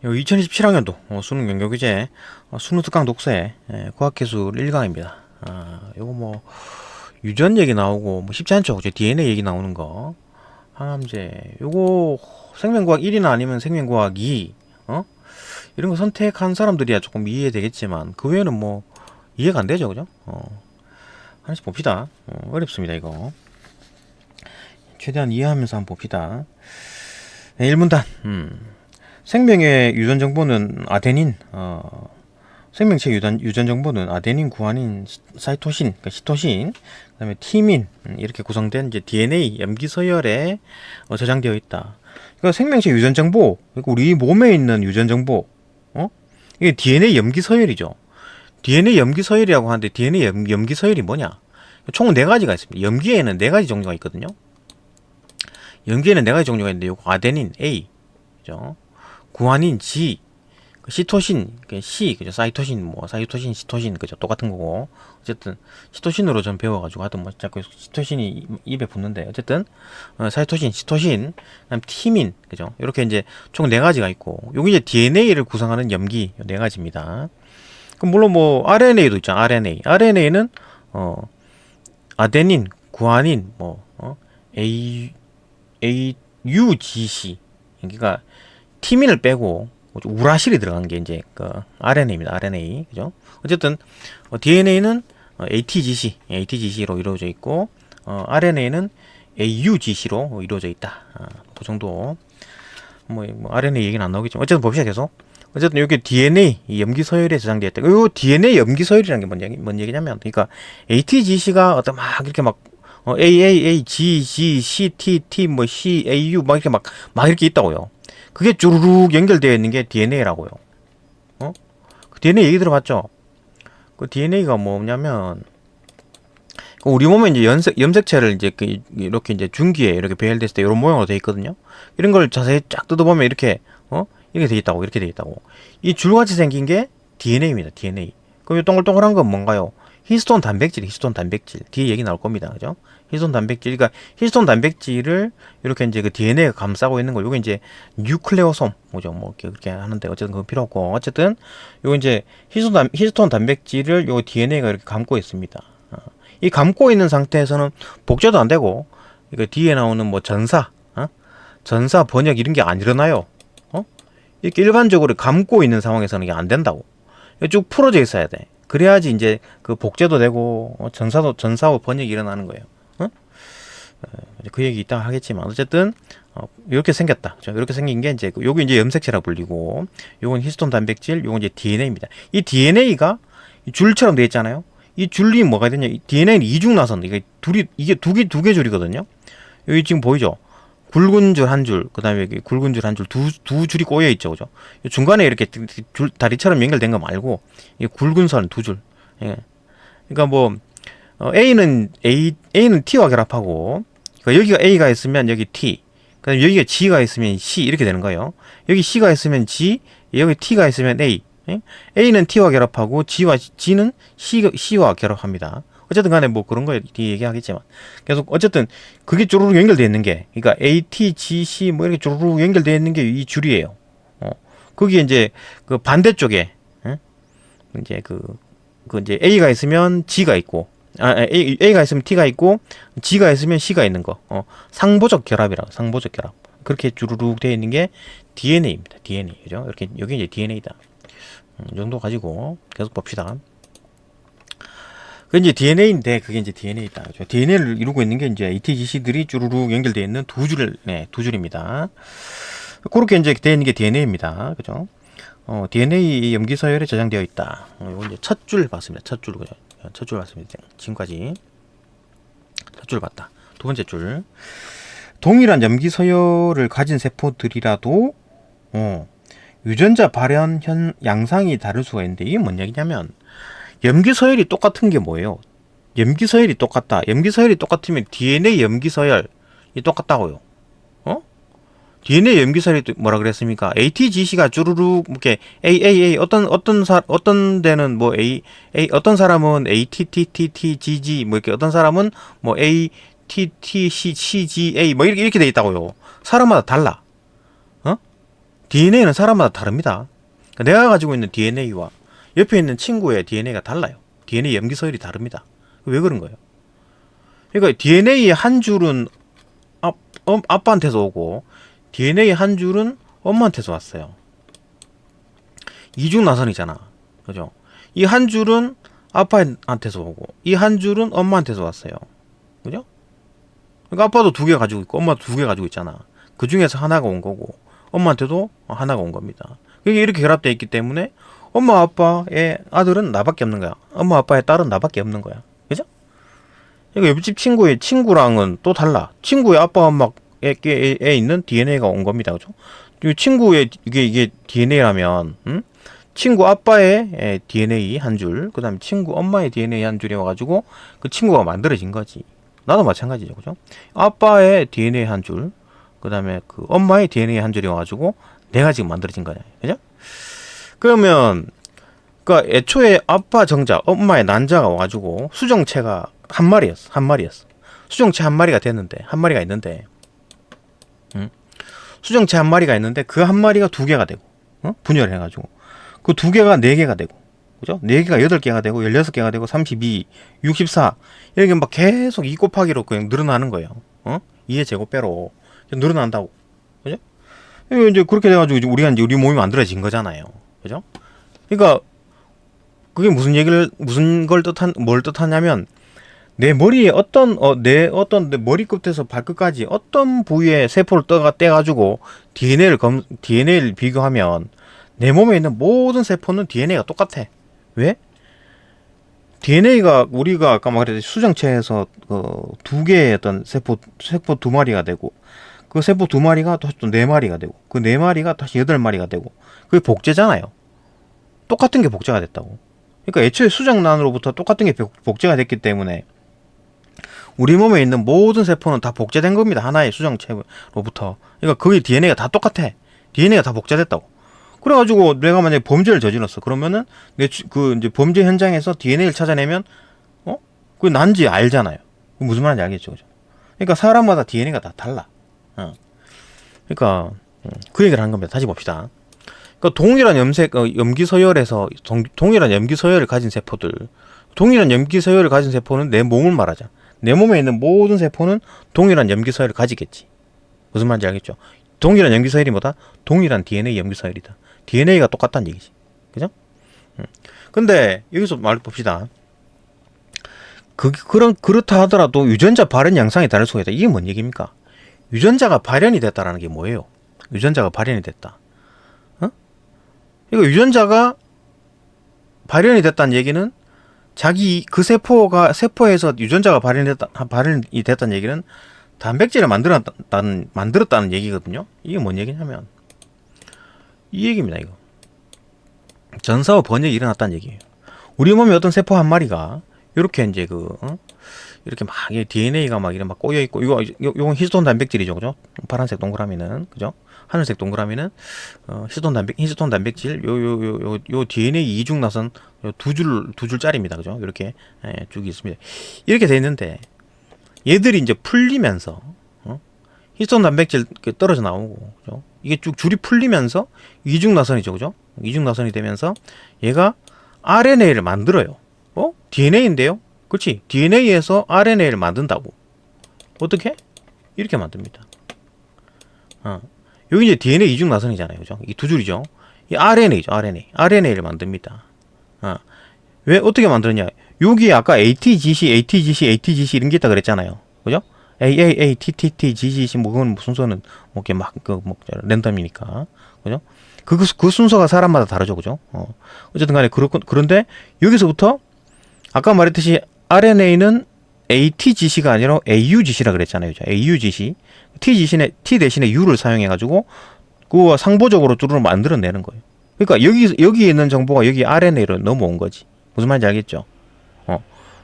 2027학년도 수능 연결교재 수능 특강 독서의 과학기술 1강입니다. 요거 뭐 유전 얘기 나오고 뭐 쉽지 않죠. 그죠? DNA 얘기 나오는 거. 항암제. 요거 생명과학 1이나 아니면 생명과학 2. 이런 거 선택한 사람들이야 조금 이해되겠지만 그 외에는 뭐 이해가 안 되죠. 그죠? 하나씩 봅시다. 어렵습니다, 이거. 최대한 이해하면서 한번 봅시다. 네, 1문단. 생명의 유전 정보는 아데닌, 생명체 유전 정보는 아데닌, 구아닌, 사이토신, 그러니까 시토신, 그다음에 티민 이렇게 구성된 이제 DNA 염기 서열에 저장되어 있다. 그러니까 생명체 유전 정보, 그러니까 우리 몸에 있는 유전 정보, 이게 DNA 염기 서열이죠. DNA 염기 서열이라고 하는데 DNA 염기 서열이 뭐냐? 총 네 가지가 있습니다. 염기에는 네 가지 종류가 있거든요. 염기에는 네 가지 종류가 있는데 요거 아데닌 A, 그죠? 구아닌 G, 시토신 C, 그죠? 사이토신 사이토신, 시토신, 그죠? 똑같은 거고. 어쨌든 시토신으로 전 배워가지고 하여튼 뭐 자꾸 시토신이 입에 붙는데 어쨌든 사이토신, 시토신, 그다음 티민, 그죠? 이렇게 이제 총 네 가지가 있고 요게 이제 DNA를 구성하는 염기 네 가지입니다. 그럼 물론 뭐 RNA도 있잖아. RNA는 아데닌, 구아닌, AUGC, 그러니까 티민을 빼고 우라실이 들어간 게 이제 그 RNA입니다. RNA, 그죠? 어쨌든 DNA는 ATGC로 이루어져 있고 RNA는 AUGC로 이루어져 있다. 그 정도. 뭐 RNA 얘기는 안 나오겠지만 어쨌든 봅시다 계속. 어쨌든 여기 DNA 염기 서열에 저장되어 있다. 이 DNA 염기 서열이라는 게 뭔 얘기냐면, 그러니까 ATGC가 어떤 막 이렇게 막 AAA, GG, CTT, 뭐 CAU 막 이렇게 막 이렇게 있다고요. 그게 쭈루룩 연결되어 있는 게 DNA라고요. 그 DNA 얘기 들어봤죠? 그 DNA가 뭐냐면 우리 몸에 이제 염색체를 이제 이렇게 이제 중기에 이렇게 배열됐을 때 이런 모양으로 되어 있거든요. 이런 걸 자세히 쫙 뜯어보면 이렇게 이렇게 되어 있다고, 이렇게 되어 있다고. 이 줄같이 생긴 게 DNA입니다. DNA. 그럼 이 동글동글한 건 뭔가요? 히스톤 단백질. 뒤에 얘기 나올 겁니다. 그죠? 히스톤 단백질. 그러니까 히스톤 단백질을 이렇게 이제 그 DNA가 감싸고 있는 거. 요게 이제 뉴클레오솜. 뭐죠? 뭐 그렇게 하는데 어쨌든 그건 필요 없고. 어쨌든 요거 이제 히스톤 단백질을 요 DNA가 이렇게 감고 있습니다. 이 감고 있는 상태에서는 복제도 안 되고, 이거 뒤에 나오는 뭐 전사 번역 이런 게 안 일어나요. 이렇게 일반적으로 감고 있는 상황에서는 이게 안 된다고. 쭉 풀어져 있어야 돼. 그래야지 이제 그 복제도 되고 전사고 번역이 일어나는 거예요. 그 얘기 이따가 하겠지만 어쨌든 이렇게 생겼다. 이렇게 생긴 게 이제 요게 이제 염색체라 불리고, 요건 히스톤 단백질, 요건 이제 DNA입니다. 이 DNA가 줄처럼 되어 있잖아요. 이 줄이 뭐가 되냐? DNA는 이중 나선, 이게 두 개 줄이거든요. 여기 지금 보이죠? 굵은 줄 한 줄, 그 다음에 여기 굵은 줄 한 줄, 두 줄이 꼬여 있죠, 그죠? 중간에 이렇게 다리처럼 연결된 거 말고, 이 굵은 선 두 줄. 예. 그러니까 뭐, A는 T와 결합하고, 그러니까 여기가 A가 있으면 여기 T, 그 다음에 여기가 G가 있으면 C, 이렇게 되는 거예요. 여기 C가 있으면 G, 여기 T가 있으면 A. 예? A는 T와 결합하고, G는 C와 결합합니다. 어쨌든 간에 뭐 그런 거에 뒤에 얘기하겠지만 계속 어쨌든 그게 쪼르륵 연결되어 있는 게, 그러니까 AT, GC 뭐 이렇게 쪼르륵 연결되어 있는 게 이 줄이에요. 거기에 이제 그 반대쪽에 이제 그 이제 A가 있으면 G가 있고, A가 있으면 T가 있고, G가 있으면 C가 있는 거. 상보적 결합이라고. 상보적 결합. 그렇게 주르륵 되어 있는 게 DNA입니다. DNA. 그죠? 이렇게 여기 이제 DNA다. 이 정도 가지고 계속 봅시다. 그 이제 DNA인데 그게 이제 DNA다. 그죠? DNA를 이루고 있는 게 이제 ATGC들이 쭈루룩 연결되어 있는 두 줄입니다. 그렇게 이제 되어 있는 게 DNA입니다. 그죠? DNA 염기 서열에 저장되어 있다. 이거 이제 첫 줄 봤습니다. 첫 줄, 그죠? 첫 줄 봤습니다. 지금까지 첫 줄 봤다. 두 번째 줄. 동일한 염기 서열을 가진 세포들이라도 유전자 발현 양상이 다를 수가 있는데, 이게 뭔 얘기냐면 염기 서열이 똑같은 게 뭐예요? 염기 서열이 똑같다. 염기 서열이 똑같으면 DNA 염기 서열이 똑같다고요. DNA 염기 서열이 뭐라 그랬습니까? ATGC가 쭈루룩 이렇게 AAA 어떤 데는 뭐 어떤 사람은 ATTTTGG 뭐 이렇게, 어떤 사람은 뭐 ATTCCGA 뭐 이렇게 돼 있다고요. 사람마다 달라. DNA는 사람마다 다릅니다. 그러니까 내가 가지고 있는 DNA와 옆에 있는 친구의 DNA가 달라요. DNA 염기 서열이 다릅니다. 왜 그런 거예요? 그러니까 DNA의 한 줄은 아빠한테서 오고 DNA 한 줄은 엄마한테서 왔어요. 이중 나선이잖아. 그죠? 이 한 줄은 아빠한테서 오고 이 한 줄은 엄마한테서 왔어요. 그죠? 그러니까 아빠도 2개 가지고 있고 엄마도 2개 가지고 있잖아. 그 중에서 하나가 온 거고 엄마한테도 하나가 온 겁니다. 이게 이렇게 결합되어 있기 때문에 엄마 아빠의 아들은 나밖에 없는 거야. 엄마 아빠의 딸은 나밖에 없는 거야. 그죠? 이거 옆집 친구의 친구랑은 또 달라. 친구의 아빠 엄마에 있는 DNA가 온 겁니다. 그죠? 이 친구의 이게 DNA라면 친구 아빠의 DNA 한 줄, 그 다음에 친구 엄마의 DNA 한 줄이 와가지고 그 친구가 만들어진 거지. 나도 마찬가지죠. 그죠? 아빠의 DNA 한 줄, 그 다음에 그 엄마의 DNA 한 줄이 와가지고 내가 지금 만들어진 거냐. 그죠? 그러면, 그니까 애초에 아빠 정자, 엄마의 난자가 와가지고 수정체가 한 마리였어. 수정체 한 마리가 됐는데, 한 마리가 있는데, 수정체 한 마리가 있는데 그 한 마리가 2개가 되고, 분열을 해가지고. 그 2개가 4개가 되고, 그죠? 4개가 8개가 되고, 16개가 되고, 32, 64. 이렇게 막 계속 2 곱하기로 그냥 늘어나는 거예요. 2의 제곱배로 늘어난다고. 그죠? 이제 그렇게 돼가지고 이제 우리 몸이 만들어진 거잖아요. 그죠? 그러니까, 그게 뭘 뜻하냐면, 내 머리에 내 머리끝에서 발끝까지 어떤 부위의 세포를 떼가지고 DNA를 비교하면 내 몸에 있는 모든 세포는 DNA가 똑같아. 왜? DNA가 우리가 아까 말했듯이 수정체에서 2개의 어떤 세포 2마리가 되고 그 세포 2마리가 다시 또 4마리가 되고 그 4마리가 다시 8마리가 되고 그게 복제잖아요. 똑같은 게 복제가 됐다고. 그러니까 애초에 수정란으로부터 똑같은 게 복제가 됐기 때문에 우리 몸에 있는 모든 세포는 다 복제된 겁니다. 하나의 수정체로부터. 그러니까 거기 DNA가 다 똑같아. DNA가 다 복제됐다고. 그래가지고 내가 만약에 범죄를 저질렀어. 그러면은 이제 범죄 현장에서 DNA를 찾아내면 그게 난지 알잖아요. 무슨 말인지 알겠죠, 그죠? 그러니까 사람마다 DNA가 다 달라. 그러니까 그 얘기를 한 겁니다. 다시 봅시다. 그러니까 동일한 염기 서열에서 동일한 염기 서열을 가진 세포들, 동일한 염기 서열을 가진 세포는 내 몸을 말하자. 내 몸에 있는 모든 세포는 동일한 염기 서열을 가지겠지. 무슨 말인지 알겠죠? 동일한 염기 서열이 뭐다? 동일한 DNA 염기 서열이다. DNA가 똑같다는 얘기지. 그죠? 근데 여기서 말해봅시다. 그렇다 하더라도 유전자 발현 양상이 다를 수가 있다. 이게 뭔 얘기입니까? 유전자가 발현이 됐다라는 게 뭐예요? 유전자가 발현이 됐다. 이거 유전자가 발현이 됐다는 얘기는 그 세포에서 유전자가 발현이 됐다는 얘기는 단백질을 만들었다는 얘기거든요. 이게 뭔 얘기냐면 이 얘기입니다. 이거 전사후 번역이 일어났다는 얘기예요. 우리 몸에 어떤 세포 한 마리가 이렇게 이제 이렇게 막 DNA가 막 이렇게 막 꼬여 있고 이건 히스톤 단백질이죠, 그죠? 파란색 동그라미는 그죠? 하늘색 동그라미는 히스톤 단백질 요 DNA 이중 나선 두 줄짜리입니다, 그죠? 이렇게 쭉 있습니다. 이렇게 돼 있는데 얘들이 이제 풀리면서 히스톤 단백질 떨어져 나오고, 그죠? 이게 쭉 줄이 풀리면서 이중 나선이죠, 그죠? 이중 나선이 되면서 얘가 RNA를 만들어요. DNA인데요? 그렇지? DNA에서 RNA를 만든다고. 어떻게? 이렇게 만듭니다. 여기 이제 DNA 이중 나선이잖아요, 그죠? 이 2줄이죠. 이 RNA죠, RNA를 만듭니다. 왜 어떻게 만드느냐? 여기 아까 ATGC 이런 게 있다 그랬잖아요, 그죠? AAA, TTT, GGC 그건 순서는 이렇게 랜덤이니까, 그죠? 그 순서가 사람마다 다르죠, 그죠? 어쨌든 간에 그런데 여기서부터 아까 말했듯이 RNA는 ATGC가 아니라 AUGC라 그랬잖아요, 그죠? AUGC. T 대신에 U를 사용해가지고 그거 상보적으로 뚜루루 만들어내는 거예요. 그러니까 여기 있는 정보가 여기 RNA로 넘어온 거지. 무슨 말인지 알겠죠?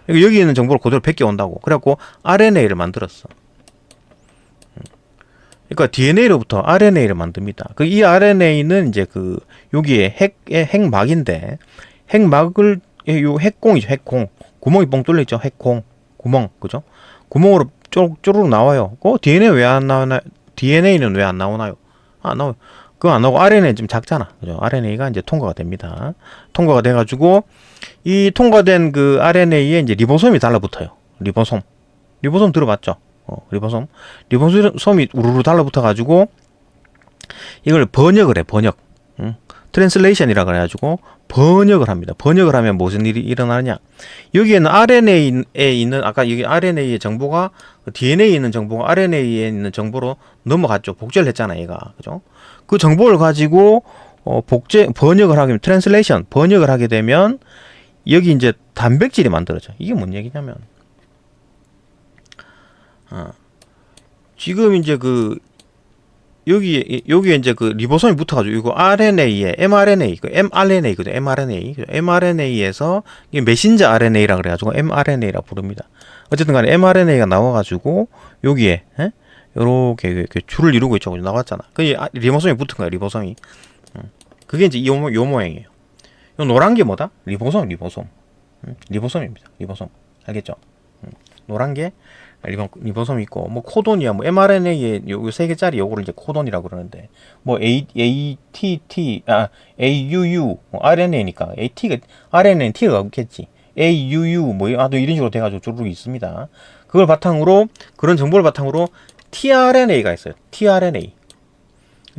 여기 있는 정보를 그대로 베껴온다고. 그래갖고 RNA를 만들었어. 그러니까 DNA로부터 RNA를 만듭니다. 이 RNA는 이제 여기에 핵막인데, 핵막을, 요 핵공이죠, 핵공. 구멍이 뻥 뚫려 있죠, 핵공. 구멍, 그죠? 구멍으로 쪼르륵 나와요. DNA는 왜 안 나오나요? 안 나와요. 안 나와요. 그거 안 하고 RNA 좀 작잖아. 그죠? RNA가 이제 통과가 됩니다. 통과가 돼가지고 이 통과된 그 RNA에 이제 리보솜이 달라붙어요. 리보솜. 리보솜 들어봤죠? 리보솜. 리보솜이 우르르 달라붙어가지고 이걸 번역을 해. 번역. 트랜슬레이션이라 그래가지고 번역을 합니다. 번역을 하면 무슨 일이 일어나느냐? 여기에는 RNA에 있는 아까 여기 RNA의 정보가 DNA에 있는 정보가 RNA에 있는 정보로 넘어갔죠. 복제를 했잖아, 얘가. 그죠? 그 정보를 가지고 번역을 하게 되면 트랜슬레이션 번역을 하게 되면 여기 이제 단백질이 만들어져. 이게 뭔 얘기냐면 지금 이제 그 여기에 이제 그 리보솜이 붙어가지고 이거 RNA에 mRNA, 그 mRNA거든. mRNA에서 이게 메신저 RNA라 그래가지고 mRNA라 부릅니다. 어쨌든간에 mRNA가 나와가지고 여기에 요렇게 줄을 이루고 있죠. 나왔잖아. 그게 리보솜이 붙은 거야. 리보솜이. 그게 이제 요 모양이에요. 요 노란 게 뭐다? 리보솜. 리보솜입니다. 리보솜. 알겠죠? 노란 게 리보솜이 있고, 뭐 코돈이야, 뭐 mRNA에 요 세 개짜리 요거를 이제 코돈이라고 그러는데, 뭐 AUU, RNA니까 RNA는 T가 없겠지. AUU 뭐 아도 이런 식으로 돼가지고 주르륵 있습니다. 그걸 바탕으로 그런 정보를 바탕으로 tRNA가 있어요.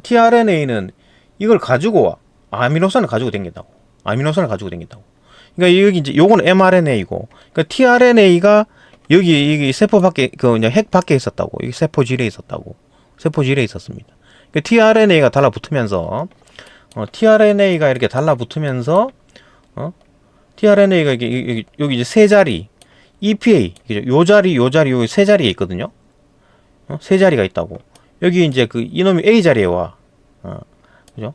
tRNA는 이걸 가지고 와. 아미노산을 가지고 댕긴다고. 그러니까 여기 이제 요거는 mRNA고, 그러니까 tRNA가 여기 세포 밖에 그냥 핵 밖에 있었다고. 여기 세포질에 있었습니다. 그러니까 tRNA가 달라붙으면서 tRNA가 이렇게 달라붙으면서 tRNA가 여기 이제 세 자리 EPA 요 자리 여기 세 자리에 있거든요. 세 자리가 있다고. 여기 이제 그 이놈이 A 자리에 와. 그죠?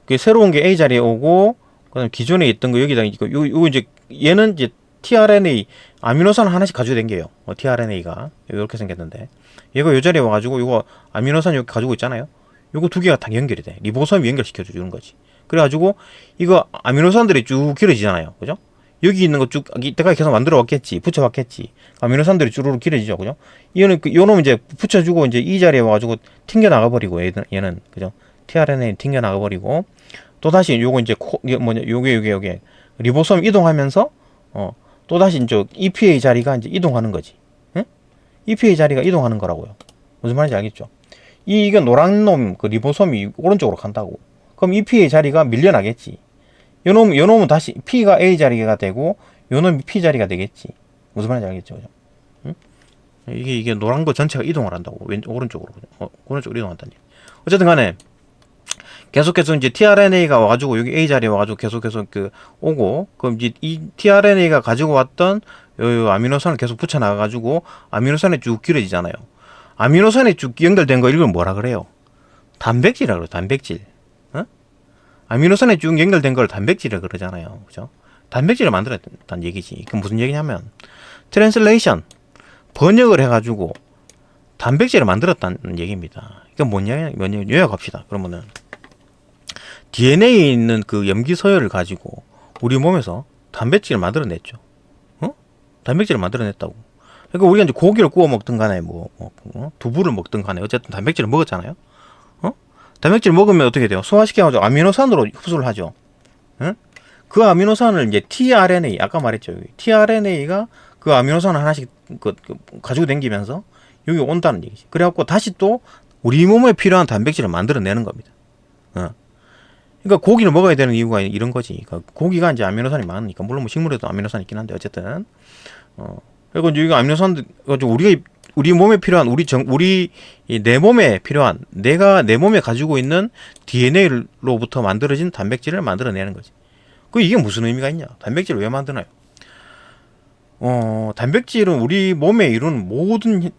그 새로운 게 A 자리에 오고, 그다음 기존에 있던 거 여기다 요 이제 얘는 이제 tRNA 아미노산 하나씩 가지고 댕겨요. tRNA가 이렇게 생겼는데 얘가 요 자리에 와가지고 요거 아미노산 여기 가지고 있잖아요. 요거 두 개가 다 연결이 돼. 리보솜이 연결시켜 주는 거지. 그래가지고 이거 아미노산들이 쭉 길어지잖아요. 그죠? 여기 있는 거 쭉 이때까지 계속 만들어 왔겠지, 붙여왔겠지. 아미노산들이 주르륵 길어지죠. 그죠? 요놈 이제 붙여주고 이제 이 자리에 와가지고 튕겨 나가버리고 얘는 그죠? tRNA 튕겨 나가버리고 또 다시 요거 이제 요게 리보솜 이동하면서 또 다시 이제 EPA 자리가 이제 이동하는 거지. 응? EPA 자리가 이동하는 거라고요. 무슨 말인지 알겠죠? 이게 노란 놈 그 리보솜이 오른쪽으로 간다고. 그럼 EPA 자리가 밀려나겠지. 요놈은 다시 P가 A 자리가 되고 요놈이 P 자리가 되겠지. 무슨 말인지 알겠죠? 그죠? 응? 이게 노란 거 전체가 이동을 한다고. 오른쪽으로. 오른쪽으로 이동한다니. 어쨌든 간에 계속해서 이제 tRNA가 와가지고 여기 A 자리에 와가지고 계속해서 오고, 그럼 이제 이 tRNA가 가지고 왔던 요 아미노산을 계속 붙여 나가가지고 아미노산에 쭉 길어지잖아요. 아미노산에 쭉 연결된 거 이걸 뭐라 그래요? 단백질이라 그래요. 단백질. 아미노산에 쭉 연결된 걸 단백질이라 그러잖아요. 그죠? 단백질을 만들었다는 얘기지. 그럼 무슨 얘기냐면 트랜슬레이션 번역을 해가지고 단백질을 만들었다는 얘기입니다. 이건 뭐냐 요약합시다. 그러면은 DNA에 있는 그 염기 서열을 가지고 우리 몸에서 단백질을 만들어냈죠. 단백질을 만들어냈다고. 그러니까 우리가 이제 고기를 구워 먹든 간에 두부를 먹든 간에 어쨌든 단백질을 먹었잖아요. 단백질 먹으면 어떻게 돼요? 소화시켜가지고 아미노산으로 흡수를 하죠. 그 아미노산을 이제 tRNA, 아까 말했죠. tRNA가 그 아미노산을 하나씩 가지고 다니면서 여기 온다는 얘기지. 그래갖고 다시 또 우리 몸에 필요한 단백질을 만들어내는 겁니다. 그러니까 고기를 먹어야 되는 이유가 이런 거지. 그러니까 고기가 이제 아미노산이 많으니까, 물론 뭐 식물에도 아미노산이 있긴 한데 어쨌든 그리고 이제 아미노산들 우리 몸에 필요한 우리 내 몸에 필요한 내가 내 몸에 가지고 있는 DNA로부터 만들어진 단백질을 만들어내는 거지. 이게 무슨 의미가 있냐? 단백질을 왜 만드나요? 단백질은 우리 몸에 이루는 모든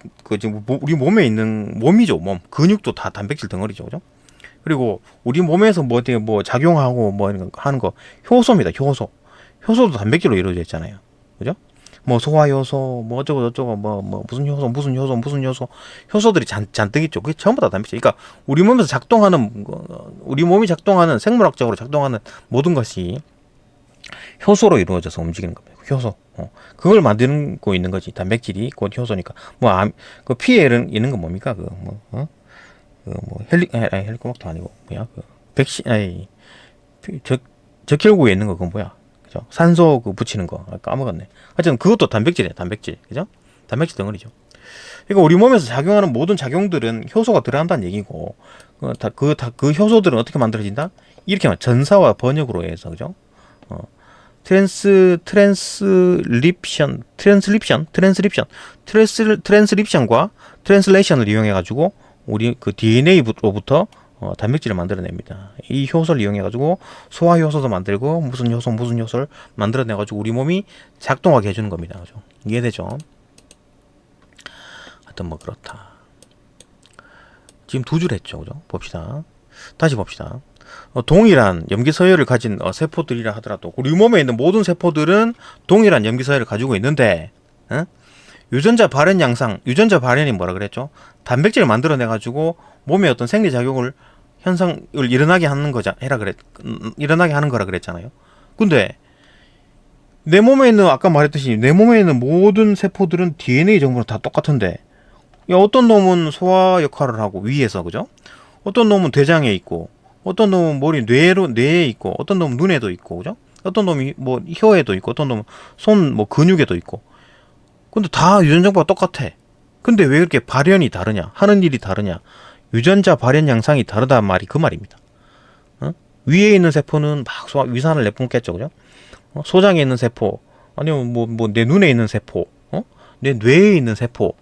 우리 몸에 있는 몸이죠. 몸 근육도 다 단백질 덩어리죠. 그죠? 그리고 우리 몸에서 어떻게 작용하고 이런 거 하는 거 효소입니다. 효소도 단백질로 이루어져 있잖아요. 그죠? 소화효소 어쩌고 저쩌고 무슨 효소 효소들이 잔뜩 있죠. 그게 전부 다 단백질. 그러니까 우리 몸에서 우리 몸이 작동하는 생물학적으로 작동하는 모든 것이 효소로 이루어져서 움직이는 겁니다. 효소. 그걸 만들고 있는 거지. 단백질이 곧 효소니까. 그 피에 있는 건 뭡니까? 뭐 헬리코박터 아니고 뭐야 그 백신 아니 적혈구에 있는 거 그건 뭐야 그죠? 산소 그 붙이는 거 까먹었네. 하여튼 그것도 단백질이에요. 단백질 그죠? 단백질 덩어리죠. 그러니까 우리 몸에서 작용하는 모든 작용들은 효소가 들어간다는 얘기고 그 효소들은 어떻게 만들어진다? 이렇게 말 전사와 번역으로 해서 그죠? 트랜스립션과 트랜슬레이션을 이용해 가지고 우리 그 DNA로부터 단백질을 만들어냅니다. 이 효소를 이용해 가지고 소화 효소도 만들고 무슨 효소를 만들어내 가지고 우리 몸이 작동하게 해주는 겁니다. 그죠? 이해되죠? 하여튼 뭐 그렇다. 지금 두 줄 했죠, 그죠? 봅시다. 다시 봅시다. 동일한 염기서열을 가진 세포들이라 하더라도 우리 몸에 있는 모든 세포들은 동일한 염기서열을 가지고 있는데 유전자 발현 양상, 유전자 발현이 뭐라 그랬죠? 단백질을 만들어내 가지고 몸에 어떤 생리작용을 현상을 일어나게 하는 거라 그랬잖아요. 근데 내 몸에 있는 아까 말했듯이 내 몸에 있는 모든 세포들은 DNA 정보는 다 똑같은데 어떤 놈은 소화 역할을 하고 위에서 그죠? 어떤 놈은 대장에 있고 어떤 놈은 뇌에 있고 어떤 놈은 눈에도 있고 그죠? 어떤 놈이 뭐 혀에도 있고 어떤 놈은 손 뭐 근육에도 있고 근데 다 유전 정보가 똑같아. 근데 왜 이렇게 발현이 다르냐? 하는 일이 다르냐? 유전자 발현 양상이 다르단 말이 그 말입니다. 위에 있는 세포는 막 위산을 내뿜겠죠, 그죠? 소장에 있는 세포, 아니면 내 눈에 있는 세포, 내 뇌에 있는 세포,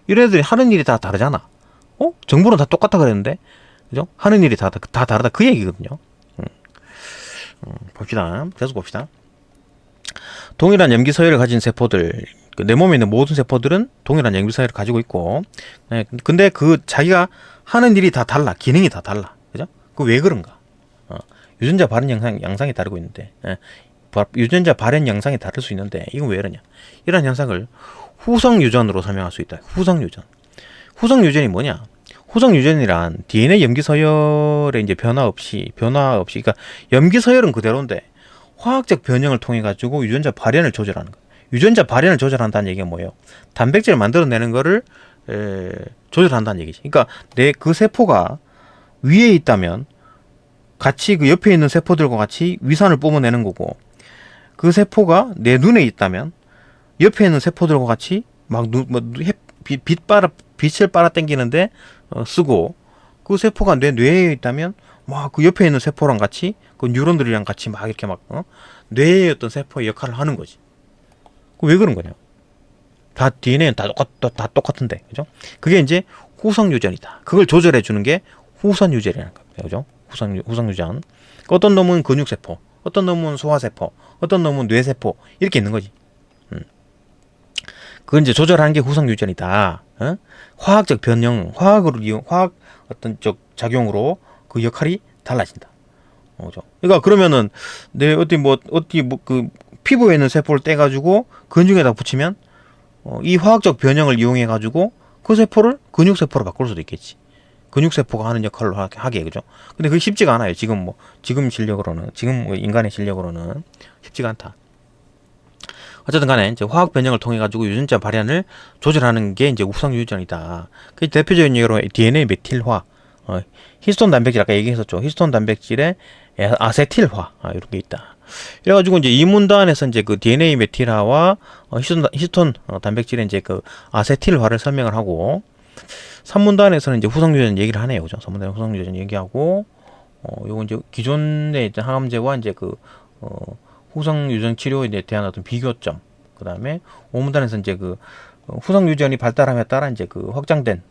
이런 애들이 하는 일이 다 다르잖아. 정보는 다 똑같다 그랬는데, 그죠? 하는 일이 다 다르다 그 얘기거든요. 봅시다. 계속 봅시다. 동일한 염기서열을 가진 세포들, 내 몸에 있는 모든 세포들은 동일한 염기서열을 가지고 있고, 근데 자기가 하는 일이 다 달라, 기능이 다 달라, 그죠? 그 왜 그런가? 유전자 발현 양상이 다르고 있는데, 유전자 발현 양상이 다를 수 있는데, 이건 왜 이러냐? 이런 현상을 후성유전으로 설명할 수 있다. 후성유전. 후성유전이 뭐냐? 후성유전이란 DNA 염기서열의 이제 변화 없이, 그러니까 염기서열은 그대로인데, 화학적 변형을 통해 가지고 유전자 발현을 조절하는 거예요. 유전자 발현을 조절한다는 얘기가 뭐예요? 단백질을 만들어내는 거를 조절한다는 얘기지. 그러니까 그 세포가 위에 있다면 같이 그 옆에 있는 세포들과 같이 위산을 뿜어내는 거고, 그 세포가 내 눈에 있다면 옆에 있는 세포들과 같이 막 빛을 빨아당기는데 쓰고, 그 세포가 내 뇌에 있다면 막 그 옆에 있는 세포랑 같이 그 뉴런들이랑 같이 막 이렇게 뇌의 어떤 세포의 역할을 하는 거지. 왜 그런 거냐? 다 DNA는 다 똑같은데, 그죠? 그게 이제 후성유전이다. 그걸 조절해 주는 게 후선유전이라는 겁니다, 그죠? 후성유전. 어떤 놈은 근육세포, 어떤 놈은 소화세포, 어떤 놈은 뇌세포 이렇게 있는 거지. 그걸 이제 조절하는 게 후성유전이다. 화학적 변형, 화학 어떤 작용으로 그 역할이 달라진다. 그죠? 그러니까 그러면은 내 그 피부에 있는 세포를 떼가지고 근육에다 붙이면 이 화학적 변형을 이용해 가지고 그 세포를 근육세포로 바꿀 수도 있겠지. 근육세포가 하는 역할로 하게, 그죠? 근데 그게 쉽지가 않아요. 지금 인간의 실력으로는 쉽지가 않다. 어쨌든 간에 이제 화학 변형을 통해 가지고 유전자 발현을 조절하는 게 이제 우성유전이다. 그 대표적인 예로 DNA 메틸화, 히스톤 단백질 아까 얘기했었죠. 히스톤 단백질에 아세틸화 이런 게 있다. 그래가지고 이제 이 문단에서 이제 그 DNA 메틸화와 히스톤 단백질의 이제 그 아세틸화를 설명을 하고, 3문단에서는 이제 후성유전 얘기를 하네요, 그죠? 3문단에 후성유전 얘기하고, 요거 이제 기존의 이제 항암제와 이제 그 후성유전 치료에 대한 어떤 비교점, 그 다음에 5문단에서 이제 그 후성유전이 발달함에 따라 이제 그 확장된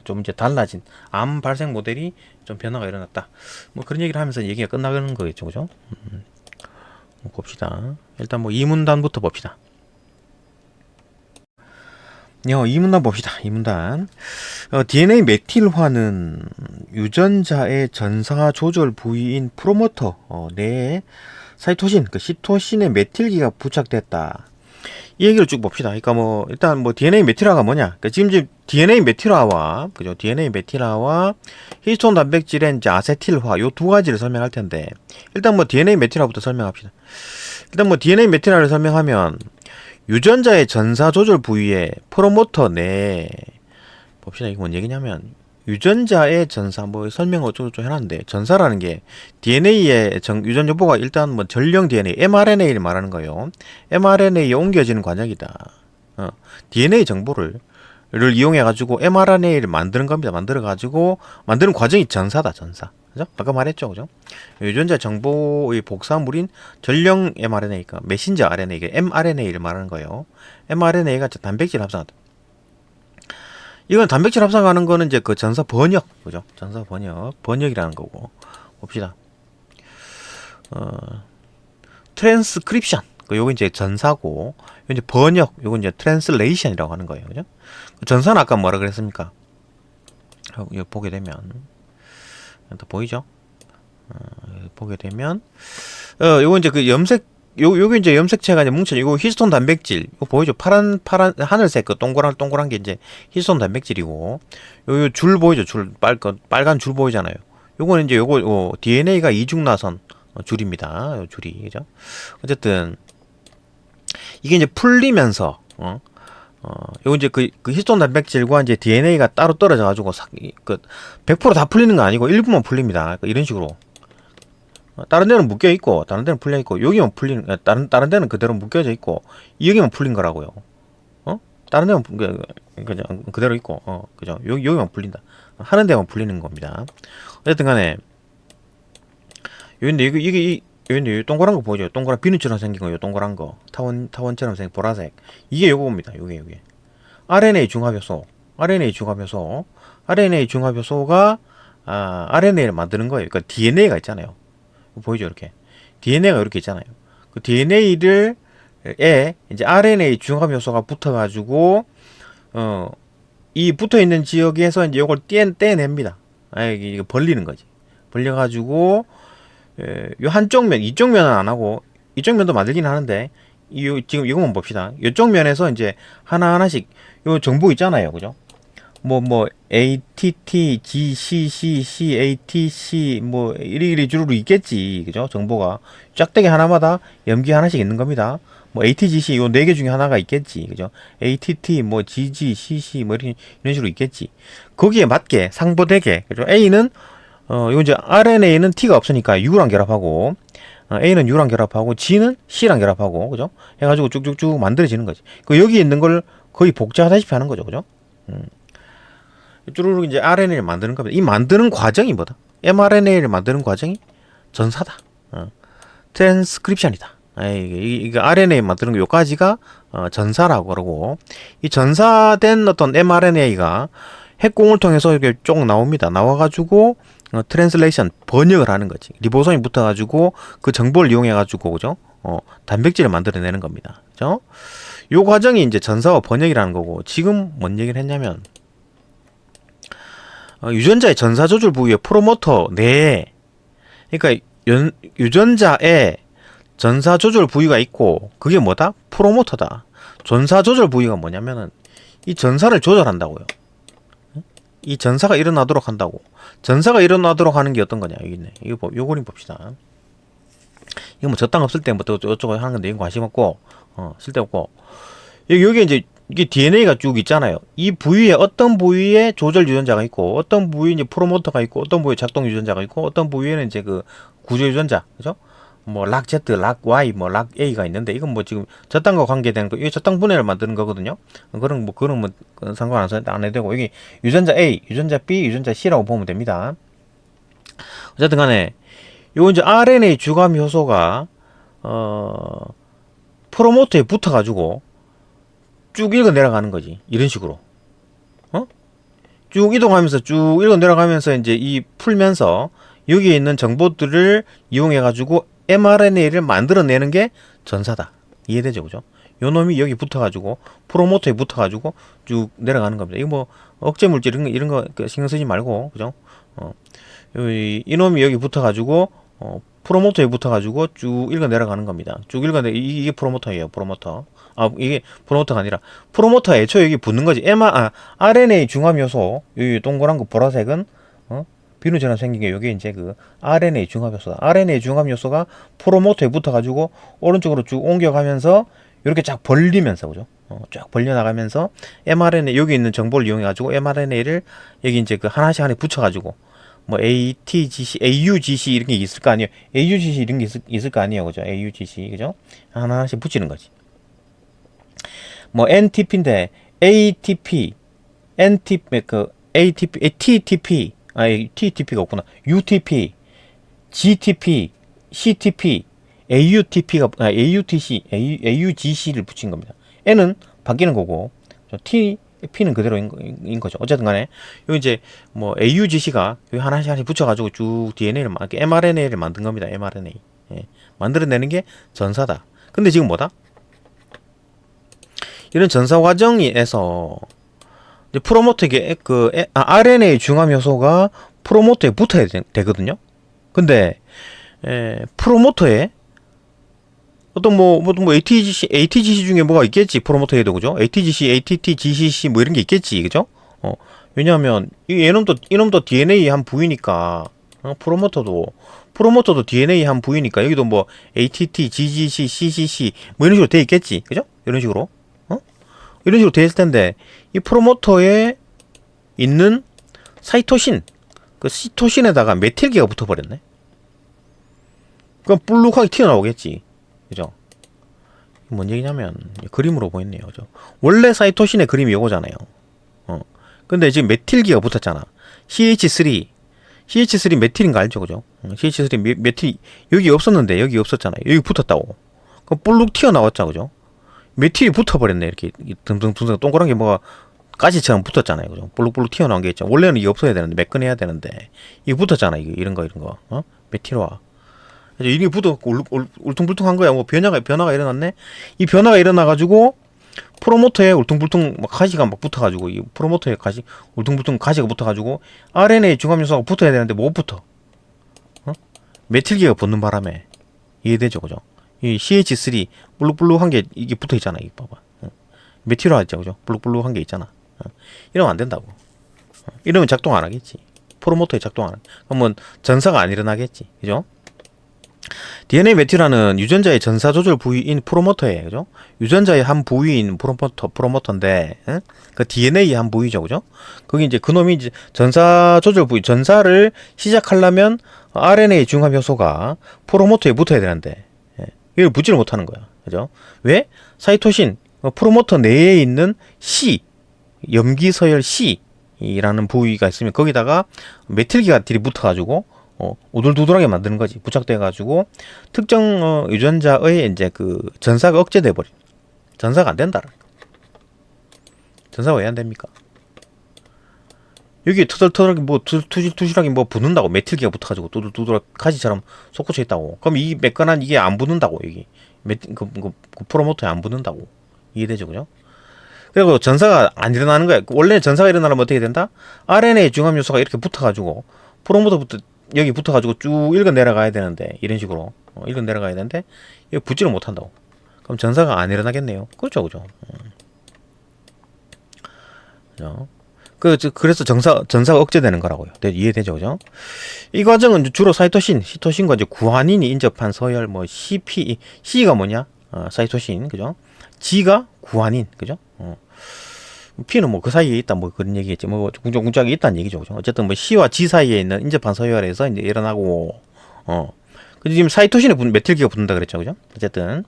좀 이제 달라진 암 발생 모델이 좀 변화가 일어났다. 뭐 그런 얘기를 하면서 얘기가 끝나가는 거겠죠, 그죠? 봅시다. 일단 뭐 2문단부터 봅시다. 2문단 봅시다. 2문단. DNA 메틸화는 유전자의 전사 조절 부위인 프로모터 내에 사이토신, 그 시토신의 메틸기가 부착됐다. 이 얘기를 쭉 봅시다. 그러니까 뭐 일단 뭐 DNA 메틸화가 뭐냐? 그러니까 지금 DNA 메틸화와 그죠? DNA 메틸화와 히스톤 단백질의 이제 아세틸화 요 두 가지를 설명할 텐데, 일단 뭐 DNA 메틸화부터 설명합시다. 일단 뭐 DNA 메틸화를 설명하면 유전자의 전사 조절 부위에 프로모터 내에 봅시다. 이게 뭔 얘기냐면 유전자의 전사 뭐 설명 어쩌고저쩌고 해놨는데 전사라는 게 DNA의 유전 여부가 일단 뭐 전령 DNA, mRNA를 말하는 거예요. mRNA에 옮겨지는 과정이다. DNA 정보를 이용해 가지고 mRNA를 만드는 겁니다. 만드는 과정이 전사다, 전사. 그죠? 아까 말했죠, 그죠? 유전자 정보의 복사물인 전령 mRNA가 메신저 RNA, mRNA를 말하는 거예요. mRNA가 단백질 합성하다. 이건 단백질 합성하는 거는 이제 그 전사 번역, 그죠? 전사 번역이라는 거고. 봅시다. 트랜스크립션. 요거 이제 전사고, 이제 번역, 요거 이제 트랜슬레이션이라고 하는 거예요, 그죠? 전사는 아까 뭐라 그랬습니까? 여기 보게 되면, 또 보이죠? 보게 되면, 요거 이제 그 요게 이제 염색체가 이제 뭉쳐, 이거 히스톤 단백질, 이거 보이죠? 파란, 하늘색 그 동그란 게 이제 히스톤 단백질이고, 요 줄 보이죠? 빨간 줄 보이잖아요. 요거는 이제 요거, DNA가 이중나선 줄입니다. 요 줄이, 그죠? 어쨌든, 이게 이제 풀리면서, 요거 이제 그 히스톤 단백질과 이제 DNA가 따로 떨어져가지고, 100% 다 풀리는 거 아니고, 일부만 풀립니다. 이런 식으로. 다른 데는 묶여 있고, 다른 데는 풀려 있고, 여기만 풀리는, 다른 데는 그대로 묶여져 있고, 여기만 풀린 거라고요. 다른 데는 그냥 그대로 있고, 그죠? 여기만 풀린다. 하는 데만 풀리는 겁니다. 어쨌든 간에, 이게 동그란 거 보이죠? 동그란 비누처럼 생긴 거, 요 동그란 거. 타원처럼 생긴 보라색. 이게 요겁니다. 요게. RNA 중합효소. RNA 중합효소가, RNA를 만드는 거예요. 그러니까 DNA가 있잖아요. 보이죠? 이렇게. DNA가 이렇게 있잖아요. 그 DNA에 이제 RNA 중합효소가 붙어가지고, 이 붙어있는 지역에서 이제 요걸 떼냅니다. 이게 벌리는 거지. 벌려가지고, 요 한쪽 면, 이쪽 면은 안 하고, 이쪽 면도 만들긴 하는데, 지금 이거만 봅시다. 이쪽 면에서 이제 하나하나씩, 요 정보 있잖아요. 그죠? ATT, GCC, CATC, 이리 주르르 있겠지. 그죠? 정보가. 짝대기 하나마다 염기 하나씩 있는 겁니다. ATGC, 요 4개 중에 하나가 있겠지. 그죠? ATT, GG, CC, 이런 식으로 있겠지. 거기에 맞게 상보되게, 그죠? A는, 이거 이제 RNA는 T가 없으니까 U랑 결합하고, A는 U랑 결합하고, G는 C랑 결합하고, 그죠? 해가지고 쭉쭉쭉 만들어지는 거지. 여기 있는 걸 거의 복제하다시피 하는 거죠. 그죠? 쭈루룩 이제 RNA를 만드는 겁니다. 이 만드는 과정이 뭐다? mRNA를 만드는 과정이 전사다. 트랜스크립션이다. 이게 RNA 만드는 거 요까지가 전사라고 그러고, 이 전사된 어떤 mRNA가 핵공을 통해서 이렇게 쭉 나옵니다. 나와가지고 트랜슬레이션 번역을 하는 거지. 리보솜이 붙어가지고 그 정보를 이용해가지고, 그죠? 단백질을 만들어내는 겁니다. 그죠? 요 과정이 이제 전사와 번역이라는 거고, 지금 뭔 얘기를 했냐면, 유전자의 전사 조절 부위에 프로모터 내에, 그러니까 유전자에 전사 조절 부위가 있고, 그게 뭐다? 프로모터다. 전사 조절 부위가 뭐냐면은 이 전사를 조절한다고요. 이 전사가 일어나도록 한다고. 전사가 일어나도록 하는 게 어떤 거냐? 여기 있네. 요 그림 봅시다. 이거 저땅 없을 때부터 어쩌고 하는 건데, 이거 관심 없고, 쓸데없고. 여기 이제 이게 DNA가 쭉 있잖아요. 이 부위에 어떤 부위에 조절 유전자가 있고, 어떤 부위에 이제 프로모터가 있고, 어떤 부위에 작동 유전자가 있고, 어떤 부위에는 이제 그 구조 유전자, 그죠? 락 Z, 락 Y, 락 A가 있는데, 이건 지금 저땅과 관계되는 거, 이게 저땅 분해를 만드는 거거든요. 그런 상관 안 해도 되고, 여기 유전자 A, 유전자 B, 유전자 C라고 보면 됩니다. 어쨌든 간에, 요 이제 RNA 주감 효소가, 프로모터에 붙어가지고, 쭉 읽어 내려가는 거지. 이런 식으로. 쭉 이동하면서 쭉 읽어 내려가면서 이제 풀면서 여기에 있는 정보들을 이용해가지고 mRNA를 만들어내는 게 전사다. 이해되죠? 그죠? 요 놈이 여기 붙어가지고 프로모터에 붙어가지고 쭉 내려가는 겁니다. 이거 억제 물질 이런 거 신경 쓰지 말고, 그죠? 이놈이 여기 붙어가지고 프로모터에 붙어가지고 쭉 읽어 내려가는 겁니다. 쭉 읽어 이게 프로모터예요. 프로모터. 이게 프로모터가 아니라 프로모터가 애초에 여기 붙는 거지. RNA 중합 요소, 이 동그란 거 보라색은 비누처럼 생긴 게 여기 이제 그 RNA 중합 요소다. RNA 중합 요소가 프로모터에 붙어가지고 오른쪽으로 쭉 옮겨가면서 이렇게 쫙 벌리면서, 그죠? 쫙 벌려나가면서 mRNA 여기 있는 정보를 이용해 가지고 mRNA를 여기 이제 그 하나씩 하나 붙여 가지고 뭐 ATGC, AUGC 이런 게 있을 거 아니에요. AUGC 이런 게 있을 거 아니에요. 그죠? AUGC. 그죠? 하나씩 붙이는 거지. 뭐 NTP인데 ATP, NTP 그 ATP, TTP, TTP가 없구나. UTP, GTP, CTP, AUTP가 AUTC, AUGC를 붙인 겁니다. N은 바뀌는 거고 TP는 그대로인 거죠. 어쨌든 간에 여기 이제 뭐 AUGC가 여기 하나씩 붙여가지고 쭉 DNA를 mRNA를 만든 겁니다. mRNA. 예. 만들어내는 게 전사다. 근데 지금 뭐다? 이런 전사 과정에서 프로모터에게 RNA 중함 요소가 프로모터에 붙어야 되거든요. 근데 프로모터에 어떤 뭐 ATGC 중에 뭐가 있겠지. 프로모터에도 그죠? ATGC, ATT, GCC 뭐 이런 게 있겠지. 그죠? 왜냐하면 이놈도 DNA 한 부위니까 프로모터도 DNA 한 부위니까 여기도 뭐 ATT, GGC, CCC 뭐 이런 식으로 돼 있겠지. 그죠? 이런 식으로. 이런 식으로 돼 있을 텐데 이 프로모터에 있는 사이토신, 그 시토신에다가 메틸기가 붙어버렸네. 그럼 불룩하게 튀어나오겠지. 그죠? 뭔 얘기냐면 그림으로 보였네요. 그죠? 원래 사이토신의 그림이 요거잖아요. 근데 지금 메틸기가 붙었잖아. CH3 메틸인 거 알죠? 그죠? CH3 메틸 여기 없었는데 여기 없었잖아요. 여기 붙었다고. 그럼 불룩 튀어나왔죠. 그죠? 메틸이 붙어버렸네. 이렇게 둥둥둥둥 동그란 게 뭐가 가시처럼 붙었잖아요. 그죠? 볼록볼록 튀어나온 게 있죠. 원래는 이게 없어야 되는데 매끈해야 되는데 이게 붙었잖아. 이런 거 메틸화. 이게 붙어 울퉁불퉁한 거야. 뭐 변화가 일어났네. 이 변화가 일어나가지고 프로모터에 울퉁불퉁 막 가시가 막 붙어가지고 이 프로모터에 가시 울퉁불퉁 가시가 붙어가지고 RNA 중함 요소가 붙어야 되는데 못 붙어. 메틸기가 붙는 바람에 이해되죠, 그죠? 이 CH3 블룩블룩한 게 이게 붙어 있잖아. 이거 봐봐. 메틸화 있죠, 그죠? 블룩블룩한 게 있잖아. 이러면 안 된다고. 이러면 작동 안 하겠지. 프로모터에 작동 안 하. 그러면 전사가 안 일어나겠지, 그죠? DNA 메틸화는 유전자의 전사 조절 부위인 프로모터예요, 그죠? 유전자의 한 부위인 프로모터인데, 그 DNA의 한 부위죠, 그죠? 거기 이제 그놈이 이제 전사 조절 부위, 전사를 시작하려면 RNA 중합 요소가 프로모터에 붙어야 되는데, 이걸 붙지를 못하는 거야, 그죠? 왜? 사이토신, 프로모터 내에 있는 C, 염기서열 C라는 부위가 있으면 거기다가 메틸기가 들이붙어가지고 오돌두돌하게 만드는 거지. 부착돼가지고 특정 유전자의 이제 그 전사가 억제돼 버린. 전사가 안 된다. 전사가 왜 안 됩니까? 여기 터덜터덜하게 뭐 투실투실하게 뭐 붙는다고. 메틸기가 붙어가지고 두들두들 가지처럼 솟구쳐 있다고. 그럼 이 매끈한 이게 안 붙는다고. 여기 그 프로모터에 안 붙는다고. 이해되죠, 그죠? 그리고 전사가 안 일어나는 거야. 원래 전사가 일어나려면 어떻게 된다? RNA 중합 요소가 이렇게 붙어가지고 프로모터부터 여기 붙어가지고 쭉 읽어 내려가야 되는데 이런 식으로 읽어 내려가야 되는데 여기 붙지를 못한다고. 그럼 전사가 안 일어나겠네요. 그렇죠, 그죠? 그죠? 그래서 전사가 억제되는 거라고요. 이해되죠, 그죠? 이 과정은 주로 시토신과 이제 구한인이 인접한 서열, 뭐 C가 뭐냐? 사이토신, 그죠? G가 구한인, 그죠? P는 뭐 그 사이에 있다, 뭐 그런 얘기겠지. 뭐 궁짝궁짝이 있다는 얘기죠, 그죠? 어쨌든 뭐 C와 G 사이에 있는 인접한 서열에서 이제 일어나고, 근데 지금 사이토신에 메틸기가 붙는다 그랬죠, 그죠? 어쨌든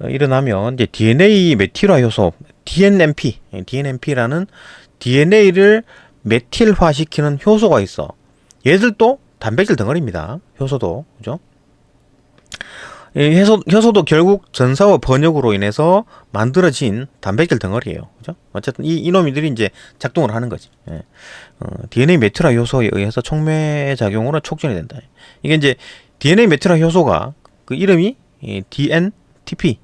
일어나면 이제 DNA 메틸화 효소, DNMP라는 DNA를 메틸화시키는 효소가 있어. 얘들도 단백질 덩어리입니다. 효소도, 그죠? 효소도 결국 전사와 번역으로 인해서 만들어진 단백질 덩어리예요. 그죠? 어쨌든 이놈이들이 이제 작동을 하는 거지. DNA 메틸화 효소에 의해서 촉매 작용으로 촉진이 된다. 이게 이제 DNA 메틸화 효소가 그 이름이 DNTP,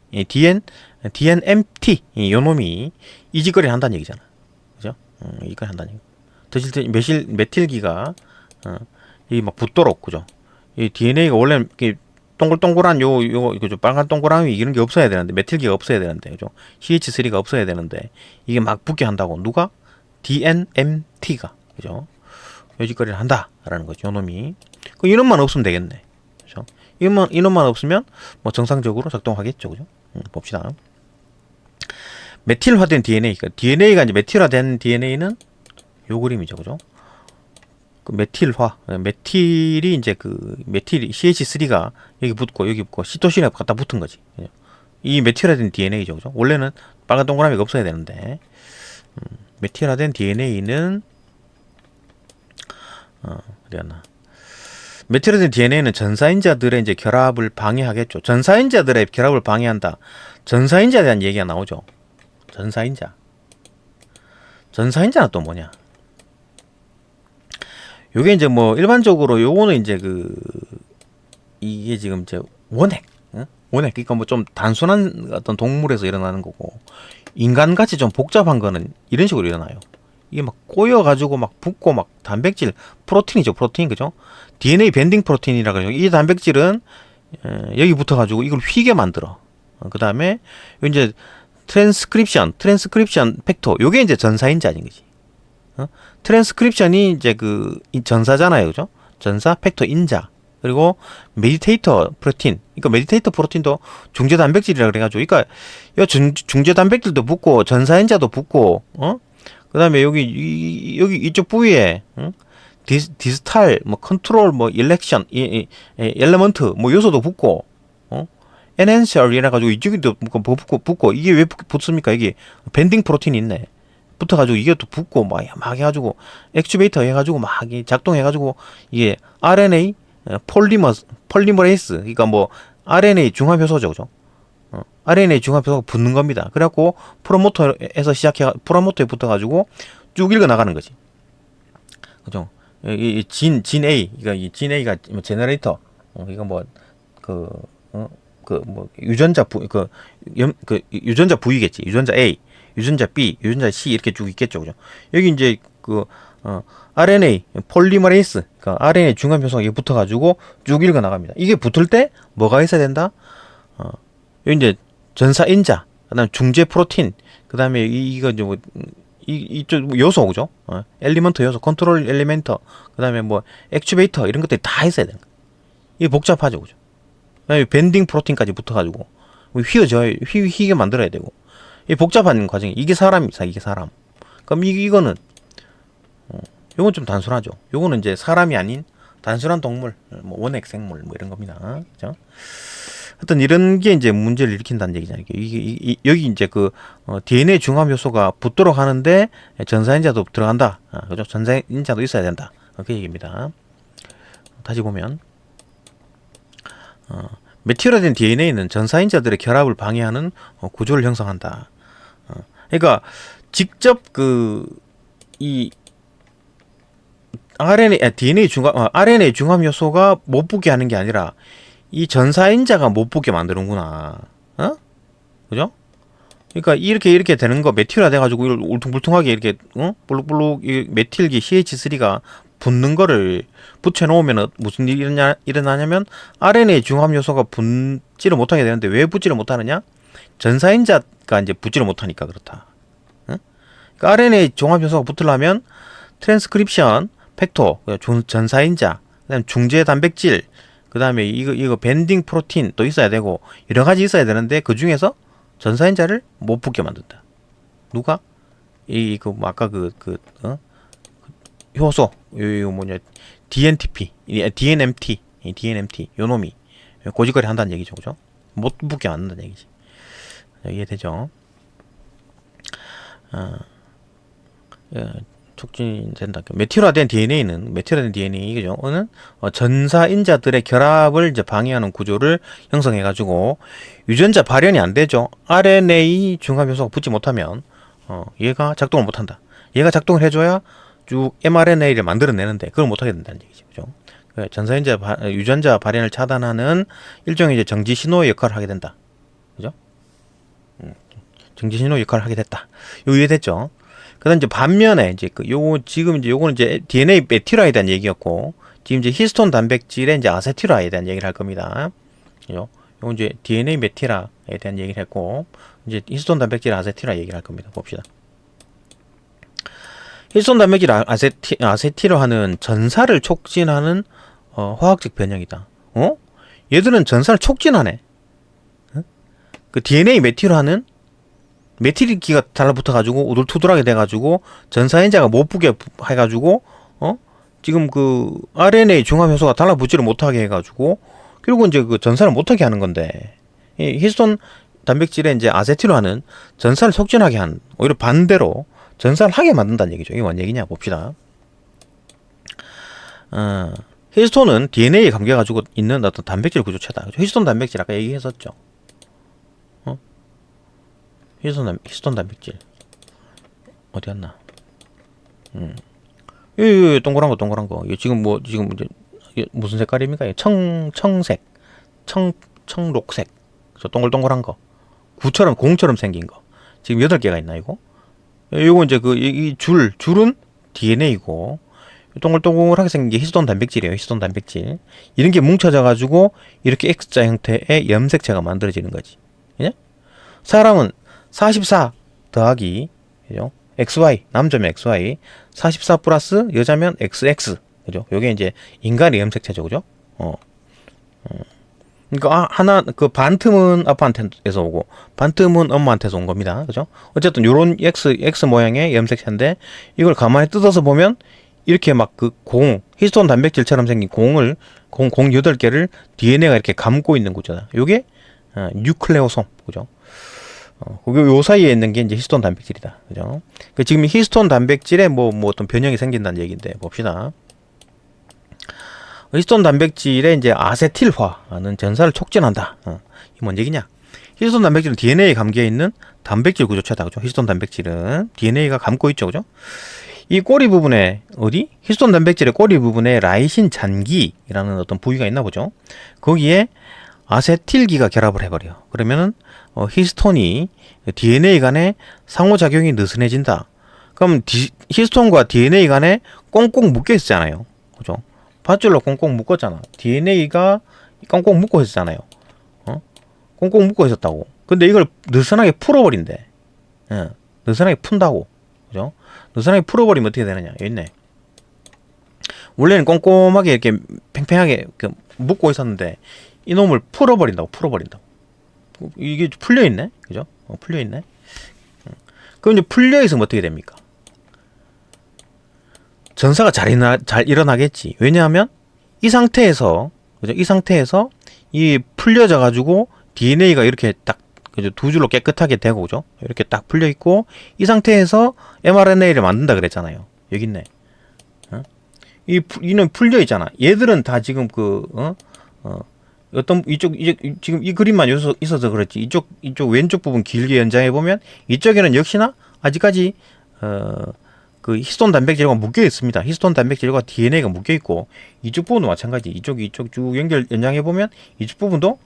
DNMT 요 놈이 이 짓거리를 한다는 얘기잖아. 그죠? 이 짓거리 한다는 얘기. 드실 때 메틸기가 이 막 붙도록, 그죠? 이 DNA가 원래 동글동글한 그죠? 빨간 동그라미 이런 게 없어야 되는데, 메틸기가 없어야 되는데, 그죠? CH3가 없어야 되는데, 이게 막 붙게 한다고. 누가? DNMT가, 그죠? 요짓거리를 한다라는 거죠. 요놈이. 그 이놈만 없으면 되겠네. 그죠? 이놈만 없으면 뭐 정상적으로 작동하겠죠. 그죠? 봅시다. 메틸화된 DNA, 그러니까 DNA가 이제 메틸화된 DNA는 요 그림이죠, 그죠? 그 메틸화, 메틸이 이제 그 메틸 CH3가 여기 붙고 시토신에 갖다 붙은 거지. 이 메틸화된 DNA죠, 그죠? 원래는 빨간 동그라미가 없어야 되는데, 메틸화된 DNA는 어디였나? 메틸화된 DNA는 전사인자들의 이제 결합을 방해하겠죠. 전사인자들의 결합을 방해한다. 전사인자에 대한 얘기가 나오죠. 전사인자. 전사인자는 또 뭐냐? 요게 이제 뭐 일반적으로 요거는 이제 이게 지금 이제 원핵, 응? 원핵. 그러니까 뭐 좀 단순한 어떤 동물에서 일어나는 거고, 인간같이 좀 복잡한 거는 이런 식으로 일어나요. 이게 막 꼬여가지고 막 붙고 막 단백질, 프로틴이죠, 프로틴, 그죠? DNA 밴딩 프로틴이라 그러죠. 이 단백질은 여기 붙어가지고 이걸 휘게 만들어. 그 다음에 이제 트랜스크립션 팩터, 요게 이제 전사인자인 거지. 트랜스크립션이 이제 이 전사잖아요, 그죠? 전사, 팩터, 인자. 그리고 메디테이터 프로틴. 그러니까 메디테이터 프로틴도 중재 단백질이라 그래가지고, 그러니까 요 중재 단백질도 붙고 전사인자도 붙고, 그다음에 여기 이쪽 부위에 디스탈 뭐 컨트롤 뭐 일렉션 엘레먼트 뭐 요소도 붙고 엔핸서 이래 가지고 이쪽에도 붙고 이게 왜 붙습니까? 이게 밴딩 프로틴이 있네. 붙어 가지고 이게 또 붙고 막 해가지고 액추베이터 해가지고 막 작동해가지고 이게 RNA 폴리머레이스, 그러니까 뭐 RNA 중합 효소죠, 그죠? RNA 중합 효소가 붙는 겁니다. 그래갖고 프로모터에서 프로모터에 붙어가지고 쭉 읽어 나가는 거지, 그죠? 진 A, 그러니까 이 진 A가 제너레이터, 이거 뭐 유전자 V겠지. 유전자 A, 유전자 B, 유전자 C 이렇게 쭉 있겠죠, 그죠? 여기 이제 RNA 폴리머레이스, 그러니까 RNA 중간 효소가 붙어가지고 쭉 읽어 나갑니다. 이게 붙을 때 뭐가 있어야 된다? 여기 이제 전사인자, 그다음 중재 프로틴, 그다음에 이거 이제 뭐 이쪽 요소, 그죠? 엘리먼트 요소, 컨트롤 엘리멘터, 그다음에 뭐 액추베이터 이런 것들이 다 있어야 되는 거야. 이게 복잡하죠, 그죠? 밴딩 프로틴까지 붙어가지고 휘게 만들어야 되고, 이 복잡한 과정이, 이게 사람입니다. 이게 사람. 그럼 이거는 요건 좀 단순하죠. 요거는 이제 사람이 아닌 단순한 동물, 뭐 원핵 생물 뭐 이런 겁니다. 그죠? 하여튼 이런 게 이제 문제를 일으킨다는 얘기잖아요. 여기 이제 DNA 중합 요소가 붙도록 하는데 전사인자도 들어간다. 그죠? 전사인자도 있어야 된다. 그 얘기입니다. 다시 보면 메틸화된 DNA는 전사인자들의 결합을 방해하는 구조를 형성한다. 그러니까 직접 이 RNA 중합 요소가 못 붙게 하는 게 아니라 이 전사인자가 못 붙게 만드는구나. 그죠? 그러니까 이렇게 되는 거, 메틸화 돼가지고 이걸 울퉁불퉁하게 이렇게 볼록볼록 메틸기 CH3가 붙는 거를 붙여놓으면 무슨 일이 일어나냐면 RNA 중합 요소가 붙지를 못하게 되는데, 왜 붙지를 못하느냐? 전사인자가 이제 붙지를 못하니까 그렇다. 그러니까 RNA 중합 요소가 붙으려면 트랜스크립션 팩터, 전사인자, 그다음 중재 단백질, 그다음에 이거 밴딩 프로틴 또 있어야 되고 여러 가지 있어야 되는데, 그 중에서 전사인자를 못 붙게 만든다. 누가? 아까 효소, DNTP, DNMT 요 놈이 고지거리 한다는 얘기죠, 그죠? 못 붙게 만든다는 얘기지. 이해되죠? 촉진된다. 메틸화된 DNA는 그죠? 전사인자들의 결합을 이제 방해하는 구조를 형성해가지고 유전자 발현이 안 되죠. RNA 중합 요소가 붙지 못하면 얘가 작동을 못한다. 얘가 작동을 해줘야 쭉 mRNA를 만들어내는데 그걸 못하게 된다는 얘기죠, 그죠? 유전자 발현을 차단하는 일종의 이제 정지 신호의 역할을 하게 된다, 그죠? 정지 신호 역할을 하게 됐다. 이해됐죠? 그다음 이제 반면에 이제 요거는 이제 DNA 메틸화에 대한 얘기였고, 지금 이제 히스톤 단백질의 이제 아세틸화에 대한 얘기를 할 겁니다. 그죠? 요거 이제 DNA 메틸화에 대한 얘기를 했고, 이제 히스톤 단백질 아세틸화 얘기를 할 겁니다. 봅시다. 히스톤 단백질 아세틸화는 전사를 촉진하는 화학적 변형이다. 얘들은 전사를 촉진하네. 그 DNA 메틸화는 메틸기가 달라붙어가지고 우둘투둘하게 돼가지고 전사인자가 못 붙게 해가지고 지금 그 RNA 중합 효소가 달라붙지를 못하게 해가지고 결국 이제 그 전사를 못하게 하는 건데, 이 히스톤 단백질에 이제 아세틸화는 전사를 촉진하게 한, 오히려 반대로 전사를 하게 만든다는 얘기죠. 이게 뭔 얘기냐 봅시다. 히스톤은 DNA에 감겨가지고 있는 어떤 단백질 구조체다. 히스톤 단백질 아까 얘기했었죠. 히스톤 단백질 어디 갔나? 이 동그란 거. 이게 지금 이제 이게 무슨 색깔입니까? 청색, 청록색. 저 동글동글한 거. 공처럼 생긴 거. 지금 8개가 있나 이거? 요거 이제 이 줄은 DNA고, 동글동글하게 생긴 게 히스톤 단백질이에요. 히스톤 단백질. 이런 게 뭉쳐져 가지고 이렇게 X자 형태의 염색체가 만들어지는 거지. 예? 사람은 44 더하기, 그죠? XY, 남자면 XY, 44 플러스 여자면 XX, 그죠? 요게 이제 인간의 염색체죠, 그죠? 그러니까 하나 그 반틈은 아빠한테서 오고 반틈은 엄마한테서 온 겁니다, 그죠? 어쨌든 요런 X 모양의 염색체인데, 이걸 가만히 뜯어서 보면 이렇게 막 그 히스톤 단백질처럼 생긴 공 8개를 DNA가 이렇게 감고 있는 구조다. 요게 뉴클레오솜, 그죠? 요 사이에 있는 게 이제 히스톤 단백질이다. 그죠? 지금 히스톤 단백질에 뭐 어떤 변형이 생긴다는 얘기인데, 봅시다. 히스톤 단백질에 이제 아세틸화는 전사를 촉진한다. 이게 뭔 얘기냐? 히스톤 단백질은 DNA에 감겨 있는 단백질 구조체다. 그죠? 히스톤 단백질은 DNA가 감고 있죠. 그죠? 이 꼬리 부분에 히스톤 단백질의 꼬리 부분에 라이신 잔기라는 어떤 부위가 있나 보죠. 거기에 아세틸기가 결합을 해버려. 그러면은 히스톤이 DNA 간에 상호작용이 느슨해진다. 그럼 히스톤과 DNA 간에 꽁꽁 묶여 있었잖아요. 그죠? 밧줄로 꽁꽁 묶었잖아. DNA가 꽁꽁 묶어 있었잖아요. 꽁꽁 묶어 있었다고. 근데 이걸 느슨하게 풀어버린대. 느슨하게 푼다고. 그죠? 느슨하게 풀어버리면 어떻게 되느냐. 여기 있네. 원래는 꼼꼼하게 이렇게 팽팽하게 묶고 있었는데, 이놈을 풀어버린다고. 이게 풀려있네? 그죠? 풀려있네? 그럼 이제 풀려있으면 어떻게 됩니까? 전사가 잘 일어나겠지. 왜냐하면 이 상태에서, 그죠? 이 상태에서 이 풀려져가지고 DNA가 이렇게 딱, 그죠? 두 줄로 깨끗하게 되고, 그죠? 이렇게 딱 풀려있고, 이 상태에서 mRNA를 만든다 그랬잖아요. 여기 있네. 이는 풀려있잖아. 얘들은 다 지금 지금 이 그림만 있어서 그렇지. 이쪽 왼쪽 부분 길게 연장해 보면 이쪽에는 역시나 아직까지 그 히스톤 단백질과 묶여 있습니다. 히스톤 단백질과 DNA가 묶여 있고, 이쪽 부분도 마찬가지. 이쪽 쭉 연장해 보면 이쪽 부분도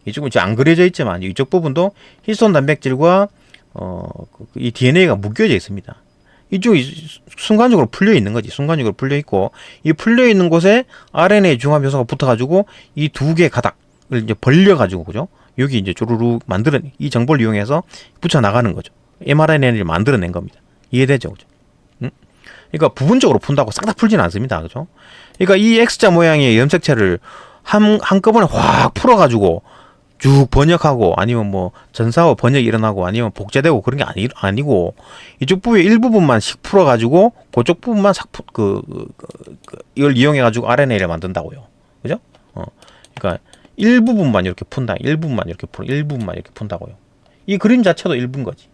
이쪽은 이제 안 그려져 있지만 이쪽 부분도 히스톤 단백질과 이 DNA가 묶여져 있습니다. 이쪽이 순간적으로 풀려 있는 거지. 순간적으로 풀려 있고, 이 풀려 있는 곳에 RNA 중합 요소가 붙어가지고 이 두 개 가닥을 이제 벌려가지고, 그죠? 여기 이제 쪼르르 이 정보를 이용해서 붙여 나가는 거죠. mRNA를 만들어낸 겁니다. 이해되죠, 그죠? 그러니까 부분적으로 푼다고 싹 다 풀지는 않습니다, 그죠? 그러니까 이 X자 모양의 염색체를 한꺼번에 확 풀어가지고 쭉 번역하고, 아니면 뭐 전사와 번역이 일어나고, 아니면 복제되고 그런 게 아니고, 이쪽 부위의 일부분만 씩 풀어가지고 그쪽 부분만 이걸 이용해가지고 RNA를 만든다고요. 그죠? 그러니까 일부분만 이렇게 푼다. 일부분만 이렇게 푼다고요. 이 그림 자체도 일부인 거지.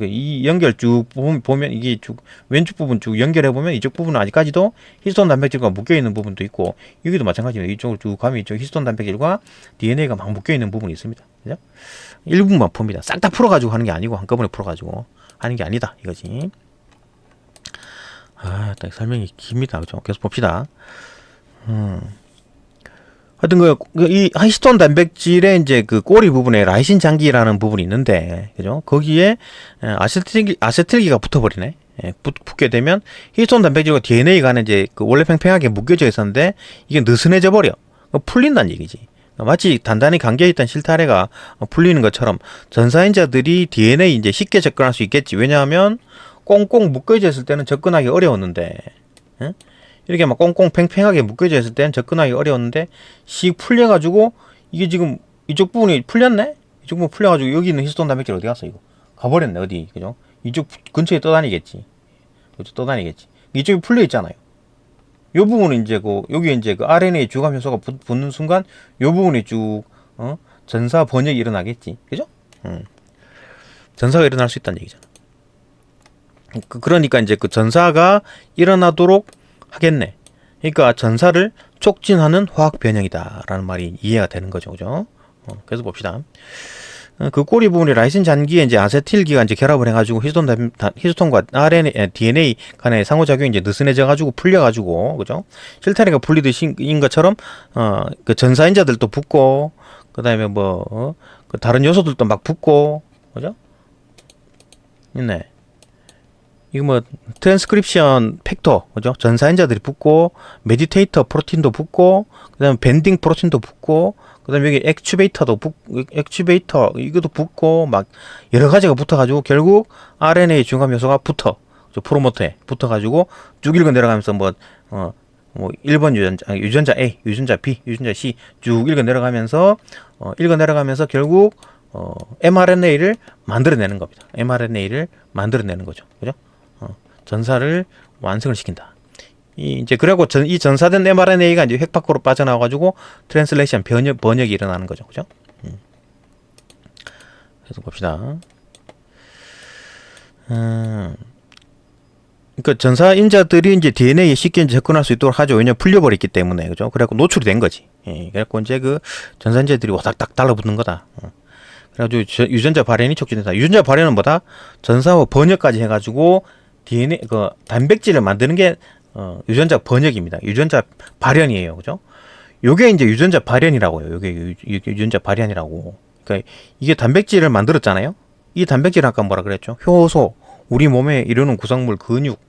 이 연결 쭉 보면 이게 쭉 왼쪽 부분 쭉 연결해 보면 이쪽 부분은 아직까지도 히스톤 단백질과 묶여 있는 부분도 있고, 여기도 마찬가지입니다. 이쪽으로 쭉 가면 이쪽 히스톤 단백질과 DNA가 막 묶여 있는 부분이 있습니다. 그죠? 일부분만 풉니다. 싹 다 풀어가지고 하는 게 아니고, 한꺼번에 풀어가지고 하는 게 아니다, 이거지. 딱 설명이 깁니다. 그죠? 계속 봅시다. 하여튼 이 히스톤 단백질의 이제 그 꼬리 부분에 라이신 장기라는 부분이 있는데, 그죠? 거기에 아세틸기가 붙어버리네. 붙게 되면 히스톤 단백질과 DNA 간에 이제 원래 팽팽하게 묶여져 있었는데 이게 느슨해져 버려. 풀린다는 얘기지. 마치 단단히 감겨있던 실타래가 풀리는 것처럼 전사인자들이 DNA 이제 쉽게 접근할 수 있겠지. 왜냐하면 꽁꽁 묶여져 있을 때는 접근하기 어려웠는데, 이렇게 막 꽁꽁 팽팽하게 묶여져 있을 때는 접근하기 어려웠는데, 씩 풀려가지고, 이게 지금 이쪽 부분이 풀렸네? 이쪽 부분 풀려가지고 여기 있는 히스톤 단백질 어디 갔어, 이거? 가버렸네 어디 그죠? 이쪽 근처에 떠다니겠지. 그죠? 떠다니겠지. 이쪽이 풀려 있잖아요. 요 부분은 이제 여기 이제 그 RNA 주감 효소가 붙는 순간 요 부분이 쭉 전사 번역이 일어나겠지. 그죠? 전사가 일어날 수 있다는 얘기잖아. 그러니까 이제 그 전사가 일어나도록 하겠네. 그러니까 전사를 촉진하는 화학 변형이다라는 말이 이해가 되는 거죠. 그죠? 그래서 봅시다. 그 꼬리 부분이 라이신 잔기에 이제 아세틸기가 이제 결합을 해가지고 히스톤과 RNA, DNA 간의 상호작용이 이제 느슨해져가지고 풀려가지고, 그죠? 실타래가 풀리듯인 것처럼, 그 전사인자들도 붙고, 그 다음에 그 다른 요소들도 막 붙고, 그죠? 있네. 이거 트랜스크립션 팩터, 그죠? 전사인자들이 붙고, 메디테이터 프로틴도 붙고, 그 다음에 밴딩 프로틴도 붙고, 그 다음에 여기 액추베이터, 이것도 붙고, 막, 여러 가지가 붙어가지고, 결국, RNA 중간 요소가 붙어. 프로모터에 붙어가지고, 쭉 읽어 내려가면서 1번 유전자 A, 유전자 B, 유전자 C, 쭉 읽어 내려가면서, 결국, mRNA를 만들어내는 겁니다. mRNA를 만들어내는 거죠. 그죠? 전사를 완성을 시킨다. 이제 그리고 이 전사된 mRNA가 이제 획 밖으로 빠져나와가지고 트랜슬레이션 번역이 일어나는 거죠, 그죠? 그래서 봅시다. 그러니까 전사인자들이 이제 DNA에 쉽게 접근할 수 있도록 하죠. 왜냐면 풀려버렸기 때문에, 그죠? 그래갖고 노출이 된 거지. 그래갖고 이제 그 전사인자들이 와닥닥 달라붙는 거다. 그래가지고 유전자 발현이 촉진된다. 유전자 발현은 뭐다? 전사와 번역까지 해가지고 DNA 그 단백질을 만드는 게 유전자 번역입니다. 유전자 발현이에요. 그죠? 요게 이제 유전자 발현이라고요. 요게 유전자 발현이라고. 그러니까 이게 단백질을 만들었잖아요. 이 단백질은 아까 뭐라 그랬죠? 효소, 우리 몸에 이루는 구성물 근육,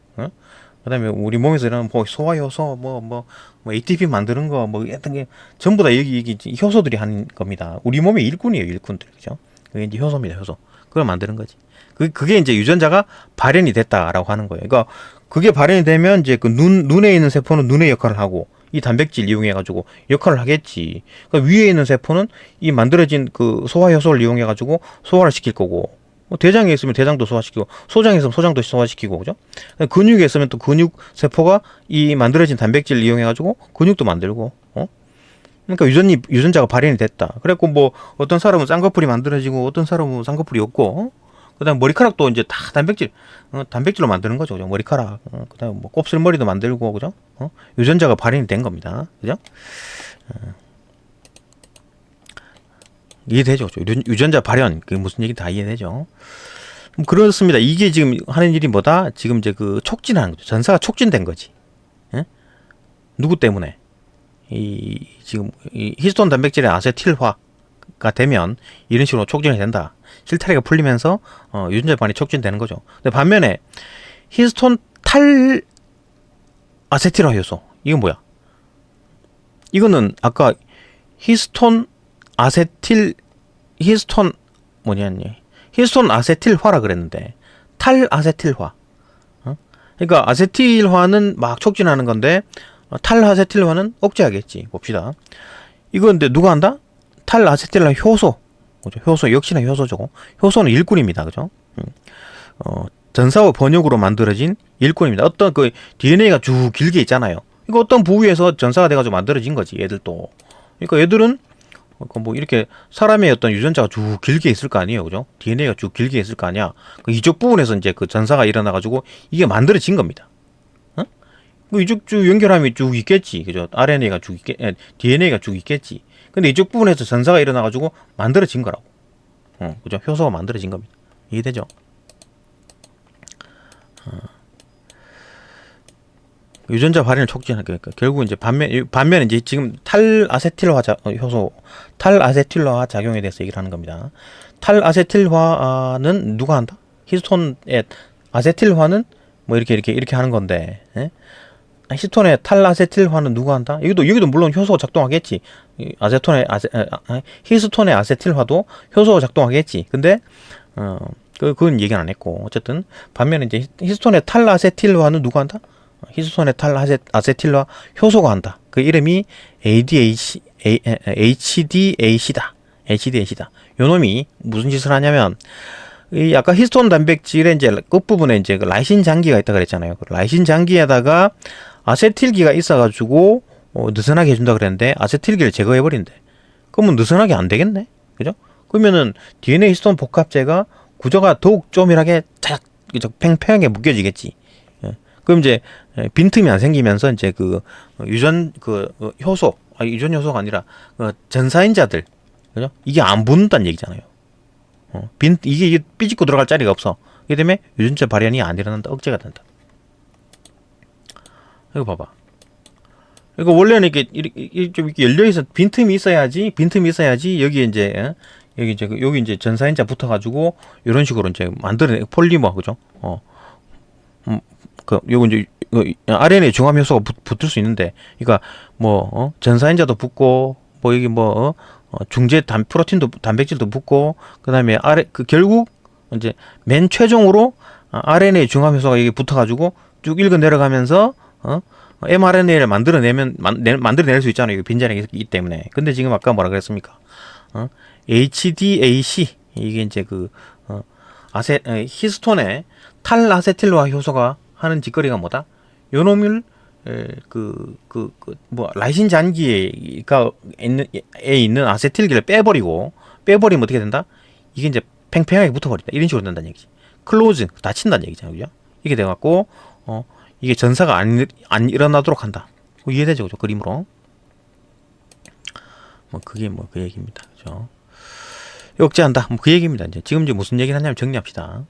그다음에 우리 몸에서 이런 소화효소, ATP 만드는 거, 어떤 게 전부 다 여기 효소들이 하는 겁니다. 우리 몸의 일꾼이에요, 일꾼들, 그죠? 그게 이제 효소입니다, 효소. 그걸 만드는 거지. 그게 이제 유전자가 발현이 됐다라고 하는 거예요. 그러니까 그게 발현이 되면 이제 그 눈에 있는 세포는 눈의 역할을 하고 이 단백질 이용해가지고 역할을 하겠지. 그러니까 위에 있는 세포는 이 만들어진 그 소화효소를 이용해가지고 소화를 시킬 거고. 대장에 있으면 대장도 소화시키고, 소장에 있으면 소장도 소화시키고, 그죠? 근육에 있으면 또 근육 세포가 이 만들어진 단백질을 이용해가지고 근육도 만들고, 그러니까 유전자가 발현이 됐다. 그래갖고 어떤 사람은 쌍꺼풀이 만들어지고, 어떤 사람은 쌍꺼풀이 없고, 그 다음에 머리카락도 이제 다 단백질로 만드는 거죠. 그죠? 머리카락. 그 다음에 곱슬머리도 만들고, 그죠? 유전자가 발현이 된 겁니다. 그죠? 이해되죠? 유전자 발현, 그게 무슨 얘기 다 이해되죠? 그렇습니다. 이게 지금 하는 일이 뭐다? 지금 이제 그 촉진하는 거죠. 전사가 촉진된 거지. 누구 때문에? 지금 히스톤 단백질의 아세틸화가 되면 이런 식으로 촉진이 된다. 실타래가 풀리면서 유전자 반이 촉진되는 거죠. 근데 반면에 히스톤 탈 아세틸화 효소, 이건 뭐야? 이거는 아까 히스톤 아세틸화라 그랬는데 탈 아세틸화. 그러니까 아세틸화는 막 촉진하는 건데 탈 아세틸화는 억제하겠지. 봅시다. 이거 근데 누가 한다? 탈 아세틸화 효소. 그죠? 효소 역시나 효소죠. 효소는 일꾼입니다. 그죠? 전사와 번역으로 만들어진 일꾼입니다. 어떤 그 DNA가 쭉 길게 있잖아요. 이거 어떤 부위에서 전사가 돼가지고 만들어진 거지. 얘들도. 그러니까 얘들은 이렇게 사람의 어떤 유전자가 쭉 길게 있을 거 아니에요. 그죠? DNA가 쭉 길게 있을 거 아니야. 이쪽 부분에서 이제 그 전사가 일어나가지고 이게 만들어진 겁니다. 이쪽 쭉 연결함이 쭉 있겠지. 그죠? RNA가 쭉 DNA가 쭉 있겠지. 근데 이쪽 부분에서 전사가 일어나가지고 만들어진 거라고. 그죠? 효소가 만들어진 겁니다. 이해되죠? 유전자 발현을 촉진하게. 그러니까 결국 이제 반면에 이제 지금 탈아세틸화 작용에 대해서 얘기를 하는 겁니다. 탈아세틸화는 누가 한다? 히스톤의 아세틸화는 이렇게 하는 건데, 히스톤의 탈아세틸화는 누가 한다? 여기도 물론 효소가 작동하겠지. 히스톤의 아세틸화도 효소가 작동하겠지. 근데 그건 얘기는 안 했고, 어쨌든 반면에 이제 히스톤의 탈아세틸화는 누가 한다? 히스톤의 탈아세틸화 효소가 한다. 그 이름이 HDAC다. HDAC다. 요 놈이 무슨 짓을 하냐면 이 아까 히스톤 단백질의 이제 끝부분에 이제 그 라이신 장기가 있다 그랬잖아요. 그 라이신 장기에다가 아세틸기가 있어가지고 느슨하게 해준다 그랬는데 아세틸기를 제거해 버린대. 그러면 느슨하게 안 되겠네, 그죠? 그러면은 DNA 히스톤 복합제가 구조가 더욱 쪼밀하게 쫙 팽팽하게 묶여지겠지. 예. 그럼 이제 빈틈이 안 생기면서 이제 그 유전 그 효소, 유전 효소가 아니라 전사인자들, 그죠? 이게 안 붙는다는 얘기잖아요. 이게 삐집고 들어갈 자리가 없어. 이게 때문에 유전자 발현이 안 일어난다, 억제가 된다. 이거 봐봐. 이거 원래는 이렇게 좀 이렇게 열려 있어 빈틈이 있어야지 여기 이제 여기 이제 전사인자 붙어가지고 이런 식으로 이제 만들어내 폴리머, 그죠? 요거 이제 RNA 중합 효소가 붙을 수 있는데, 그러니까 뭐 전사인자도 붙고 뭐 여기 뭐 중재 프로틴도 단백질도 붙고 그다음에 결국 이제 맨 최종으로 RNA 중합 효소가 여기 붙어가지고 쭉 읽어 내려가면서 mRNA를 만들어낼 수 있잖아요. 빈자리가 있기 때문에. 근데 지금 아까 뭐라 그랬습니까? HDAC 이게 이제 히스톤의 탈아세틸화 효소가 하는 짓거리가 뭐다? 요놈을 뭐 라이신 잔기가 있는 아세틸기를 빼버리면 어떻게 된다? 이게 이제 팽팽하게 붙어버린다. 이런 식으로 된다는 얘기지. 클로즈 닫힌다는 얘기잖아요, 그죠? 이게 돼갖고 이게 전사가 안 일어나도록 한다. 이해되죠, 그죠? 그림으로. 뭐 그게 뭐 그 얘기입니다, 그죠? 억제한다. 뭐 그 얘기입니다. 지금 이제 무슨 얘기를 하냐면 정리합시다.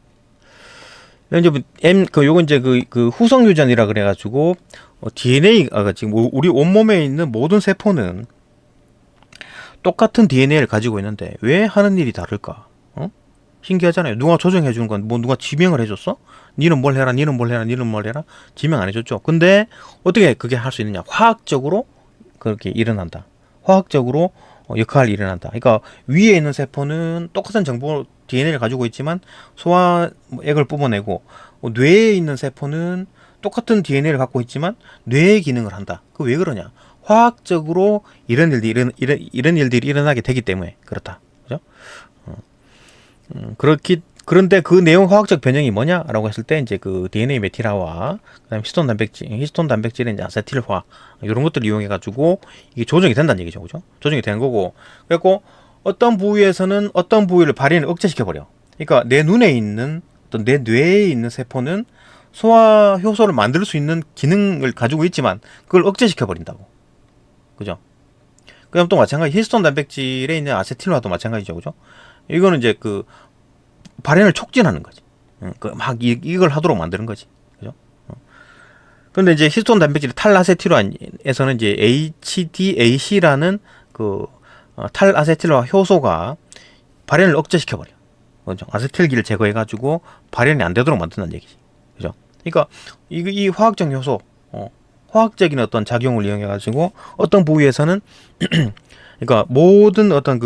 이제 요거 이제 그 후성 유전이라 그래가지고 DNA가 지금 우리 온몸에 있는 모든 세포는 똑같은 DNA를 가지고 있는데 왜 하는 일이 다를까? 신기하잖아요. 누가 조정해 주는 건 뭐 누가 지명을 해줬어? 니는 뭘 해라, 니는 뭘 해라, 니는 뭘 해라. 지명 안 해줬죠. 근데 어떻게 그게 할 수 있느냐? 화학적으로 그렇게 일어난다. 화학적으로 역할이 일어난다. 그러니까 위에 있는 세포는 똑같은 정보 DNA를 가지고 있지만 소화액을 뽑아내고 뇌에 있는 세포는 똑같은 DNA를 갖고 있지만 뇌의 기능을 한다. 그 왜 그러냐? 화학적으로 이런 일들이 일어나게 되기 때문에 그렇다. 그죠? 그런데 그 내용 화학적 변형이 뭐냐라고 했을 때 이제 그 DNA 메틸화와 그다음에 히스톤 단백질의 이제 아세틸화 이런 것들을 이용해 가지고 이게 조정이 된다는 얘기죠, 그죠? 조정이 된 거고, 그래갖고 어떤 부위에서는 어떤 부위를 발현을 억제시켜 버려. 그러니까 내 눈에 있는 내 뇌에 있는 세포는 소화 효소를 만들 수 있는 기능을 가지고 있지만 그걸 억제시켜 버린다고, 그죠? 그럼 또 마찬가지 히스톤 단백질에 있는 아세틸화도 마찬가지죠, 그죠? 이거는 이제 발현을 촉진하는 거지. 막 이걸 하도록 만드는 거지. 그죠? 그런데 이제 히스톤 단백질 탈아세틸화에서는 이제 HDAC라는 탈아세틸화 효소가 발현을 억제시켜 버려. 그죠? 아세틸기를 제거해 가지고 발현이 안 되도록 만든다는 얘기지. 그죠? 그러니까 이 화학적 효소, 화학적인 어떤 작용을 이용해 가지고 어떤 부위에서는 그러니까 모든 어떤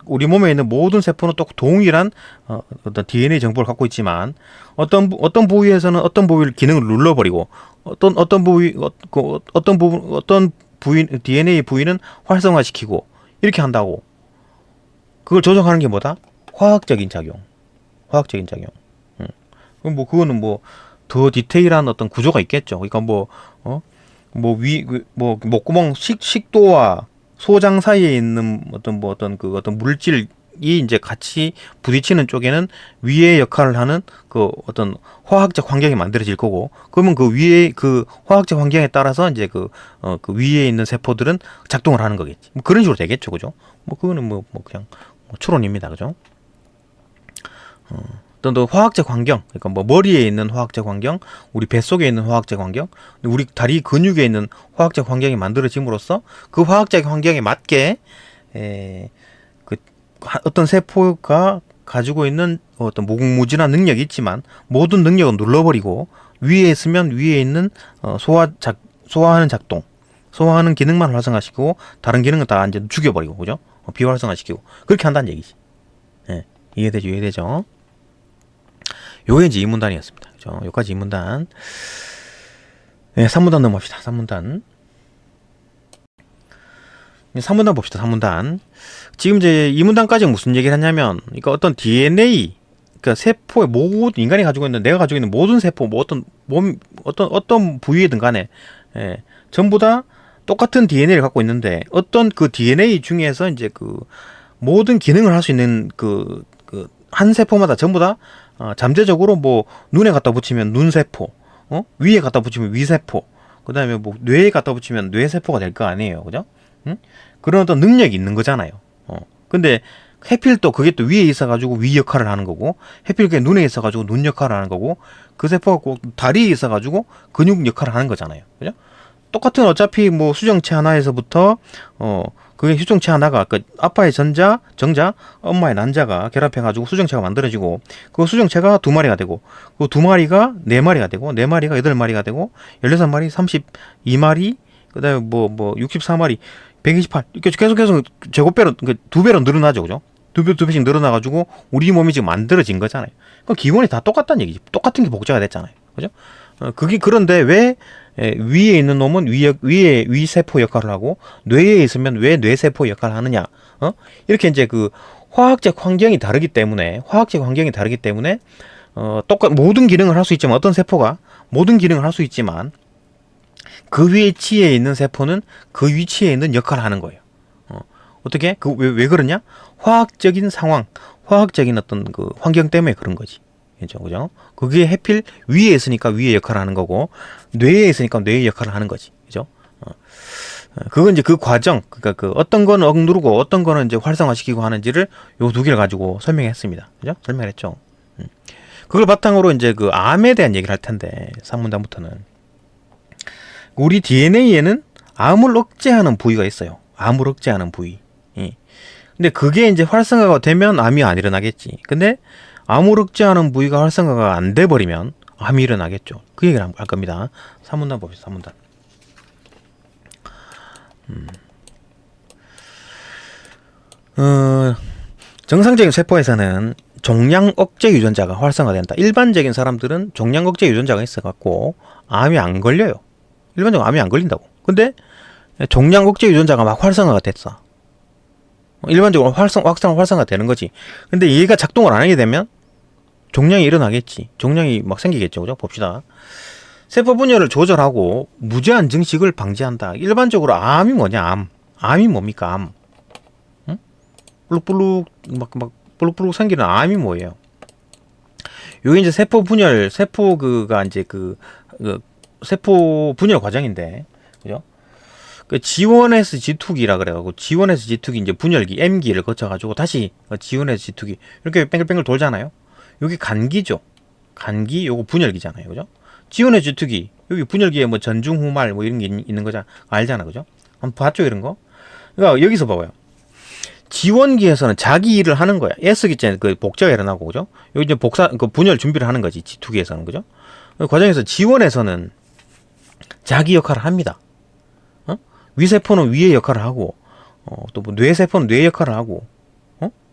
우리 몸에 있는 모든 세포는 또 동일한 어떤 DNA 정보를 갖고 있지만 어떤 부위에서는 어떤 부위를 기능을 눌러버리고 어떤 부위 DNA 부위는 활성화시키고 이렇게 한다고. 그걸 조정하는 게 뭐다? 화학적인 작용. 그럼 뭐 그거는 뭐 더 디테일한 어떤 구조가 있겠죠. 그러니까 목구멍 식도와 소장 사이에 있는 어떤 물질이 이제 같이 부딪히는 쪽에는 위의 역할을 하는 어떤 화학적 환경이 만들어질 거고, 그러면 그 위에 그 화학적 환경에 따라서 이제 그 위에 있는 세포들은 작동을 하는 거겠지. 뭐 그런 식으로 되겠죠, 그죠? 뭐 그거는 그냥 추론입니다, 그죠? 어떤 화학적 환경, 그러니까 뭐 머리에 있는 화학적 환경, 우리 뱃속에 있는 화학적 환경, 우리 다리 근육에 있는 화학적 환경이 만들어짐으로써 그 화학적 환경에 맞게 어떤 세포가 가지고 있는 어떤 무궁무진한 능력이 있지만 모든 능력은 눌러버리고 위에 있으면 위에 있는 소화하는 작동, 소화하는 기능만 활성화시키고 다른 기능은 다 이제 죽여버리고, 그죠? 비활성화시키고 그렇게 한다는 얘기지. 예, 이해되죠? 요게 이제 2문단이었습니다. 그죠? 여기까지 2문단. 네, 3문단 넘어갑시다. 3문단. 3문단 봅시다. 3문단. 지금 이제 2문단까지 무슨 얘기를 하냐면, 그러니까 어떤 DNA, 그러니까 세포의 모든 인간이 가지고 있는, 내가 가지고 있는 모든 세포, 뭐 어떤 부위에든 간에, 예, 전부 다 똑같은 DNA를 갖고 있는데, 어떤 그 DNA 중에서 이제 그 모든 기능을 할 수 있는 한 세포마다 전부 다 잠재적으로 뭐 눈에 갖다 붙이면 눈세포, 위에 갖다 붙이면 위세포, 그 다음에 뭐 뇌에 갖다 붙이면 뇌세포가 될 거 아니에요, 그죠? 응? 그런 어떤 능력이 있는 거잖아요. 근데 해필 또 그게 또 위에 있어가지고 위 역할을 하는 거고, 해필 그게 눈에 있어가지고 눈 역할을 하는 거고, 그 세포가 꼭 다리에 있어가지고 근육 역할을 하는 거잖아요, 그죠? 똑같은 어차피 뭐 수정체 하나에서부터 그게 수정체 하나가 그 아빠의 정자, 엄마의 난자가 결합해가지고 수정체가 만들어지고, 그 수정체가 2마리가 되고, 그 2마리가 4마리가 되고, 4마리가 8마리가 되고, 16마리, 32마리, 그다음에 뭐 64마리, 128 이렇게 계속해서 제곱배로, 그러니까 2배로 늘어나죠, 그죠? 2배씩 늘어나가지고 우리 몸이 지금 만들어진 거잖아요. 그럼 기본이 다 똑같다는 얘기지. 똑같은 게 복제가 됐잖아요, 그죠? 그게 그런데 왜 위에 있는 놈은 위에 위세포 역할을 하고, 뇌에 있으면 왜 뇌세포 역할을 하느냐? 이렇게 이제 그 화학적 환경이 다르기 때문에 모든 기능을 할 수 있지만, 어떤 세포가 모든 기능을 할 수 있지만 그 위치에 있는 세포는 그 위치에 있는 역할을 하는 거예요. 어떻게? 왜 그러냐? 화학적인 상황, 화학적인 어떤 그 환경 때문에 그런 거지. 그죠? 그게 해필 위에 있으니까 위의 역할을 하는 거고, 뇌에 있으니까 뇌의 역할을 하는 거지. 그죠? 그건 이제 그 과정, 그러니까 그 어떤 거는 억누르고 어떤 거는 이제 활성화시키고 하는지를 요 2개를 가지고 설명했습니다. 그죠? 설명했죠. 그걸 바탕으로 이제 그 암에 대한 얘기를 할 텐데, 3문단부터는 우리 DNA에는 암을 억제하는 부위가 있어요. 암을 억제하는 부위. 근데 그게 이제 활성화가 되면 암이 안 일어나겠지. 근데 암을 억제하는 부위가 활성화가 안 돼 버리면 암이 일어나겠죠. 그 얘기를 할 겁니다. 3문단 봅시다. 3문단. 정상적인 세포에서는 종양 억제 유전자가 활성화된다. 일반적인 사람들은 종양 억제 유전자가 있어갖고 암이 안 걸려요. 일반적으로 암이 안 걸린다고. 근데 종양 억제 유전자가 막 활성화가 됐어. 일반적으로 활성화 되는 거지. 근데 얘가 작동을 안 하게 되면 종양이 일어나겠지. 종양이 막 생기겠죠. 그죠? 봅시다. 세포 분열을 조절하고 무제한 증식을 방지한다. 일반적으로 암이 뭐냐? 암이 뭡니까? 암. 응? 블룩블룩 블룩블룩 생기는 암이 뭐예요? 요게 이제 세포 분열, 세포 분열 과정인데, 그죠? 그 G1S G2기라 그래가지고, G1S G2기 이제 분열기, M기를 거쳐가지고 다시 G1S G2기 이렇게 뺑글뺑글 돌잖아요. 여기 간기죠. 간기, 요거 분열기잖아요, 그죠? G1S G2기, 여기 분열기에 뭐 전중후말 뭐 이런 게 있는 거잖아, 알잖아, 그죠? 한번 봤죠, 이런 거? 그러니까 여기서 봐봐요. G1기에서는 자기 일을 하는 거야. S기째 그 복제가 일어나고, 그죠? 여기 이제 분열 준비를 하는 거지, G2기에서는, 그죠? 그 과정에서 G1에서는 자기 역할을 합니다. 위세포는 위의 역할을 하고, 또 뭐 뇌세포는 뇌 역할을 하고,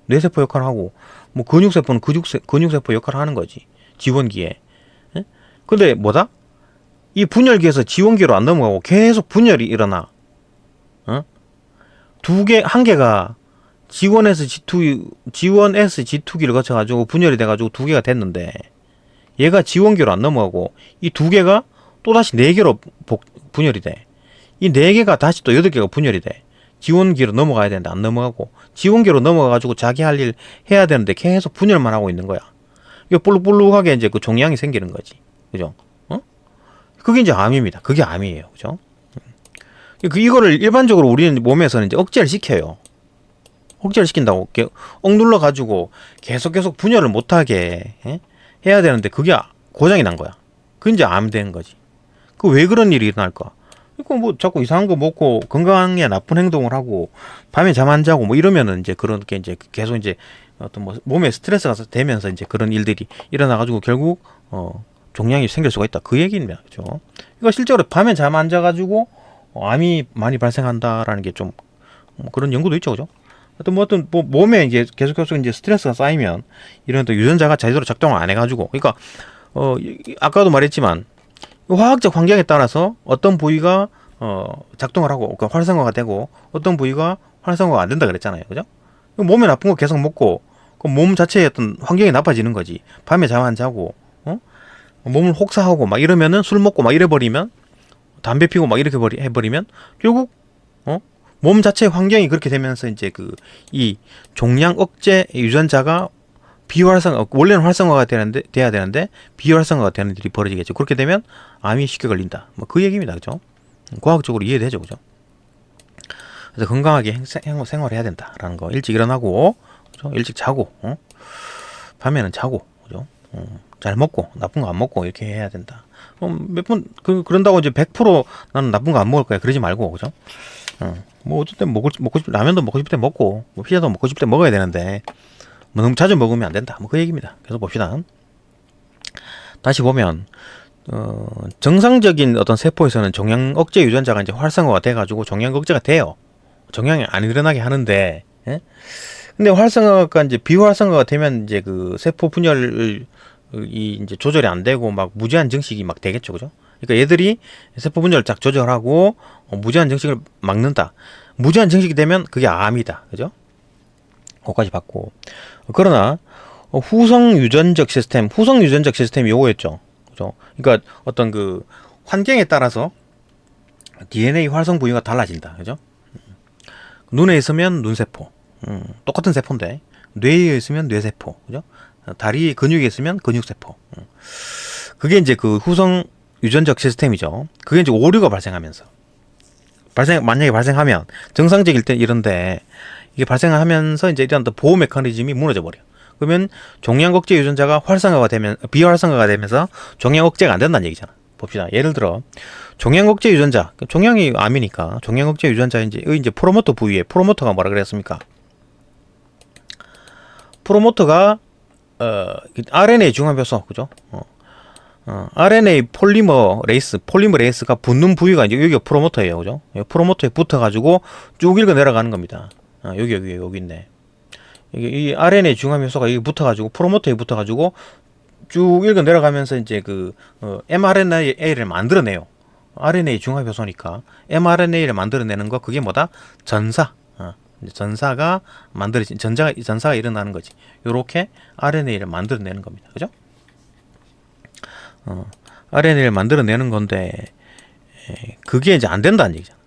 뇌세포 역할을 하고, 뭐 근육세포는 근육세포 역할을 하는 거지. G1기에. 근데 뭐다? 이 분열기에서 G1기로 안 넘어가고 계속 분열이 일어나. 한 개가 G1S G2기를 거쳐가지고 분열이 돼가지고 2개가 됐는데, 얘가 G1기로 안 넘어가고 이 2개가 또다시 4개로 분열이 돼. 이 4개가 다시 또 8개가 분열이 돼. G1기로 넘어가야 되는데 안 넘어가고, G1기로 넘어가가지고 자기 할 일 해야 되는데 계속 분열만 하고 있는 거야. 이거 볼록볼록하게 이제 그 종양이 생기는 거지. 그죠? 그게 이제 암입니다. 그게 암이에요. 그죠? 이거를 일반적으로 우리는 몸에서는 이제 억제를 시켜요. 억제를 시킨다고. 억눌러가지고 계속 분열을 못하게 해야 되는데 그게 고장이 난 거야. 그게 이제 암이 되는 거지. 그 왜 그런 일이 일어날까? 이거 뭐 자꾸 이상한 거 먹고 건강에 나쁜 행동을 하고 밤에 잠 안 자고 뭐 이러면은 이제 그런 게 이제 계속 이제 어떤 뭐 몸에 스트레스가 되면서 이제 그런 일들이 일어나가지고 결국 종양이 생길 수가 있다. 그 얘기입니다. 그죠? 이거 실제로 밤에 잠 안 자가지고 암이 많이 발생한다라는 게 좀 그런 연구도 있죠. 그죠? 어떤 몸에 이제 계속해서 이제 스트레스가 쌓이면 이런 또 유전자가 제대로 작동을 안 해가지고, 그러니까 아까도 말했지만 화학적 환경에 따라서 어떤 부위가 작동을 하고 그러니까 활성화가 되고 어떤 부위가 활성화가 안 된다 그랬잖아요. 그죠? 몸에 나쁜 거 계속 먹고 그 몸 자체의 어떤 환경이 나빠지는 거지. 밤에 잠 안 자고 몸을 혹사하고 막 이러면은 술 먹고 막 이래 버리면 담배 피고 막 이렇게 해버리면 결국 몸 자체의 환경이 그렇게 되면서 이제 이 종양 억제 유전자가 비활성화 원래는 활성화가 돼야 되는데 비활성화가 되는 일이 벌어지겠죠. 그렇게 되면 암이 쉽게 걸린다. 뭐 그 얘기입니다. 그죠? 과학적으로 이해되죠. 그죠? 그래서 건강하게 생활해야 된다라는 거. 일찍 일어나고 그죠? 일찍 자고 밤에는 자고 그죠? 잘 먹고 나쁜 거 안 먹고 이렇게 해야 된다. 몇 번 그런다고 이제 100% 나는 나쁜 거 안 먹을 거야. 그러지 말고 그죠? 뭐 어쩔 땐 먹고 싶 라면도 먹고 싶을 때 먹고 뭐 피자도 먹고 싶을 때 먹어야 되는데 뭐 너무 자주 먹으면 안 된다. 뭐 그 얘기입니다. 계속 봅시다. 다시 보면 정상적인 어떤 세포에서는 종양 억제 유전자가 이제 활성화가 돼가지고 종양 억제가 돼요. 종양이 안 일어나게 하는데, 예? 근데 활성화가 이제 비활성화가 되면 이제 그 세포 분열을 이제 조절이 안 되고 막 무제한 증식이 막 되겠죠, 그죠? 그러니까 얘들이 세포 분열을 딱 조절하고 무제한 증식을 막는다. 무제한 증식이 되면 그게 암이다, 그죠? 거기까지 봤고. 그러나 후성 유전적 시스템이 요거였죠, 그죠? 그러니까 어떤 그 환경에 따라서 DNA 활성 부위가 달라진다, 그죠? 눈에 있으면 눈세포, 똑같은 세포인데 뇌에 있으면 뇌세포, 그죠? 다리 근육에 있으면 근육세포. 그게 이제 그 후성 유전적 시스템이죠. 그게 이제 오류가 발생하면서 만약에 발생하면 정상적일 때 이런데 이게 발생하면서 이제 이런 보호 메커니즘이 무너져 버려. 그러면 종양 억제 유전자가 비활성화가 되면서 종양 억제가 안 된다는 얘기잖아. 봅시다. 예를 들어 종양 억제 유전자, 종양이 암이니까 종양 억제 유전자 이제 프로모터 부위에 프로모터가 뭐라 그랬습니까? 프로모터가 RNA 중합효소, 그죠? RNA 폴리머레이스가 붙는 부위가 이제 여기가 프로모터예요, 그죠? 프로모터에 붙어가지고 쭉 읽어 내려가는 겁니다. 여기 있네. 이 RNA 중합효소가 여기 붙어가지고 프로모터에 붙어가지고 쭉 읽어 내려가면서 이제 mRNA를 만들어내요. RNA 중합효소니까 mRNA를 만들어내는 거 그게 뭐다? 전사가 전사가 일어나는 거지. 요렇게 RNA를 만들어내는 겁니다. 그죠? RNA를 만들어내는 건데 그게 이제 안 된다는 얘기잖아.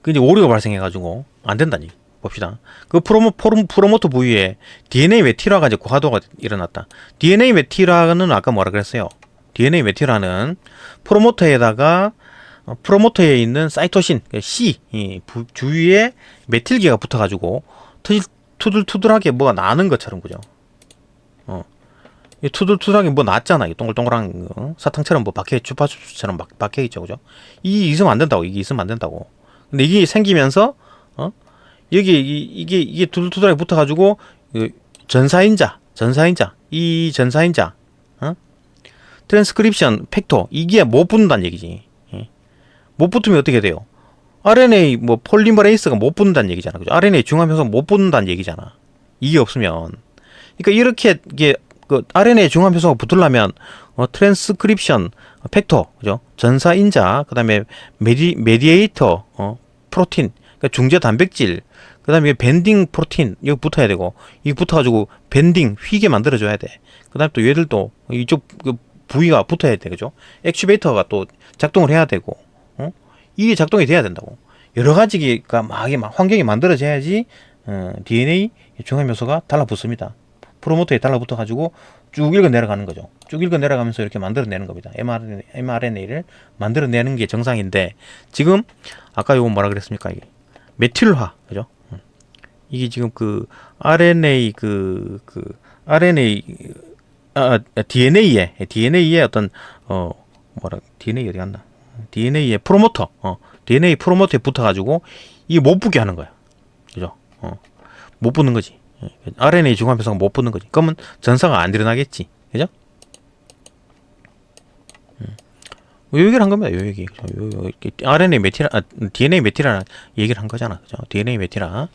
그 이제 오류가 발생해가지고 안 된다는 얘기. 봅시다. 그 프로모터 부위에 DNA 메틸화가 이제 과도가 일어났다. DNA 메틸화는 아까 뭐라 그랬어요? DNA 메틸화는 프로모터에 있는 사이토신 C 주위에 메틸기가 붙어가지고 투들투들하게 뭐가 나는 것처럼, 그죠? 투들투들하게 뭐 났잖아. 동글동글한 사탕처럼 주파수처럼 박혀 있죠, 그죠? 이게 있으면 안 된다고. 근데 이게 생기면서 이게 투들투들하게 붙어가지고 전사인자 트랜스크립션 팩터 이게 못 붙는다는 얘기지. 못 붙으면 어떻게 돼요? RNA 폴리머레이스가 못 붙는다는 얘기잖아, 그죠? RNA 중합효소 못 붙는다는 얘기잖아. 이게 없으면, 그러니까 이렇게 RNA 중합효소가 붙으려면 트랜스크립션 팩터, 그죠? 전사인자, 그다음에 메디에이터 프로틴, 그러니까 중재 단백질, 그다음에 밴딩 프로틴 이거 붙어야 되고, 이거 붙어가지고 밴딩 휘게 만들어줘야 돼. 그다음에 또 얘들도 이쪽 부위가 붙어야 돼, 그죠? 액추베이터가 또 작동을 해야 되고, 이게 작동이 돼야 된다고. 여러 가지가 막 환경이 만들어져야지 DNA 중합효소가 달라붙습니다. 프로모터에 달라붙어가지고 쭉 읽어 내려가는 거죠. 쭉 읽어 내려가면서 이렇게 만들어내는 겁니다. mRNA를 만들어내는 게 정상인데 지금 아까 요거 뭐라 그랬습니까? 이게 메틸화, 그죠? 이게 지금 DNA에 어떤 DNA 어디 갔나? DNA의 프로모터, DNA 프로모터에 붙어가지고 이게 못 붙게 하는 거야, 그죠? 못 붙는 거지. RNA 중합효소가 못 붙는 거지. 그러면 전사가 안 일어나겠지, 그죠? 요 얘기를 한 겁니다. 요 얘기. DNA 메틸화 얘기를 한 거잖아, 그죠? DNA 메틸화.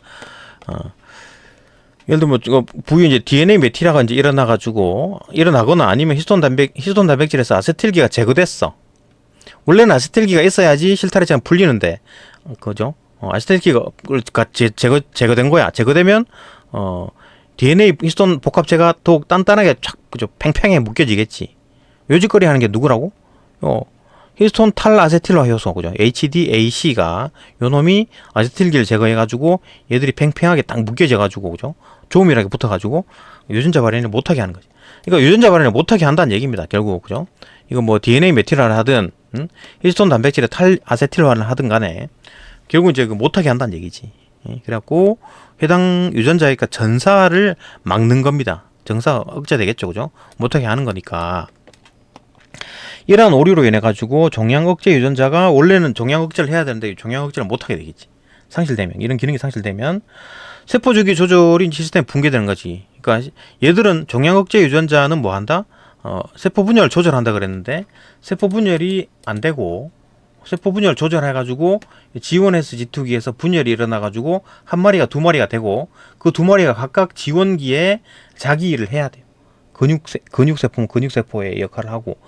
예를 들면 부위 이제 DNA 메틸화가 이제 일어나거나 아니면 히스톤 단백질에서 아세틸기가 제거됐어. 원래는 아세틸기가 있어야지 실타래처럼 풀리는데, 그죠? 아세틸기가 제거된 거야. 제거되면 DNA 히스톤 복합체가 더욱 단단하게 촥, 그죠? 팽팽하게 묶여지겠지. 요직거리 하는 게 누구라고? 히스톤 탈아세틸화 효소, 그죠? HDAC가 요 놈이 아세틸기를 제거해가지고 얘들이 팽팽하게 딱 묶여져가지고, 그죠? 조밀하게 붙어가지고 유전자 발현을 못하게 하는 거지. 그러니까 유전자 발현을 못하게 한다는 얘기입니다. 결국, 그죠? 이거 뭐 DNA 메틸화를 하든, 히스톤 단백질의 탈아세틸화를 하든 간에 결국 이제 그 못하게 한다는 얘기지. 그래갖고 해당 유전자의 그러니까 전사를 막는 겁니다. 전사가 억제되겠죠, 그죠? 못하게 하는 거니까. 이러한 오류로 인해 가지고 종양 억제 유전자가 원래는 종양 억제를 해야 되는데 종양 억제를 못하게 되겠지. 상실되면, 이런 기능이 상실되면 세포 주기 조절이 시스템이 붕괴되는 거지. 그러니까 얘들은 종양 억제 유전자는 뭐 한다? 세포 분열을 조절한다 그랬는데 세포 분열이 안 되고 세포 분열 조절해가지고 G1S, G2기에서 분열이 일어나가지고 한 마리가 두 마리가 되고 그 두 마리가 각각 G1기에 자기 일을 해야 돼요. 근육세포는 근육세포의 역할을 하고,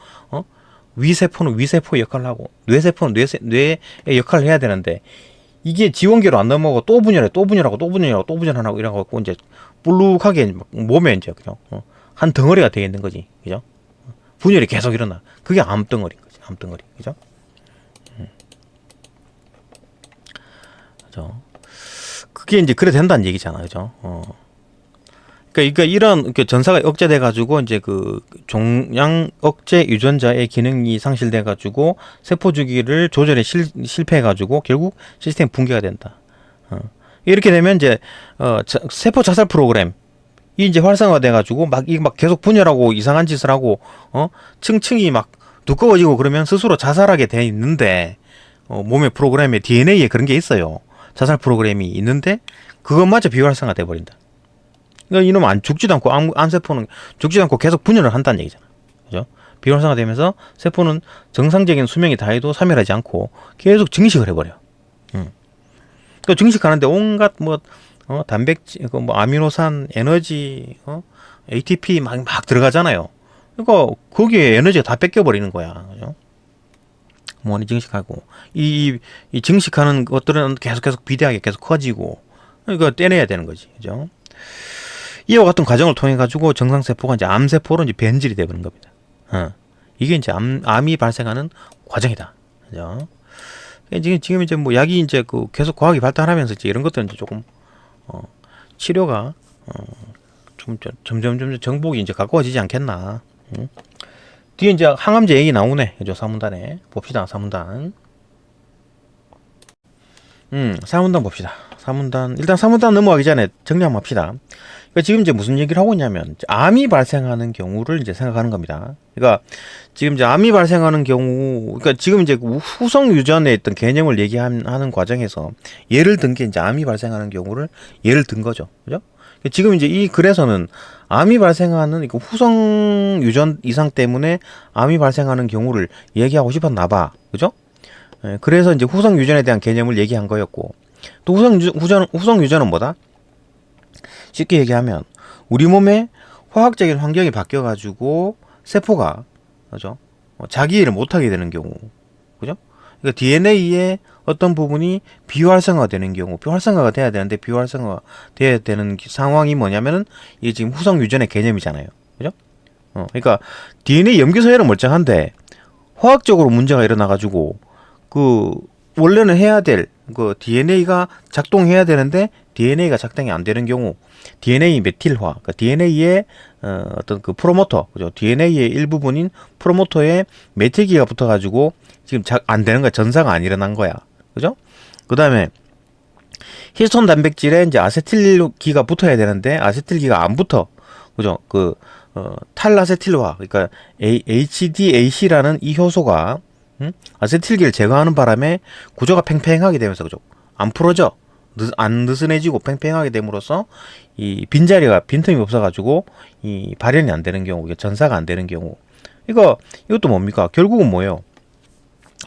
위세포는 위세포의 역할을 하고, 뇌세포는 뇌의 역할을 해야 되는데 이게 G1기로 안 넘어가고 또 분열해, 또 분열하고, 또 분열하고, 또 분열하고 이래갖고 이제 불룩하게 몸에 이제 그죠? 한 덩어리가 되어 있는 거지, 그죠? 분열이 계속 일어나. 그게 암덩어리인 거지, 암덩어리, 그죠? 그죠? 그게 이제 그래 된다는 얘기잖아, 그죠? 그러니까 이런 전사가 억제돼가지고 이제 그 종양 억제 유전자의 기능이 상실돼가지고 세포 주기를 조절에 실패해가지고 결국 시스템 붕괴가 된다. 이렇게 되면 이제 세포 자살 프로그램 이 이제 활성화돼가지고 막 계속 분열하고 이상한 짓을 하고 층층이 막 두꺼워지고 그러면 스스로 자살하게 돼 있는데 몸의 프로그램에 DNA에 그런 게 있어요. 자살 프로그램이 있는데 그것마저 비활성화돼 버린다. 그러니까 이놈 안 죽지도 않고 암세포는 죽지도 않고 계속 분열을 한다는 얘기잖아. 그죠? 비활성화되면서 세포는 정상적인 수명이 다해도 사멸하지 않고 계속 증식을 해버려. 그 증식하는데 온갖 뭐 단백질, 뭐 아미노산, 에너지, ATP 막 들어가잖아요. 그러니까 거기에 에너지가 다 뺏겨버리는 거야. 그죠? 뭐니 증식하고 이 증식하는 것들은 계속 비대하게 계속 커지고 그러니까 떼내야 되는 거지. 그죠? 이와 같은 과정을 통해 가지고 정상세포가 이제 암세포로 이제 변질이 되버린 겁니다. 이게 이제 암이 발생하는 과정이다. 그죠? 지금 이제 뭐 약이 이제 그 계속 과학이 발달하면서 이제 이런 것들은 이제 조금 치료가 좀 점점 정복이 이제 가까워지지 않겠나. 뒤에 이제 항암제 얘기 나오네. 그죠? 4문단에 봅시다. 4문단. 4문단 봅시다. 4문단 일단 4문단 넘어가기 전에 정리 한번 합시다. 그러니까 지금 이제 무슨 얘기를 하고 있냐면 암이 발생하는 경우를 이제 생각하는 겁니다. 그러니까 지금 이제 암이 발생하는 경우, 그러니까 지금 이제 후성 유전에 있던 개념을 얘기하는 과정에서 예를 든 게 이제 암이 발생하는 경우를 예를 든 거죠, 그죠? 지금 이제 이 글에서는 암이 발생하는 후성 유전 이상 때문에 암이 발생하는 경우를 얘기하고 싶었나 봐, 그죠? 그래서 이제 후성 유전에 대한 개념을 얘기한 거였고, 또 후성 유전은 뭐다? 쉽게 얘기하면 우리 몸의 화학적인 환경이 바뀌어가지고 세포가 그죠? 자기 일을 못하게 되는 경우, 그죠? 그러니까 DNA의 어떤 부분이 비활성화되는 경우, 비활성화가 돼야 되는데 비활성화가 돼야 되는 상황이 뭐냐면은 이게 지금 후성 유전의 개념이잖아요, 그죠? 그러니까 DNA 염기서열은 멀쩡한데 화학적으로 문제가 일어나가지고 그 원래는 해야 될 그 DNA가 작동해야 되는데 DNA가 작동이 안 되는 경우, DNA 메틸화, 그러니까 DNA의 어떤 그 프로모터, 그죠? DNA의 일부분인 프로모터에 메틸기가 붙어가지고 지금 안 되는 거야. 전사가 안 일어난 거야, 그죠? 그 다음에 히스톤 단백질에 이제 아세틸기가 붙어야 되는데 아세틸기가 안 붙어, 그죠? 그 탈아세틸화, 그러니까 HDAC라는 이 효소가 아세틸기를 제거하는 바람에 구조가 팽팽하게 되면서 그죠? 안 풀어져. 안 느슨해지고 팽팽하게 됨으로써 이 빈틈이 없어가지고 이 발현이 안 되는 경우, 전사가 안 되는 경우, 이것도 뭡니까? 결국은 뭐예요?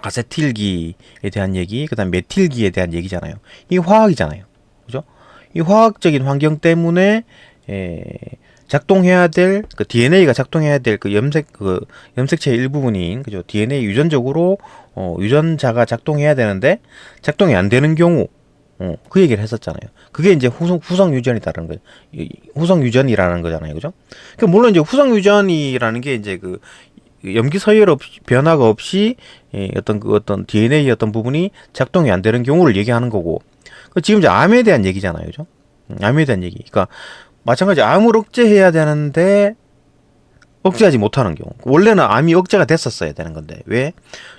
아세틸기에 대한 얘기, 그다음 메틸기에 대한 얘기잖아요. 이 화학이잖아요, 그죠? 이 화학적인 환경 때문에 작동해야 될 그 DNA가 작동해야 될 그 염색체 일부분인 그죠? DNA 유전적으로 유전자가 작동해야 되는데 작동이 안 되는 경우 그 얘기를 했었잖아요. 그게 이제 후성 유전이라는 거, 후성 유전이라는 거잖아요, 그죠? 그 물론 이제 후성 유전이라는 게 이제 그 염기 서열 변화가 없이 어떤 DNA 어떤 부분이 작동이 안 되는 경우를 얘기하는 거고, 지금 이제 암에 대한 얘기잖아요, 그죠? 암에 대한 얘기. 그러니까 마찬가지 암을 억제해야 되는데 억제하지 못하는 경우. 원래는 암이 억제가 됐었어야 되는 건데 왜?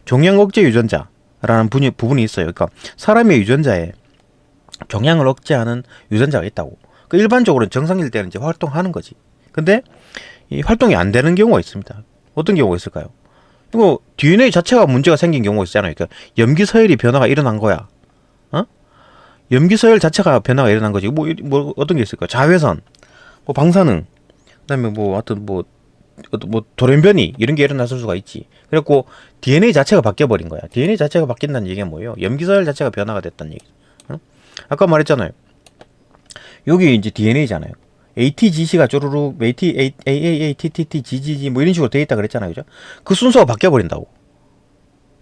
종양 억제 유전자라는 부분이 있어요. 그러니까 사람의 유전자에 종양을 억제하는 유전자가 있다고. 그 일반적으로는 정상일 때는 이제 활동하는 거지. 근데 이 활동이 안 되는 경우가 있습니다. 어떤 경우가 있을까요? 이거 DNA 자체가 문제가 생긴 경우가 있잖아요. 그러니까 염기 서열이 변화가 일어난 거야. 염기 서열 자체가 변화가 일어난 거지. 뭐 어떤 게 있을까? 자외선, 뭐 방사능, 그다음에 뭐 하여튼 뭐 돌연변이 이런 게 일어났을 수가 있지. 그래갖고 DNA 자체가 바뀌어 버린 거야. DNA 자체가 바뀐다는 얘기가 뭐예요? 염기 서열 자체가 변화가 됐다는 얘기죠. 아까 말했잖아요. 여기 이제 DNA잖아요. ATGC가 쪼르륵 AAATTT GGG 뭐 이런 식으로 돼 있다 그랬잖아요, 그죠? 그 순서가 바뀌어 버린다고.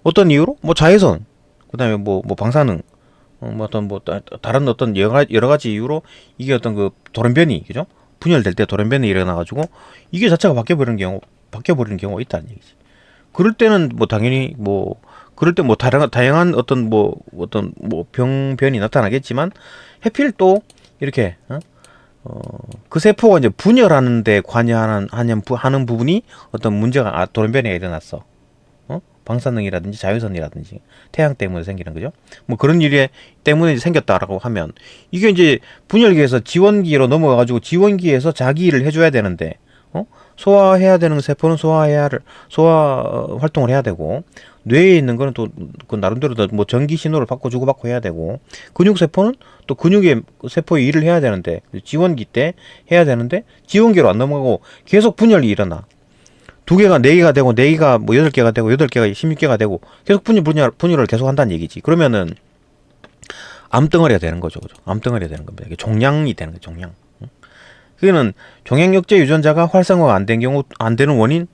어떤 이유로? 뭐 자외선, 그다음에 뭐 방사능, 뭐 어떤 뭐 다른 어떤 여러 가지 이유로 이게 어떤 그 돌연변이, 그죠? 분열될 때 돌연변이 일어나가지고 이게 자체가 바뀌어 버리는 경우가 있다는 얘기지. 그럴 때는 뭐 당연히 뭐 그럴 때 뭐 다양한 어떤 병변이 나타나겠지만 해필 또 이렇게 그 세포가 이제 분열하는 데 관여하는 부분이 어떤 문제가 돌연변이가 일어났어. 방사능이라든지 자외선이라든지 태양 때문에 생기는 거죠. 뭐 그런 일 때문에 생겼다라고 하면 이게 이제 분열기에서 지원기로 넘어가가지고 지원기에서 자기 일을 해줘야 되는데 소화해야 되는 세포는 소화 활동을 해야 되고 뇌에 있는 거는 또 그 나름대로 뭐 전기 신호를 받고 주고받고 해야 되고 근육 세포는 또 근육의 세포의 일을 해야 되는데 지원기 때 해야 되는데 지원기로 안 넘어가고 계속 분열이 일어나. 2개가 4개가 되고 4개가 뭐 8개가 되고 8개가 16개가 되고 계속 분열을 계속 한다는 얘기지. 그러면은 암덩어리가 되는 거죠. 그죠? 암덩어리가 되는 겁니다. 이게 종양이 되는 거예요. 종양. 그거는 종양 억제 유전자가 활성화가 안 된 경우 안 되는 원인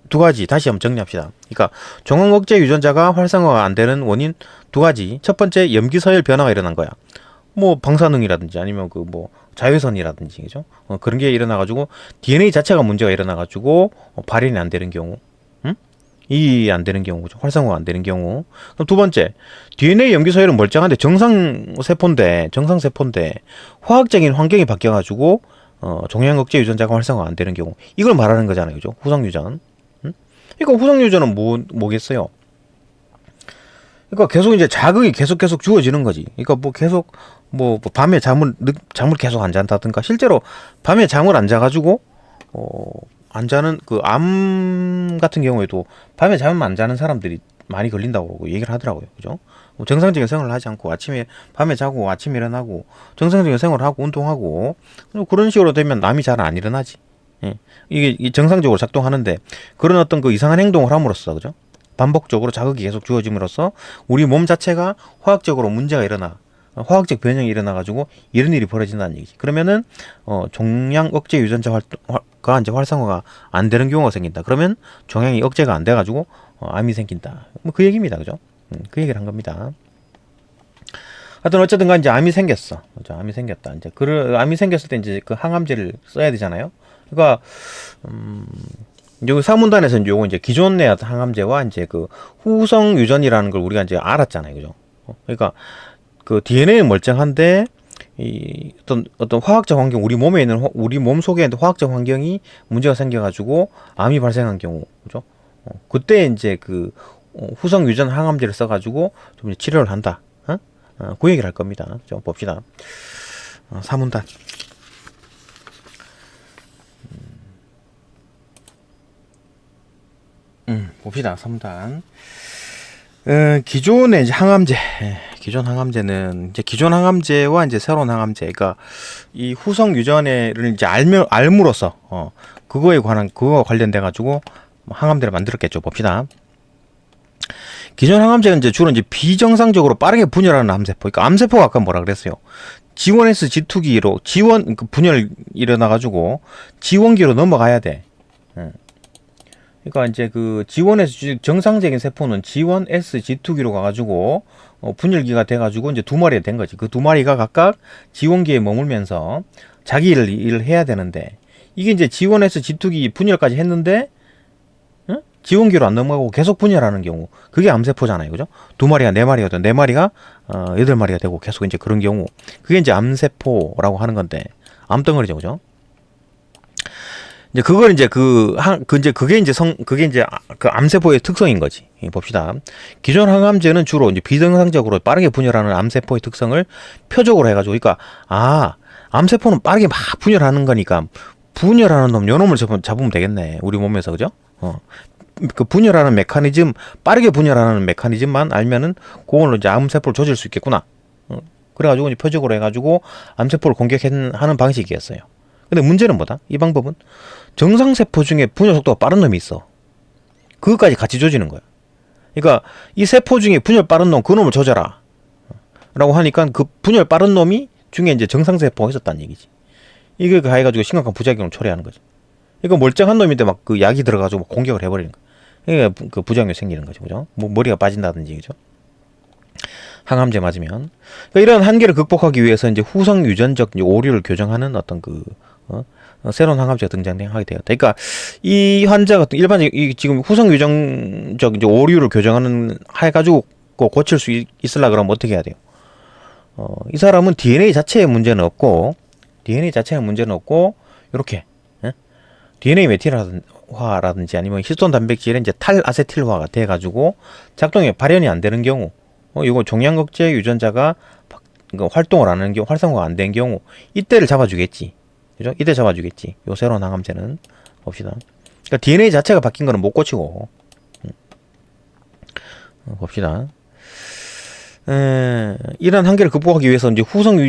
2가지 다시 한번 정리합시다. 그러니까 종양 억제 유전자가 활성화가 안 되는 원인 2가지. 첫 번째 염기 서열 변화가 일어난 거야. 뭐 방사능이라든지 아니면 그 뭐 자외선이라든지 그죠? 그런 게 일어나가지고 DNA 자체가 문제가 일어나가지고 발현이 안 되는 경우, 이 안 되는 경우죠. 활성화가 안 되는 경우. 그럼 2번째, DNA 염기 서열은 멀쩡한데 정상 세포인데 화학적인 환경이 바뀌어가지고 종양 억제 유전자가 활성화 안 되는 경우, 이걸 말하는 거잖아요, 그죠? 후성 유전. 그러니까 후성 유전은 뭐겠어요? 그러니까 계속 이제 자극이 계속 주어지는 거지. 그러니까 뭐 계속 뭐 밤에 잠을 계속 안 잔다든가 실제로 밤에 잠을 안 자가지고 안 자는 그 암 같은 경우에도 밤에 잠을 안 자는 사람들이 많이 걸린다고 얘기를 하더라고요. 그죠? 뭐 정상적인 생활을 하지 않고 밤에 자고 아침에 일어나고 정상적인 생활을 하고 운동하고 그런 식으로 되면 암이 잘 안 일어나지. 예. 이게 정상적으로 작동하는데 그런 어떤 그 이상한 행동을 함으로써 그죠? 반복적으로 자극이 계속 주어짐으로써 우리 몸 자체가 화학적으로 문제가 일어나 화학적 변형이 일어나가지고 이런 일이 벌어진다는 얘기지. 그러면은 종양 억제 유전자가 이제 활성화가 안 되는 경우가 생긴다. 그러면 종양이 억제가 안 돼가지고 암이 생긴다. 뭐 그 얘기입니다, 그죠? 그 얘기를 한 겁니다. 하여튼 어쨌든간 이제 암이 생겼어. 그죠? 암이 생겼다. 이제 암이 생겼을 때 이제 그 항암제를 써야 되잖아요. 그러니까 여기 사문단에서는 요거 이제 기존의 항암제와 이제 그 후성 유전이라는 걸 우리가 이제 알았잖아요, 그죠? 그러니까 그 DNA는 멀쩡한데 이 어떤 화학적 환경, 우리 몸 속에 있는 화학적 환경이 문제가 생겨가지고 암이 발생한 경우, 그죠? 그때 이제 그 후성 유전 항암제를 써가지고 좀 이제 치료를 한다. 그 얘기를 할 겁니다. 좀 봅시다. 사문단. 봅시다. 3단. 기존의 이제 항암제, 기존 항암제는 이제 기존 항암제와 이제 새로운 항암제, 그러니까 이 후성 유전을 이제 알므로써 그거와 관련돼 가지고 항암제를 만들었겠죠. 봅시다. 기존 항암제는 이제 주로 이제 비정상적으로 빠르게 분열하는 암세포. 그러니까 암세포가 아까 뭐라 그랬어요? G1S G2기로 G1 그 분열 일어나가지고 G1기로 넘어가야 돼. 그러니까 이제 그 G1S 정상적인 세포는 G1S G2기로 가가지고 분열기가 돼가지고 이제 두 마리가 된 거지. 그 두 마리가 각각 G1기에 머물면서 자기 일을 해야 되는데 이게 이제 G1S G2기 분열까지 했는데 G1기로 안 넘어가고 계속 분열하는 경우 그게 암세포잖아요, 그죠? 두 마리가 네 마리거든. 네 마리가 8마리가 되고 계속 이제 그런 경우 그게 이제 암세포라고 하는 건데 암덩어리죠, 그죠? 이제 그걸 이제 그게 이제 그 암세포의 특성인 거지. 봅시다. 기존 항암제는 주로 이제 비정상적으로 빠르게 분열하는 암세포의 특성을 표적으로 해가지고, 그러니까 암세포는 빠르게 막 분열하는 거니까 분열하는 놈 요놈을 잡으면 되겠네. 우리 몸에서, 그죠? 그 분열하는 메커니즘, 빠르게 분열하는 메커니즘만 알면은 그걸로 이제 암세포를 조질 수 있겠구나. 그래가지고 이제 표적으로 해가지고 암세포를 공격하는 방식이었어요. 근데 문제는 뭐다? 이 방법은 정상세포 중에 분열 속도가 빠른 놈이 있어. 그것까지 같이 조지는 거야. 그러니까 이 세포 중에 분열 빠른 놈, 그 놈을 조져라 라고 하니까 그 분열 빠른 놈이 중에 이제 정상세포가 있었다는 얘기지. 이게 가해가지고 심각한 부작용을 초래하는 거지. 그러니까 멀쩡한 놈인데 막 그 약이 들어가지고 공격을 해버리는 거야. 그러니까 그 부작용이 생기는 거죠, 그죠? 뭐 머리가 빠진다든지, 그죠? 항암제 맞으면. 그러니까 이런 한계를 극복하기 위해서 이제 후성 유전적 오류를 교정하는 어떤 새로운 항암제가 등장하게 되었다. 그러니까 이 환자가 일반적인 지금 후성 유전적 이제 오류를 교정하는 해가지고 고칠 수 있으려 그러면 어떻게 해야 돼요? 이 사람은 DNA 자체에 문제는 없고 이렇게 DNA 메틸화라든지 아니면 히스톤 단백질의 이제 탈아세틸화가 돼가지고 작동이 발현이 안 되는 경우, 이거 종양억제 유전자가 활동을 안 하는 경우, 활성화가 안 된 경우, 이때를 잡아주겠지. 그죠? 이때 잡아주겠지. 요 새로운 항암제는 봅시다. 그러니까 DNA 자체가 바뀐 거는 못 고치고, 봅시다. 이런 한계를 극복하기 위해서 이제 후성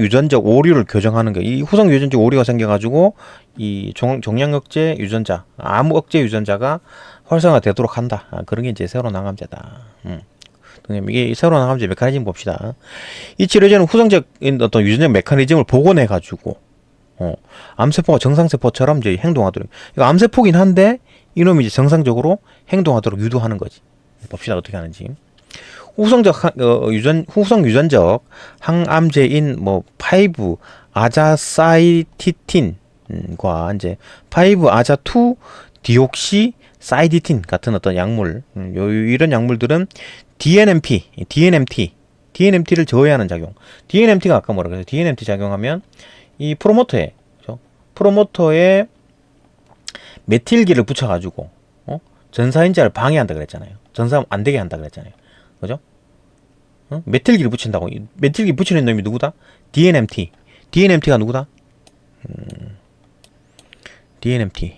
유전적 오류를 교정하는 거. 이 후성 유전적 오류가 생겨가지고 이 종양억제 유전자, 암 억제 유전자가 활성화되도록 한다. 그런 게 이제 새로운 항암제다. 이게 새로운 항암제 메커니즘 봅시다. 이 치료제는 후성적인 어떤 유전적 메커니즘을 복원해가지고 암세포가 정상세포처럼 이제 행동하도록. 그러니까 암세포긴 한데 이놈이 이제 정상적으로 행동하도록 유도하는 거지. 봅시다 어떻게 하는지. 후성 유전적 항암제인 5 아자사이티틴과 이제 5 아자2 디옥시 사이디틴 같은 어떤 약물, 이런 약물들은 DNMT를 저해하는 작용. DNMT가 아까 뭐라 그랬어요? DNMT 작용하면 이 프로모터에 메틸기를 붙여가지고 전사인자를 방해한다 그랬잖아요. 전사 안 되게 한다 그랬잖아요. 그죠? 메틸기를 붙인다고. 메틸기 붙이는 놈이 누구다? DNMT가 누구다? DNMT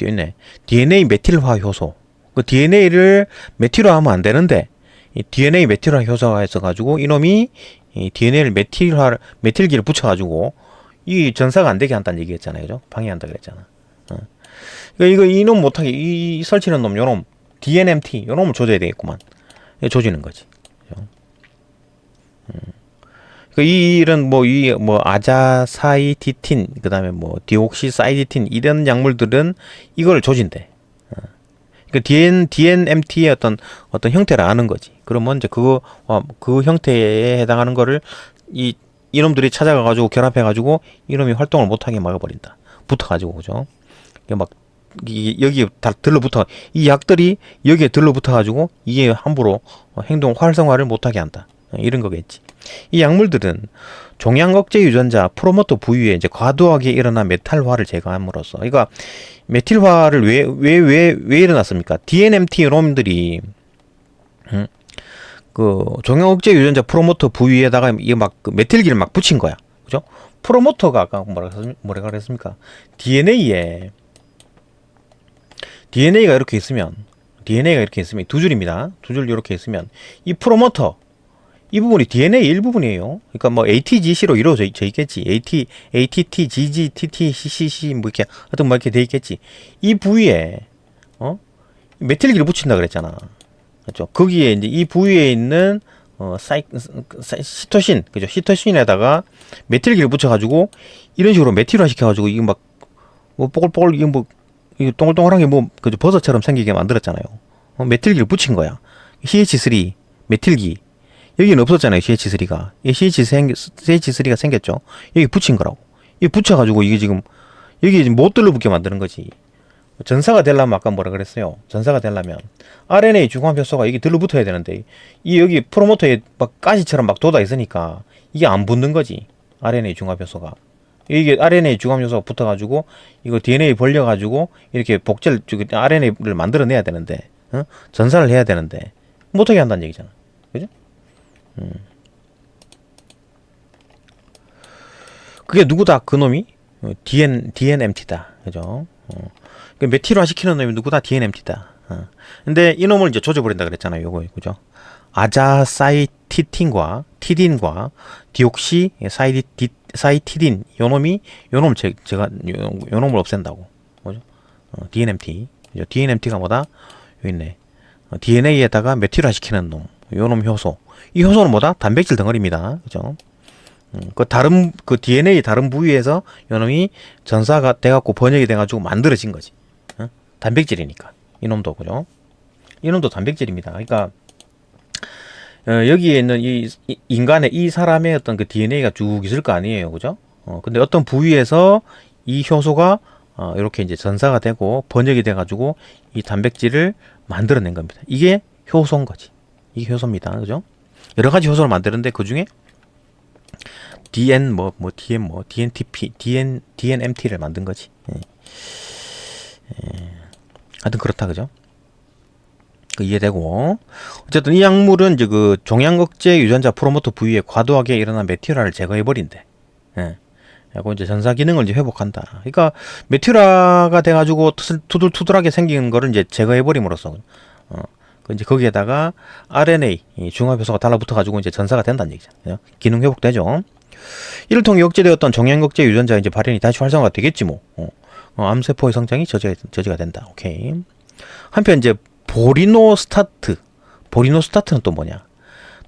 있네. DNA 메틸화 효소. 그 DNA를 메틸화하면 안 되는데 이 DNA 메틸화 효소가 있어가지고 이놈이 이 DNA를 메틸기를 붙여가지고 이 전사가 안 되게 한다는 얘기했잖아요, 그죠? 방해한다 그랬잖아. 그러니까 이놈 못하게 이 설치는 놈, 요놈 DNMT 요놈을 조져야 되겠구만. 조지는 거지. 그러니까 이런 아자사이티틴, 그 다음에 디옥시사이디틴 이런 약물들은 이걸 조진대. 그러니까 DNMT의 어떤 형태를 아는 거지. 그러면 이제 그 형태에 해당하는 거를 이놈들이 찾아가가지고 결합해가지고 이놈이 활동을 못하게 막아버린다. 붙어가지고, 그죠? 막 여기에 다 들러붙어, 이 약들이 여기에 들러붙어가지고 이게 함부로 행동 활성화를 못하게 한다. 이런 거겠지. 이 약물들은 종양억제 유전자 프로모터 부위에 이제 과도하게 일어난 메탈화를 제거함으로써, 그러니까 메틸화를 왜 일어났습니까? DNMT 놈들이 그 종양억제 유전자 프로모터 부위에다가 이게 그 메틸기를 막 붙인 거야. 그죠? 프로모터가 아까 뭐라 그랬습니까? DNA가 이렇게 있으면 두 줄입니다. 두 줄 이렇게 있으면 이 프로모터 이 부분이 DNA 일부분이에요. 그러니까 ATGC로 이루어져 있겠지. ATT, GG, TT, CCC 이렇게 돼 있겠지. 이 부위에 메틸기를 붙인다 그랬잖아. 그렇죠? 거기에 이제 이 부위에 있는 시토신, 그죠? 시토신에다가 메틸기를 붙여가지고 이런 식으로 메틸화 시켜가지고 이거 막 뭐 뽀글뽀글 이거 뭐 이거 동글동글한 게 뭐 그죠? 버섯처럼 생기게 만들었잖아요. 메틸기를 붙인 거야. CH3 메틸기 여기는 없었잖아요. CH3가 CH3가 생겼죠. 여기 붙인 거라고. 이 붙여가지고 이게 지금 여기 못 들러붙게 만드는 거지. 전사가 되려면 아까 뭐라 그랬어요? 전사가 되려면 RNA 중간 효소가 여기 들러붙어야 되는데 이 여기 프로모터에 막 가시처럼 막 돋아 있으니까 이게 안 붙는 거지. RNA 중간 효소가 이게 RNA 중간 효소가 붙어가지고 이거 DNA 벌려가지고 이렇게 복제를 RNA를 만들어내야 되는데 전사를 해야 되는데 못하게 한다는 얘기잖아. 그죠? 그게 누구다? 그 놈이 DNMT다. 그죠? 그 메틸화 시키는 놈이 누구다? DNMT다. 근데 이 놈을 이제 조져버린다 그랬잖아요. 요거, 그죠? 아자사이티딘과 티딘과 디옥시 사이티딘 요 놈을 제가 요 놈을 없앤다고. 그죠? DNMT. 그죠? DNMT가 뭐다? 여기 있네. DNA에다가 메틸화 시키는 놈. 요 놈 효소. 이 효소는 뭐다? 단백질 덩어리입니다. 그죠? 그 DNA 다른 부위에서 요놈이 전사가 돼갖고 번역이 돼가지고 만들어진 거지. 단백질이니까. 이놈도, 그죠? 이놈도 단백질입니다. 그러니까, 여기에 있는 인간의 이 사람의 어떤 그 DNA가 쭉 있을 거 아니에요. 그죠? 근데 어떤 부위에서 이 효소가, 이렇게 이제 전사가 되고 번역이 돼가지고 이 단백질을 만들어낸 겁니다. 이게 효소인 거지. 이게 효소입니다. 그죠? 여러 가지 효소를 만드는데 그 중에 DNMT를 만든 거지. 하여튼 그렇다, 그죠? 이해되고. 어쨌든 이 약물은 이제 그 종양억제 유전자 프로모터 부위에 과도하게 일어난 메틸화를 제거해버린대. 그리고 이제 전사 기능을 이제 회복한다. 그러니까 메틸화가 돼가지고 투들투들하게 생긴 거를 이제 제거해버림으로써, 이제 거기에다가 RNA 중합효소가 달라붙어가지고 이제 전사가 된다는 얘기잖아요. 기능 회복되죠. 이를 통해 억제되었던 종양억제 유전자 이제 발현이 다시 활성화가 되겠지 뭐. 암세포의 성장이 저지가 된다. 오케이. 한편 이제 보리노스타트는 또 뭐냐?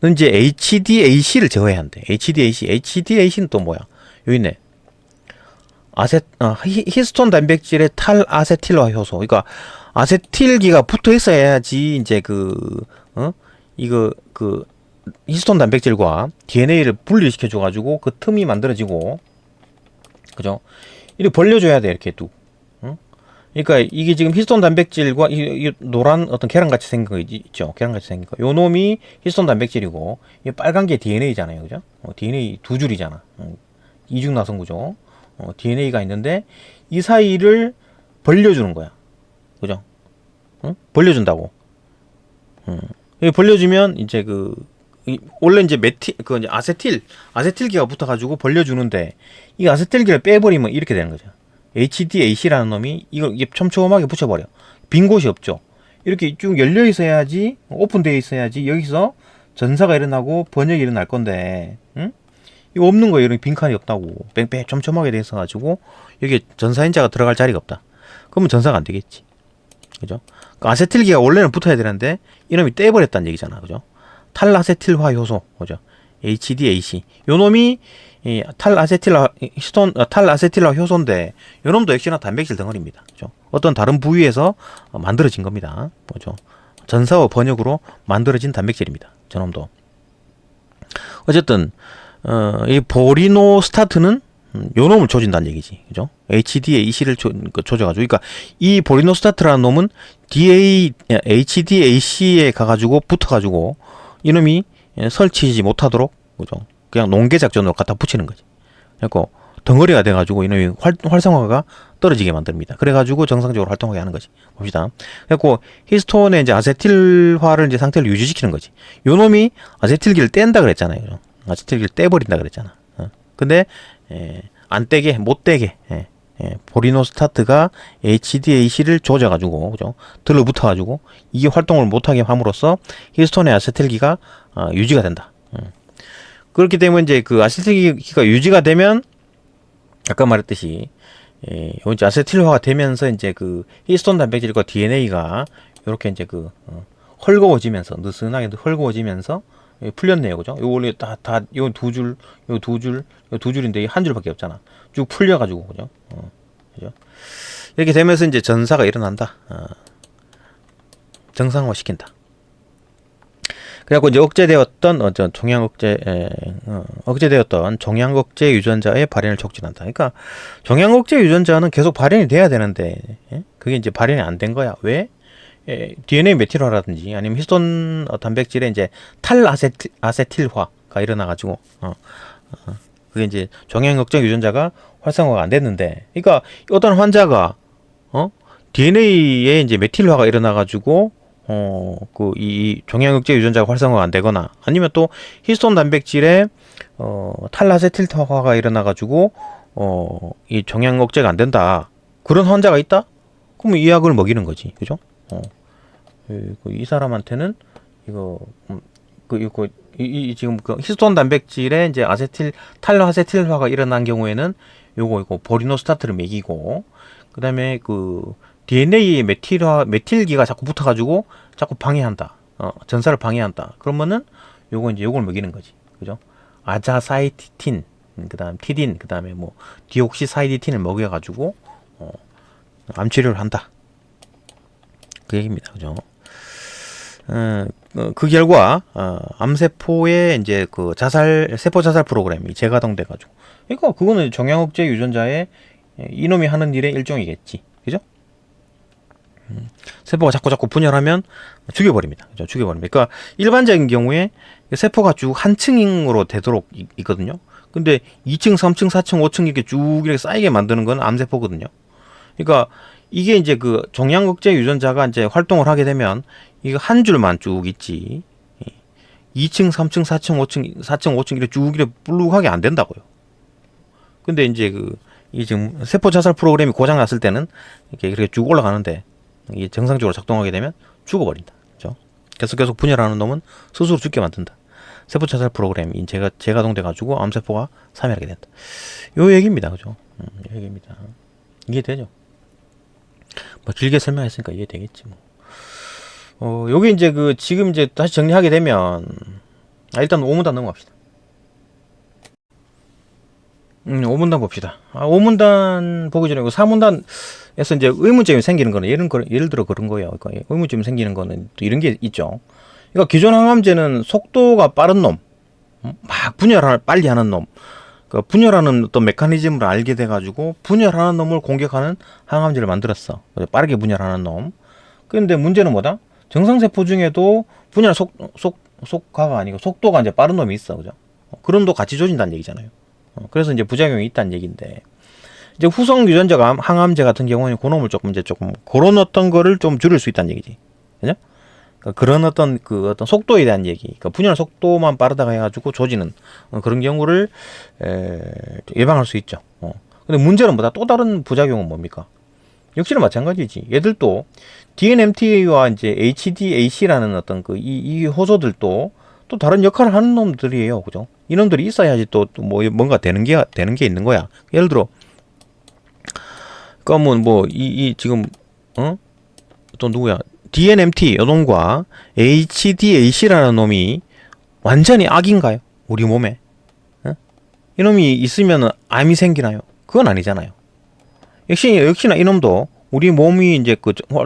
는 이제 HDAC를 제거해야 한대. HDAC는 또 뭐야? 여기 있네. 히스톤 단백질의 탈아세틸화 효소. 그러니까 아세틸기가 붙어 있어야지 이제 히스톤 단백질과 DNA를 분리시켜 줘 가지고 그 틈이 만들어지고, 그죠? 이렇게 벌려줘야 돼. 이렇게 뚝. 그러니까 이게 지금 히스톤 단백질과 이 노란 어떤 계란같이 생긴 거 있죠. 계란같이 생긴 거. 요 놈이 히스톤 단백질이고 이 빨간 게 DNA잖아요. 그죠? DNA 두 줄이잖아. 이중 나선 구조. DNA가 있는데 이 사이를 벌려주는 거야. 그죠? 벌려준다고. 벌려주면 이제 원래 이제 이제 아세틸기가 붙어가지고 벌려주는데 이 아세틸기를 빼버리면 이렇게 되는 거죠. HDAC라는 놈이 이게 촘촘하게 붙여버려. 빈 곳이 없죠. 이렇게 쭉 열려 있어야지, 오픈되어 있어야지 여기서 전사가 일어나고 번역이 일어날 건데, 이거 없는 거예요. 이런 빈칸이 없다고. 뺑뺑 촘촘하게 돼 있어가지고 여기에 전사인자가 들어갈 자리가 없다. 그러면 전사가 안 되겠지. 그죠? 아세틸기가 원래는 붙어야 되는데 이놈이 떼버렸다는 얘기잖아. 그죠? 탈아세틸화 효소, 그죠? HDAC. 요 놈이 탈아세틸화 효소인데 요 놈도 역시나 단백질 덩어리입니다. 그죠? 어떤 다른 부위에서 만들어진 겁니다. 그죠? 전사와 번역으로 만들어진 단백질입니다. 저 놈도. 어쨌든 이 보리노스타트는 요 놈을 조진다는 얘기지. 그죠? HDAC를 조져가지고. 그러니까 이 보리노스타트라는 놈은 HDAC에 가가지고 붙어가지고 이놈이 설치지 못하도록, 그죠? 그냥 농계 작전으로 갖다 붙이는 거지. 그래서 덩어리가 돼가지고 이놈이 활성화가 떨어지게 만듭니다. 그래가지고 정상적으로 활동하게 하는 거지. 봅시다. 그래서 히스톤의 이제 아세틸화를 이제 상태를 유지시키는 거지. 요 놈이 아세틸기를 뗀다 그랬잖아요. 그죠? 아세틸기를 떼버린다 그랬잖아. 근데 안 떼게, 못 떼게. 보리노스타트가 HDAC를 조져가지고, 그죠? 들러붙어가지고 이게 활동을 못하게 함으로써 히스톤의 아세틸기가 유지가 된다. 그렇기 때문에 이제 그 아세틸기가 유지가 되면 아까 말했듯이 이제 아세틸화가 되면서 이제 그 히스톤 단백질과 DNA가 이렇게 이제 헐거워지면서 느슨하게 헐거워지면서 풀렸네요, 그죠? 요 원래 요 두 줄, 요 두 줄, 요 두 줄인데 한 줄밖에 없잖아. 쭉 풀려가지고, 그죠? 그죠? 이렇게 되면서 이제 전사가 일어난다. 정상화 시킨다. 그래갖고 이제 억제되었던 억제되었던 종양 억제 유전자의 발현을 촉진한다. 그러니까 종양 억제 유전자는 계속 발현이 돼야 되는데 그게 이제 발현이 안 된 거야. 왜? DNA 메틸화라든지 아니면 히스톤 단백질의 이제 탈아세틸화가 일어나가지고 그게 이제 종양 억제 유전자가 활성화가 안 됐는데, 그러니까 어떤 환자가 DNA에 이제 메틸화가 일어나가지고 이 종양 억제 유전자가 활성화가 안 되거나 아니면 또 히스톤 단백질에 탈아세틸화가 일어나가지고 이 종양 억제가 안 된다. 그런 환자가 있다? 그러면 이 약을 먹이는 거지, 그죠? 이 사람한테는 지금 그 히스톤 단백질에 이제 탈아세틸화가 일어난 경우에는 이거 보리노스타트를 먹이고, 그 다음에 그 DNA에 메틸기가 자꾸 붙어가지고 자꾸 방해한다. 전사를 방해한다. 그러면은 요걸 먹이는 거지. 그죠? 아자사이티틴, 그 다음 티딘, 그 다음에 뭐 디옥시사이디틴을 먹여가지고 암 치료를 한다. 그 얘기입니다. 그죠? 그 결과 암세포의 이제 그 세포 자살 프로그램이 재가동돼가지고, 그러니까 그거는 종양 억제 유전자의 이놈이 하는 일의 일종이겠지, 그죠? 세포가 자꾸 분열하면 죽여버립니다. 그죠? 죽여버립니다. 그러니까 일반적인 경우에 세포가 쭉 한 층으로 되도록 있거든요. 근데 2층, 3층, 4층, 5층 이렇게 쭉 이렇게 쌓이게 만드는 건 암세포거든요. 그러니까 이게 이제 그 종양 억제 유전자가 이제 활동을 하게 되면 이거 한 줄만 쭉 있지. 2층, 3층, 4층, 5층, 4층, 5층 이렇게 쭉 이렇게 불룩하게 안 된다고요. 근데 이제 이 지금 세포 자살 프로그램이 고장 났을 때는 이렇게 쭉 올라가는데 이게 정상적으로 작동하게 되면 죽어버린다. 그죠? 계속 분열하는 놈은 스스로 죽게 만든다. 세포 자살 프로그램이 재가동돼 가지고 암세포가 사멸하게 된다. 요 얘기입니다. 그죠? 요 얘기입니다. 이해되죠? 뭐 길게 설명했으니까 이해되겠지 뭐. 요게 이제 지금 이제 다시 정리하게 되면 일단 5문단 넘어갑시다. 5문단 봅시다. 5문단 보기 전에 4문단에서 이제 의문점이 생기는 거는 예를 들어 그런 거예요. 그러니까 의문점이 생기는 거는 또 이런 게 있죠. 그러니까 기존 항암제는 속도가 빠른 놈, 막 분열을 빨리 하는 놈, 그 분열하는 어떤 메커니즘을 알게 돼가지고 분열하는 놈을 공격하는 항암제를 만들었어. 빠르게 분열하는 놈. 그런데 문제는 뭐다? 정상세포 중에도 분열 속가가 아니고 속도가 이제 빠른 놈이 있어, 그죠? 그런 놈도 같이 조진다는 얘기잖아요. 그래서 이제 부작용이 있다는 얘기인데, 이제 후성 유전자 항암제 같은 경우는 그놈을 조금 그런 어떤 거를 좀 줄일 수 있다는 얘기지, 그죠? 그러니까 그런 어떤 속도에 대한 얘기, 그러니까 분열 속도만 빠르다가 해가지고 조지는 그런 경우를 예방할 수 있죠. 근데 문제는 뭐다? 또 다른 부작용은 뭡니까? 역시나 마찬가지지. 얘들도 DNMTA와 이제 HDAC라는 어떤 이 호소들도 또 다른 역할을 하는 놈들이에요, 그죠? 이놈들이 있어야지 또 뭐 뭔가 되는 게 있는 거야. 예를 들어, 그러면 지금 또 누구야? DNMT 요놈과 HDAC라는 놈이 완전히 악인가요? 우리 몸에? 이놈이 있으면 암이 생기나요? 그건 아니잖아요. 역시나 이놈도 우리 몸이 이제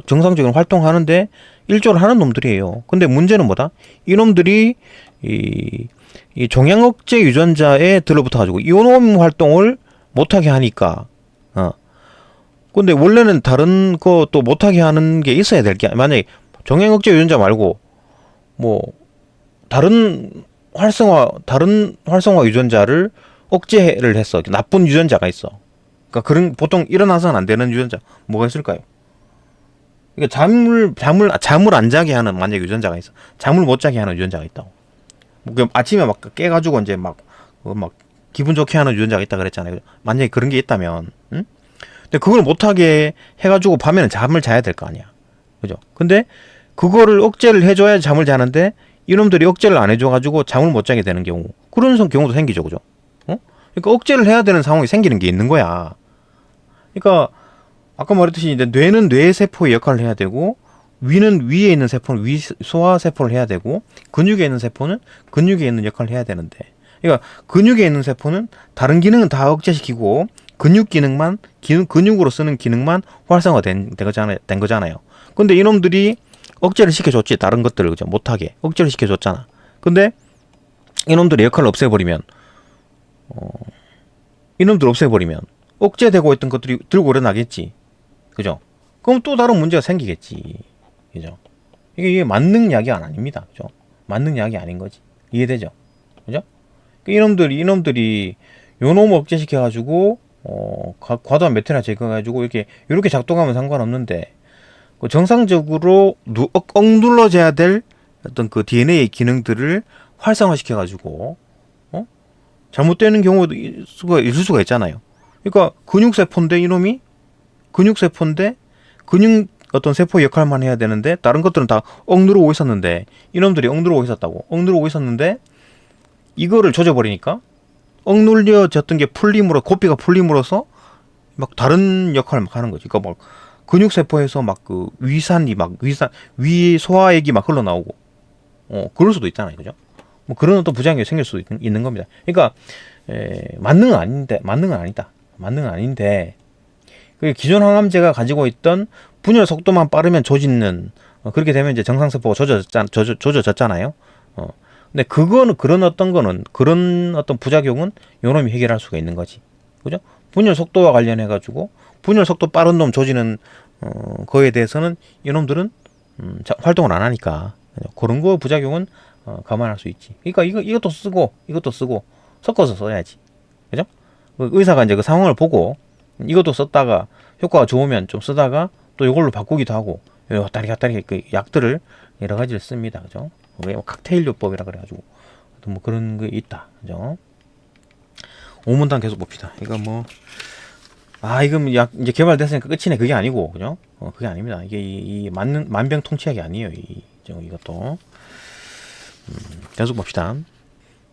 정상적인 활동하는데 일조를 하는 놈들이에요. 근데 문제는 뭐다? 이놈들이 이 종양 억제 유전자에 들러붙어가지고 이놈 활동을 못하게 하니까, 근데 원래는 다른 것도 못하게 하는 게 있어야 될 게, 만약에 종양 억제 유전자 말고 뭐 다른 활성화 유전자를 억제를 했어. 나쁜 유전자가 있어. 그러니까 그런 보통 일어나서는 안 되는 유전자 뭐가 있을까요? 그러니까 잠을 안 자게 하는 만약 유전자가 있어. 잠을 못 자게 하는 유전자가 있다고. 아침에 막 깨가지고 이제 막 기분 좋게 하는 유전자가 있다 그랬잖아요. 만약에 그런 게 있다면, 응? 근데 그걸 못하게 해가지고 밤에는 잠을 자야 될 거 아니야, 그죠? 근데 그거를 억제를 해줘야 잠을 자는데 이놈들이 억제를 안 해줘가지고 잠을 못 자게 되는 그런 경우도 생기죠, 그죠? 그러니까 억제를 해야 되는 상황이 생기는 게 있는 거야. 그러니까 아까 말했듯이 이제 뇌는 뇌세포의 역할을 해야 되고 위는 위에 있는 세포는 위 소화 세포를 해야 되고 근육에 있는 세포는 근육에 있는 역할을 해야 되는데, 그러니까 근육에 있는 세포는 다른 기능은 다 억제시키고 근육 기능만 근육으로 쓰는 기능만 활성화된 거잖아요. 근데 이놈들이 억제를 시켜줬지, 다른 것들을 그죠 못하게 억제를 시켜줬잖아. 근데 이놈들의 역할을 없애버리면 이놈들 없애버리면 억제되고 있던 것들이 들고 일어나겠지, 그죠? 그럼 또 다른 문제가 생기겠지, 그죠? 이게 만능약이 아닙니다, 그죠? 만능약이 아닌 거지. 이해되죠, 그죠? 이놈들이 요놈 억제시켜가지고 과도한 메테나 제거해가지고 이렇게 작동하면 상관없는데, 정상적으로 억눌러져야 될 어떤 그 DNA의 기능들을 활성화시켜가지고 잘못되는 경우도 있을 수가 있잖아요. 그러니까 근육세포인데 이놈이 근육세포인데 근육 어떤 세포 역할만 해야 되는데 다른 것들은 다 억누르고 있었는데, 이놈들이 억누르고 있었다고 억누르고 있었는데 이거를 조져버리니까 억눌려졌던 게 풀림으로, 고삐가 풀림으로써 막 다른 역할을 막 하는 거지. 그러니까 막 근육세포에서 막 그 위 소화액이 막 흘러나오고 그럴 수도 있잖아요, 그죠? 뭐 그런 어떤 부작용이 생길 수도 있는 겁니다. 그러니까 만능은 아닌데 그 기존 항암제가 가지고 있던 분열 속도만 빠르면 조짓는 그렇게 되면 이제 정상세포가 조져졌잖아요. 근데 그런 어떤 부작용은 요놈이 해결할 수가 있는 거지, 그죠? 분열 속도와 관련해 가지고 분열 속도 빠른 놈 조지는 거에 대해서는 이놈들은 활동을 안 하니까 그런 거 부작용은 감안할 수 있지. 그러니까 이것도 쓰고 섞어서 써야지, 그죠? 의사가 이제 그 상황을 보고 이것도 썼다가 효과가 좋으면 좀 쓰다가 또 이걸로 바꾸기도 하고 왔다리 그 약들을 여러 가지를 씁니다, 그죠? 뭐 칵테일요법이라 그래가지고 뭐 그런 게 있다, 그죠? 5문단 계속 봅시다. 이거 이거 약 이제 개발됐으니까 끝이네, 그게 아니고, 그죠? 그게 아닙니다. 이게 이 만병통치약이 아니에요. 이것도 계속 봅시다.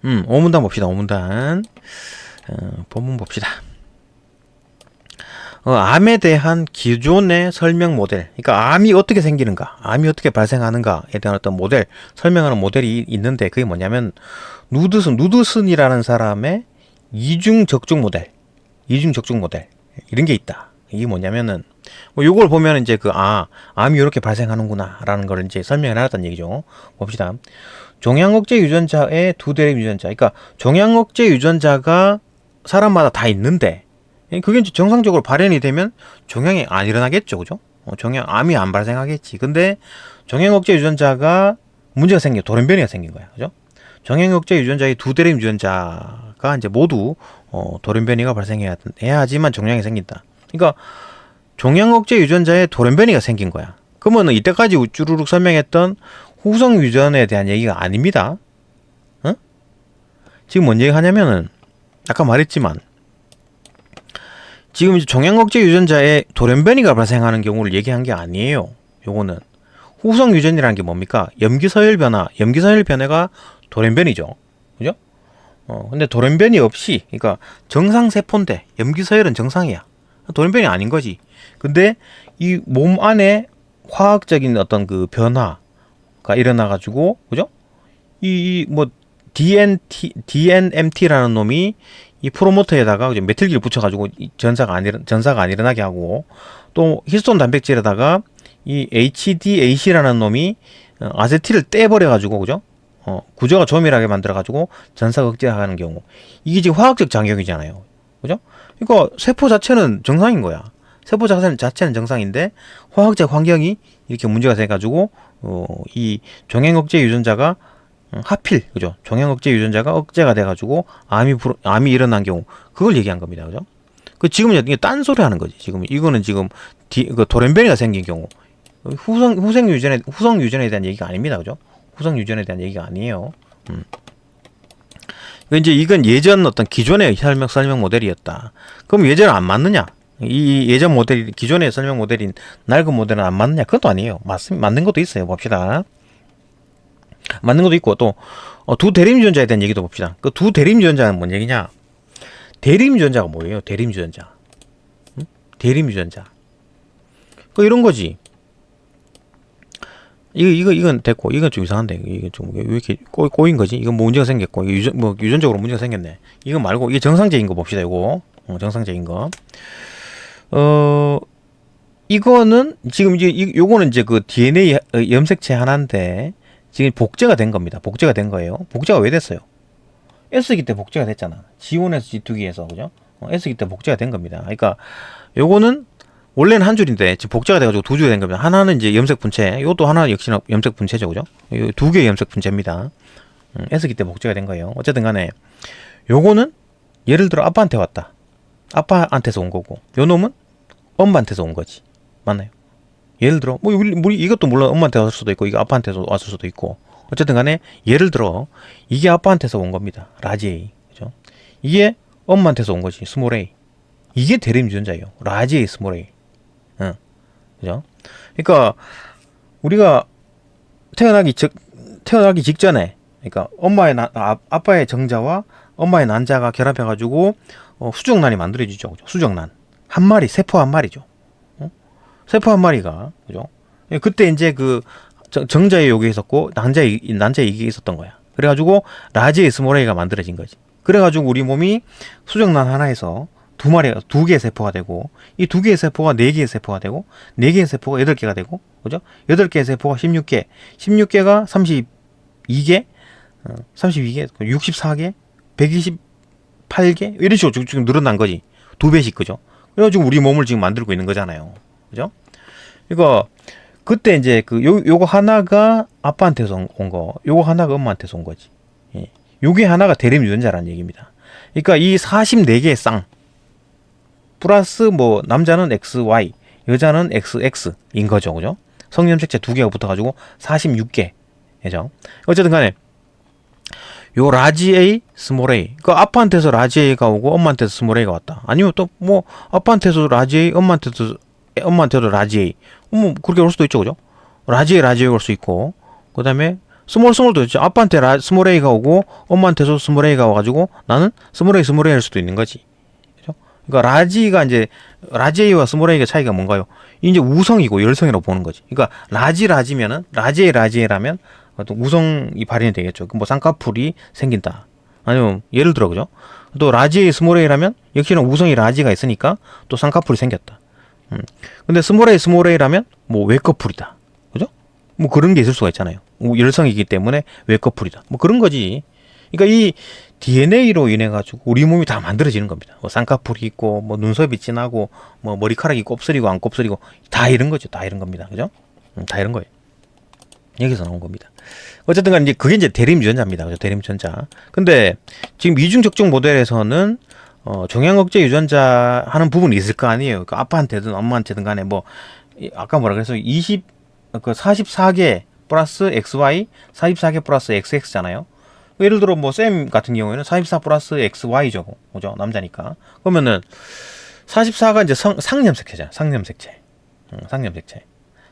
5문단 봅시다. 5문단 본문 봅시다. 암에 대한 기존의 설명 모델, 그러니까 암이 어떻게 생기는가, 암이 어떻게 발생하는가에 대한 어떤 모델, 설명하는 모델이 있는데, 그게 뭐냐면 누드슨이라는 사람의 이중 적중 모델 이런 게 있다. 이게 뭐냐면은 요걸 보면 이제 암이 이렇게 발생하는구나라는 걸 이제 설명을 해놨다는 얘기죠. 봅시다. 종양억제 유전자의 두 대립 유전자, 그러니까 종양억제 유전자가 사람마다 다 있는데 그게 이제 정상적으로 발현이 되면 종양이 안 일어나겠죠, 그죠? 암이 안 발생하겠지. 근데 종양억제 유전자가 문제가 생겨, 돌연변이가 생긴 거야, 그죠? 종양억제 유전자의 두 대립 유전자가 이제 모두 돌연변이가 발생해야지만 종양이 생긴다. 그러니까 종양억제 유전자의 돌연변이가 생긴 거야. 그러면 이때까지 우쭈르륵 설명했던 후성 유전에 대한 얘기가 아닙니다. 지금 뭔 얘기 하냐면은 아까 말했지만 지금 이제 종양억제 유전자의 돌연변이가 발생하는 경우를 얘기한 게 아니에요. 요거는 후성 유전이라는 게 뭡니까? 염기서열 변화가 돌연변이죠, 그죠? 근데 돌연변이 없이, 그러니까 정상세포인데 염기서열은 정상이야. 돌연변이 아닌 거지. 근데 이 몸 안에 화학적인 어떤 그 변화가 일어나가지고, 그죠? DNMT라는 놈이 이 프로모터에다가 메틸기를 붙여가지고 전사가 안 일어나게 하고, 또 히스톤 단백질에다가 이 HDAC라는 놈이 아세틸을 떼버려가지고, 그죠? 구조가 조밀하게 만들어가지고 전사가 억제하는 경우, 이게 지금 화학적 작용이잖아요, 그죠? 그러니까 세포 자체는 정상인 거야. 세포 자체는 정상인데 화학적 환경이 이렇게 문제가 돼가지고 이 종양억제 유전자가 하필, 그죠? 종양억제 유전자가 억제가 돼가지고 암이 일어난 경우, 그걸 얘기한 겁니다, 그죠? 지금은 이게 딴소리 하는 거지. 이거는 돌연변이가 생긴 경우, 후성 유전에 대한 얘기가 아닙니다, 그죠? 후성 유전에 대한 얘기가 아니에요. 이제 이건 예전 어떤 기존의 설명 모델이었다. 그럼 예전은 안 맞느냐? 이 예전 모델, 기존의 설명 모델인 낡은 모델은 안 맞느냐? 그것도 아니에요. 맞는 것도 있어요. 봅시다. 맞는 것도 있고, 또 두 대립 유전자에 대한 얘기도 봅시다. 그 두 대립 유전자는 뭔 얘기냐? 대립 유전자가 뭐예요? 대립 유전자. 대립 유전자. 이런 거지. 이건 됐고, 이건 좀 이상한데, 이게 좀, 왜 이렇게 꼬인 거지? 이건 뭐 문제가 생겼고, 유전적으로 문제가 생겼네. 이거 말고, 이게 정상적인 거 봅시다, 이거. 정상적인 거. 이거는, 지금 이제, 요거는 이제 그 DNA 염색체 하나인데, 지금 복제가 된 겁니다. 복제가 된 거예요. 복제가 왜 됐어요? S기 때 복제가 됐잖아. G1에서 G2기에서, 그죠? S기 때 복제가 된 겁니다. 그러니까, 요거는, 원래는 한 줄인데 지금 복제가 돼가지고 두 줄이 된 겁니다. 하나는 이제 염색 분체, 이것도 하나 역시나 염색 분체죠, 그죠? 두 개의 염색 분체입니다. S기 때 복제가 된 거예요. 어쨌든 간에 요거는 예를 들어 아빠한테 왔다. 아빠한테서 온 거고, 요 놈은 엄마한테서 온 거지. 맞나요? 예를 들어 뭐 우리 이것도 물론 엄마한테 왔을 수도 있고, 이거 아빠한테서 왔을 수도 있고, 어쨌든 간에 예를 들어 이게 아빠한테서 온 겁니다. 라지 A, 그죠? 이게 엄마한테서 온 거지, 스몰 A. 이게 대림 유전자예요. 라지 A, 스몰 A. 그죠? 그러니까 우리가 태어나기 직전에, 그러니까 아빠의 정자와 엄마의 난자가 결합해가지고 수정란이 만들어지죠, 그죠? 수정란 한 마리, 세포 한 마리죠. 세포 한 마리가, 그죠? 그때 이제 그 정자의 요게 있었고 난자의 이게 있었던 거야. 그래가지고 라지의 스몰 A가 만들어진 거지. 그래가지고 우리 몸이 수정란 하나에서 두 개의 세포가 되고, 이 두 개의 세포가 네 개의 세포가 되고, 네 개의 세포가 8개가 되고, 그죠? 8개의 세포가 16개, 16개가 32개, 64개, 128개, 이런 식으로 지금 늘어난 거지. 두 배씩, 그죠? 그래가지고 우리 몸을 지금 만들고 있는 거잖아요. 그죠? 이거, 그때 이제 요거 하나가 아빠한테서 온 거, 요거 하나가 엄마한테서 온 거지. 예. 요게 하나가 대림 유전자라는 얘기입니다. 그러니까 이 44개의 쌍, 플러스 뭐 남자는 XY, 여자는 XX인 거죠, 그죠? 성염색체 두 개가 붙어가지고 46개, 그죠? 어쨌든 간에 요 라지 A, 스몰 A, 그 아빠한테서 라지 A가 오고 엄마한테서 스몰 A가 왔다. 아니면 또 뭐 아빠한테서 라지 A, 엄마한테도 라지 A, 뭐 그렇게 올 수도 있죠, 그죠? 라지 A 올 수 있고, 그 다음에 스몰도 있죠. 아빠한테 스몰 A가 오고 엄마한테서 스몰 A가 와가지고 나는 스몰 A일 수도 있는 거지. 그러니까 라지 A와 스몰 A의 차이가 뭔가요? 이제 우성이고 열성이라고 보는 거지. 그러니까 라지면은 라지 A라면 또 우성이 발현이 되겠죠. 뭐 쌍꺼풀이 생긴다. 아니면 예를 들어, 그죠? 또 라지 A, 스몰 A라면 역시나 우성이 라지가 있으니까 또 쌍꺼풀이 생겼다. 근데 스몰 A라면 뭐 외꺼풀이다. 그죠? 뭐 그런 게 있을 수가 있잖아요. 열성이기 때문에 외꺼풀이다. 뭐 그런 거지. 그러니까 이 DNA로 인해 가지고 우리 몸이 다 만들어지는 겁니다. 뭐 쌍꺼풀이 있고, 뭐 눈썹이 진하고, 뭐 머리카락이 곱슬이고 안 곱슬이고, 다 이런 거죠. 다 이런 겁니다. 그죠? 다 이런 거예요. 여기서 나온 겁니다. 어쨌든 간에 그게 이제 대림 유전자입니다. 그죠? 대림 유전자. 근데 지금 이중 적정 모델에서는 종양 억제 유전자 하는 부분이 있을 거 아니에요. 그러니까 아빠한테든 엄마한테든 간에 뭐 아까 뭐라 그래서 44개 플러스 XY, 44개 플러스 XX잖아요. 예를 들어 뭐 쌤 같은 경우에는 44 플러스 XY죠, 그죠? 남자니까. 그러면은 44가 이제 상염색체잖아.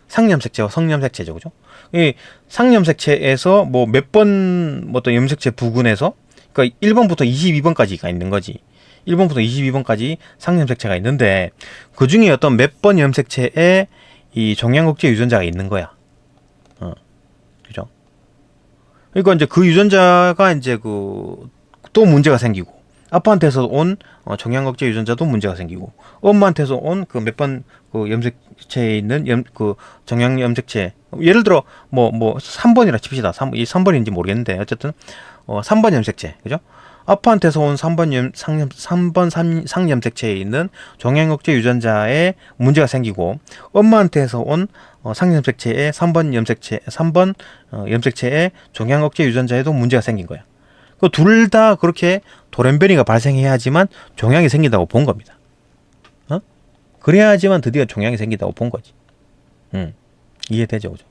상염색체와 성염색체죠, 그죠? 이 상염색체에서 뭐 몇 번 어떤 염색체 부근에서, 그러니까 1번부터 22번까지가 있는 거지. 1번부터 22번까지 상염색체가 있는데 그 중에 어떤 몇 번 염색체에 이 종양억제 유전자가 있는 거야. 그죠? 그러니까 이제 그 유전자가 이제 또 문제가 생기고, 아빠한테서 온 종양억제 유전자도 문제가 생기고, 엄마한테서 온 그 몇 번 염색체에 있는 종양 염색체, 예를 들어 뭐 3번이라 칩시다. 이 3번인지 모르겠는데 어쨌든 3번 염색체, 그죠? 아빠한테서 온 3번 상염색체에 있는 종양억제 유전자에 문제가 생기고, 엄마한테서 온 상염색체에 3번 염색체에 종양억제 유전자에도 문제가 생긴 거야. 그 둘 다 그렇게 돌연변이가 발생해야지만 종양이 생긴다고 본 겁니다. 그래야지만 드디어 종양이 생긴다고 본 거지. 이해되죠, 그죠?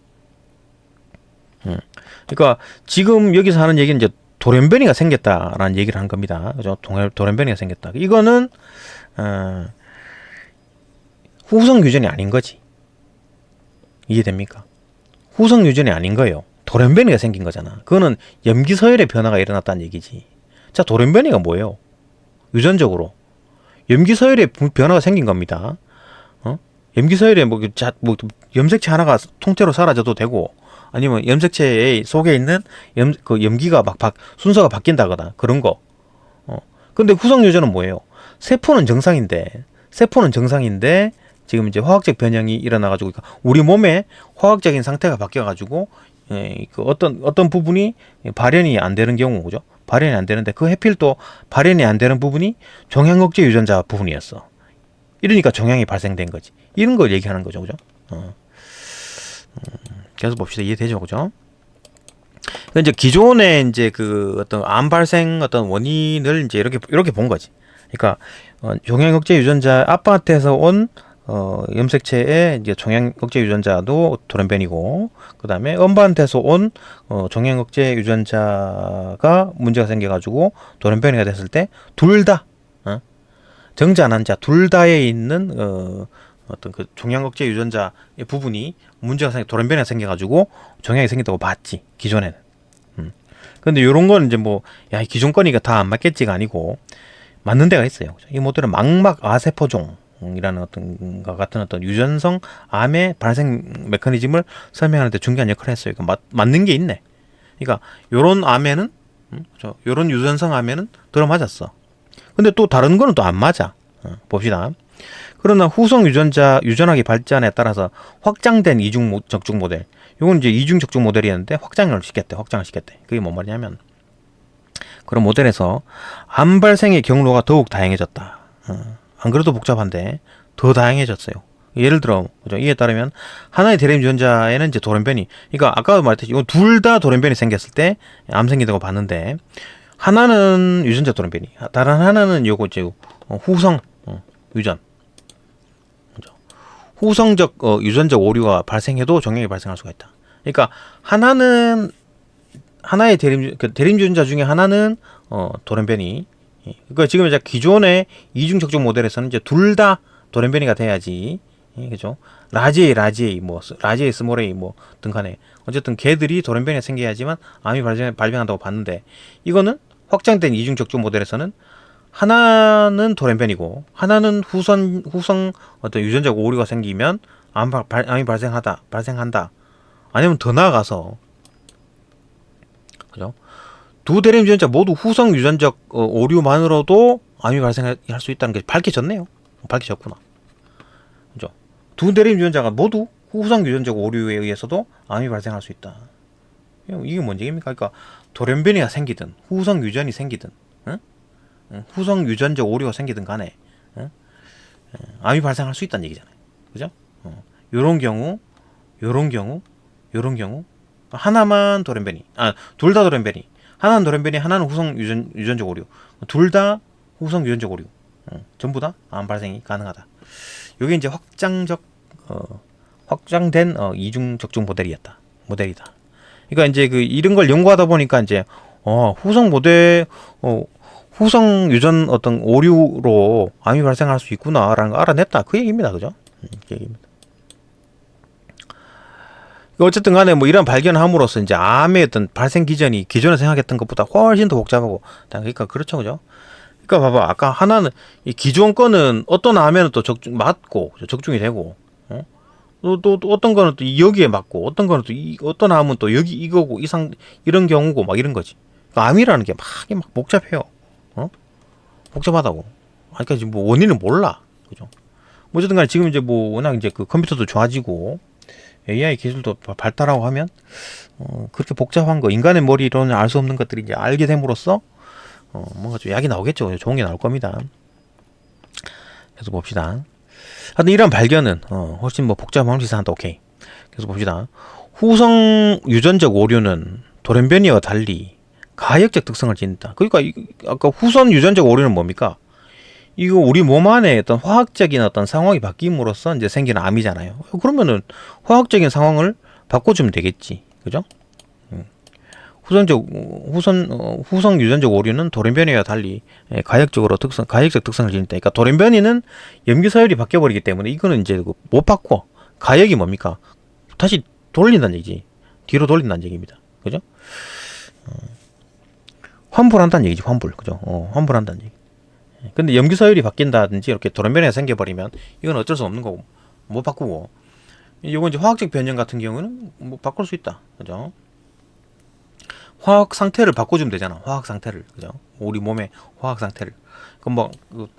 그러니까 지금 여기서 하는 얘기는 이제 돌연변이가 생겼다라는 얘기를 하는 겁니다. 그죠? 돌연변이가 생겼다. 이거는 후성 유전이 아닌 거지. 이해됩니까? 후성 유전이 아닌 거예요. 돌연변이가 생긴 거잖아. 그거는 염기서열의 변화가 일어났다는 얘기지. 자, 돌연변이가 뭐예요? 유전적으로 염기서열의 변화가 생긴 겁니다. 염기서열에 뭐 염색체 하나가 통째로 사라져도 되고, 아니면 염색체의 속에 있는 그 염기가 막 순서가 바뀐다거나 그런 거. 근데 후성 유전은 뭐예요? 세포는 정상인데 지금 이제 화학적 변형이 일어나가지고 우리 몸에 화학적인 상태가 바뀌어가지고 그 어떤 부분이 발현이 안 되는 경우, 그죠? 발현이 안 되는데 그 해필 또 발현이 안 되는 부분이 종양 억제 유전자 부분이었어. 이러니까 종양이 발생된 거지. 이런 걸 얘기하는 거죠, 그죠? 계속 봅시다. 이해되죠, 그죠? 이제 기존에 이제 그 어떤 암 발생 어떤 원인을 이제 이렇게 본 거지. 그러니까 종양 억제 유전자 아빠한테서 온 염색체의 이제 종양 억제 유전자도 돌연변이고, 그 다음에 엄마한테서 온 종양 억제 유전자가 문제가 생겨가지고 돌연변이가 됐을 때 둘 다 정자 난자 둘 다에 있는 어떤 그 종양 억제 유전자의 부분이 문제가 돌연변이가 생겨가지고 종양이 생긴다고 봤지, 기존에는. 근데 요런 건 이제 뭐, 야, 기존 거니까 다 안 맞겠지가 아니고, 맞는 데가 있어요. 이 모델은 망막 아세포종이라는 어떤, 같은 어떤 유전성 암의 발생 메커니즘을 설명하는데 중요한 역할을 했어요. 그러니까 맞는 게 있네. 그러니까, 요런 암에는, 요런 유전성 암에는 들어맞았어. 근데 또 다른 거는 또 안 맞아. 봅시다. 그러나 후성 유전학의 발전에 따라서 확장된 이중 적중 모델. 요건 이제 이중 적중 모델이었는데 확장을 시켰대. 그게 뭔 말이냐면, 그런 모델에서 암 발생의 경로가 더욱 다양해졌다. 안 그래도 복잡한데 더 다양해졌어요. 예를 들어, 그죠? 이에 따르면 하나의 대림 유전자에는 이제 돌연변이, 그러니까 아까 말했듯이 이거 둘 다 돌연변이 생겼을 때 암 생긴다고 봤는데, 하나는 유전자 돌연변이, 다른 하나는 요거 이제 후성 유전, 후성적 유전적 오류가 발생해도 종양이 발생할 수가 있다. 그러니까 하나의 대림 유전자 중에 하나는 돌연변이. 그러니까 지금 이제 기존의 이중 적중 모델에서는 이제 둘 다 돌연변이가 돼야지, 그죠? 라지 A, 뭐 라지 A, 스몰 A 뭐 등간에 어쨌든 걔들이 돌연변이가 생겨야지만 암이 발병한다고 봤는데, 이거는 확장된 이중 적중 모델에서는 하나는 돌연변이고 하나는 후성 어떤 유전적 오류가 생기면 암이 발생한다. 아니면 더 나아가서, 그죠? 두 대림 유전자 모두 후성 유전적 오류만으로도 암이 발생할 수 있다는 게 밝혀졌네요. 밝혀졌구나. 그죠? 두 대림 유전자가 모두 후성 유전적 오류에 의해서도 암이 발생할 수 있다. 이게 뭔 얘기입니까? 그러니까 돌연변이가 생기든 후성 유전이 생기든, 후성 유전적 오류가 생기든 간에 암이 발생할 수 있다는 얘기잖아요. 그죠? 요런 경우 하나만 돌연변이, 둘 다 돌연변이, 하나는 돌연변이, 하나는 후성 유전적 오류, 둘 다 후성 유전적 오류, 전부 다 암 발생이 가능하다. 요게 이제 확장된 이중 적중 모델이다. 그러니까 이제 이런 걸 연구하다 보니까 이제 후성 유전 어떤 오류로 암이 발생할 수 있구나라는 걸 알아냈다. 그 얘기입니다. 그죠? 그 얘기입니다. 어쨌든 간에 뭐 이런 발견을 함으로써 이제 암의 어떤 발생 기전이 기존에 생각했던 것보다 훨씬 더 복잡하고, 그러니까 그렇죠. 그죠? 그러니까 봐봐. 아까 하나는 이 기존 거는 어떤 암에는 또 맞고 적중이 되고, 또 어떤 거는 또 여기에 맞고, 어떤 거는 또 어떤 암은 또 여기 이거고 이런 경우고 막 이런 거지. 그러니까 암이라는 게 막 복잡해요. 복잡하다고. 그러니까 지금 뭐 원인은 몰라. 그죠? 뭐 어쨌든 간에 지금 이제 뭐 워낙 이제 그 컴퓨터도 좋아지고 AI 기술도 발달하고 하면 그렇게 복잡한 거, 인간의 머리로는 알 수 없는 것들이 이제 알게 됨으로써 뭔가 좀 약이 나오겠죠. 좋은 게 나올 겁니다. 계속 봅시다. 하여튼 이런 발견은 훨씬 뭐 복잡한 시사한다. 오케이. 계속 봅시다. 후성 유전적 오류는 돌연변이와 달리 가역적 특성을 지닌다. 그러니까 아까 후선 유전적 오류는 뭡니까? 이거 우리 몸 안에 어떤 화학적인 어떤 상황이 바뀜으로써 이제 생기는 암이잖아요. 그러면은 화학적인 상황을 바꿔주면 되겠지. 그죠? 후성 유전적 오류는 돌연변이와 달리 가역적 특성을 지닌다. 그러니까 돌연변이는 염기 서열이 바뀌어버리기 때문에 이거는 이제 못 바꿔. 가역이 뭡니까? 다시 돌린다는 얘기지. 뒤로 돌린다는 얘기입니다. 그죠? 환불한다는 얘기지. 그죠? 환불한다는 얘기. 근데 염기 서열이 바뀐다든지 이렇게 돌연변이가 생겨버리면 이건 어쩔 수 없는 거고 못 바꾸고, 요건 이제 화학적 변형 같은 경우는 뭐 바꿀 수 있다. 그죠? 화학 상태를 바꿔주면 되잖아. 화학 상태를. 그죠? 우리 몸의 화학 상태를. 그럼 뭐,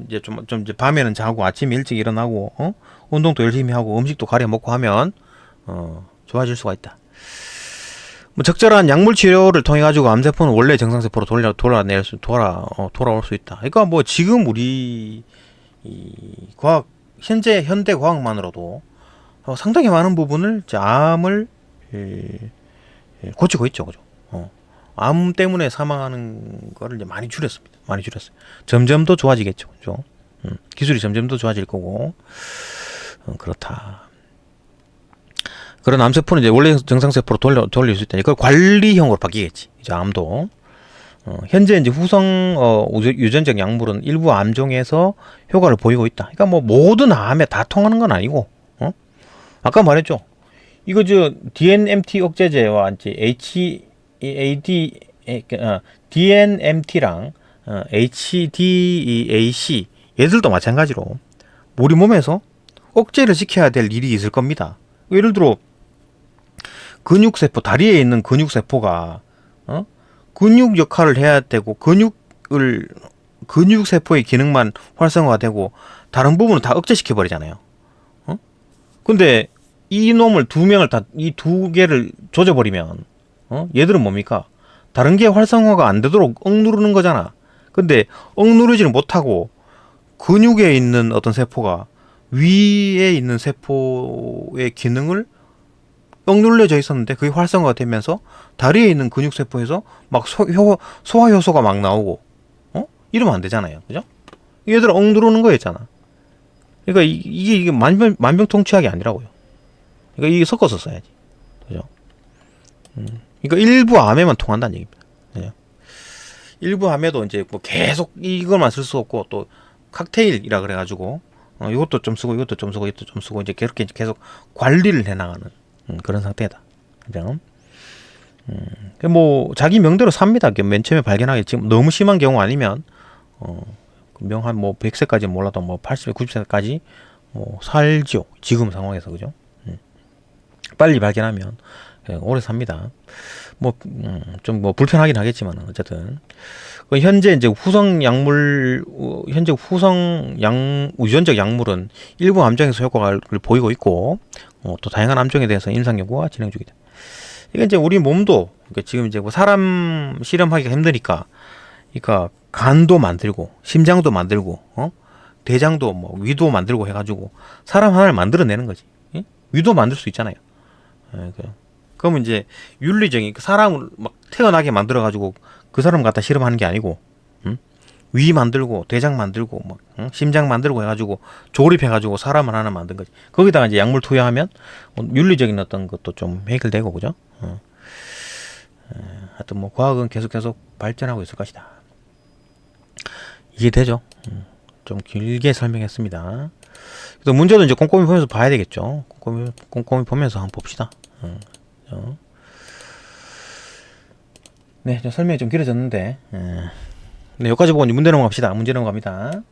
이제 좀 이제 밤에는 자고 아침에 일찍 일어나고, 운동도 열심히 하고 음식도 가려 먹고 하면, 좋아질 수가 있다. 뭐 적절한 약물 치료를 통해 가지고 암세포는 원래 정상세포로 돌아올 수 있다. 그러니까 뭐 지금 우리 이 과학 현대 과학만으로도 상당히 많은 부분을 이제 암을 고치고 있죠, 그죠? 암 때문에 사망하는 거를 이제 많이 줄였습니다. 많이 줄였어요. 점점 더 좋아지겠죠, 그죠? 기술이 점점 더 좋아질 거고, 그렇다. 그런 암세포는 이제 원래 정상세포로 돌릴 수 있다. 이걸 관리형으로 바뀌겠지. 이제 암도. 현재 이제 유전적 약물은 일부 암종에서 효과를 보이고 있다. 그러니까 뭐 모든 암에 다 통하는 건 아니고, 아까 말했죠. 이거 DNMT 억제제와 이제 DNMT랑 HDAC 얘들도 마찬가지로 우리 몸에서 억제를 시켜야 될 일이 있을 겁니다. 예를 들어 근육세포, 다리에 있는 근육세포가 근육 역할을 해야 되고 근육세포의 기능만 활성화가 되고 다른 부분은 다 억제시켜 버리잖아요. 근데 이 놈을 이 두 개를 조져버리면 얘들은 뭡니까? 다른 게 활성화가 안 되도록 억누르는 거잖아. 근데 억누르지를 못하고 근육에 있는 어떤 세포가 위에 있는 세포의 기능을 억눌려져 있었는데 그게 활성화가 되면서 다리에 있는 근육세포에서 막 소화효소가 막 나오고 이러면 안 되잖아요. 그죠? 얘들 억누르는 거였잖아. 그러니까 이게 만병통치약이 아니라고요. 그러니까 이게 섞어서 써야지. 그죠? 그러니까 일부 암에만 통한다는 얘기입니다. 그죠? 일부 암에도 이제 뭐 계속 이것만 쓸 수 없고 또 칵테일이라 그래가지고 이것도 좀 쓰고 이것도 좀 쓰고 이것도 좀 쓰고 이제 그렇게 계속 관리를 해나가는 그런 상태다. 그죠? 뭐 자기 명대로 삽니다. 맨 처음에 발견하기 지금 너무 심한 경우 아니면 한 뭐 100세까지 몰라도 뭐 80, 90세까지 뭐 살죠. 지금 상황에서. 그죠? 빨리 발견하면 오래 삽니다. 좀 불편하긴 하겠지만 어쨌든 현재 이제 유전적 약물은 일부 암종에서 효과를 보이고 있고 또 다양한 암종에 대해서 임상 연구가 진행 중이다. 이게 이제 우리 몸도 지금 이제 뭐 사람 실험하기가 힘드니까 그러니까 간도 만들고 심장도 만들고 대장도 뭐 위도 만들고 해가지고 사람 하나를 만들어내는 거지. 위도 만들 수 있잖아요. 그러면 이제 윤리적인 사람을 막 태어나게 만들어 가지고 그 사람 갖다 실험하는 게 아니고 위 만들고 대장 만들고 막 심장 만들고 해가지고 조립해가지고 사람을 하나 만든 거지. 거기다가 이제 약물 투여하면 윤리적인 어떤 것도 좀 해결되고 그죠? 하여튼 뭐 과학은 계속 발전하고 있을 것이다. 이해되죠? 좀 길게 설명했습니다. 그래서 문제도 이제 꼼꼼히 보면서 봐야 되겠죠. 꼼꼼히 보면서 한번 봅시다. 네, 설명이 좀 길어졌는데, 네, 여기까지 보고 문제 넘어갑시다. 문제 넘어갑니다.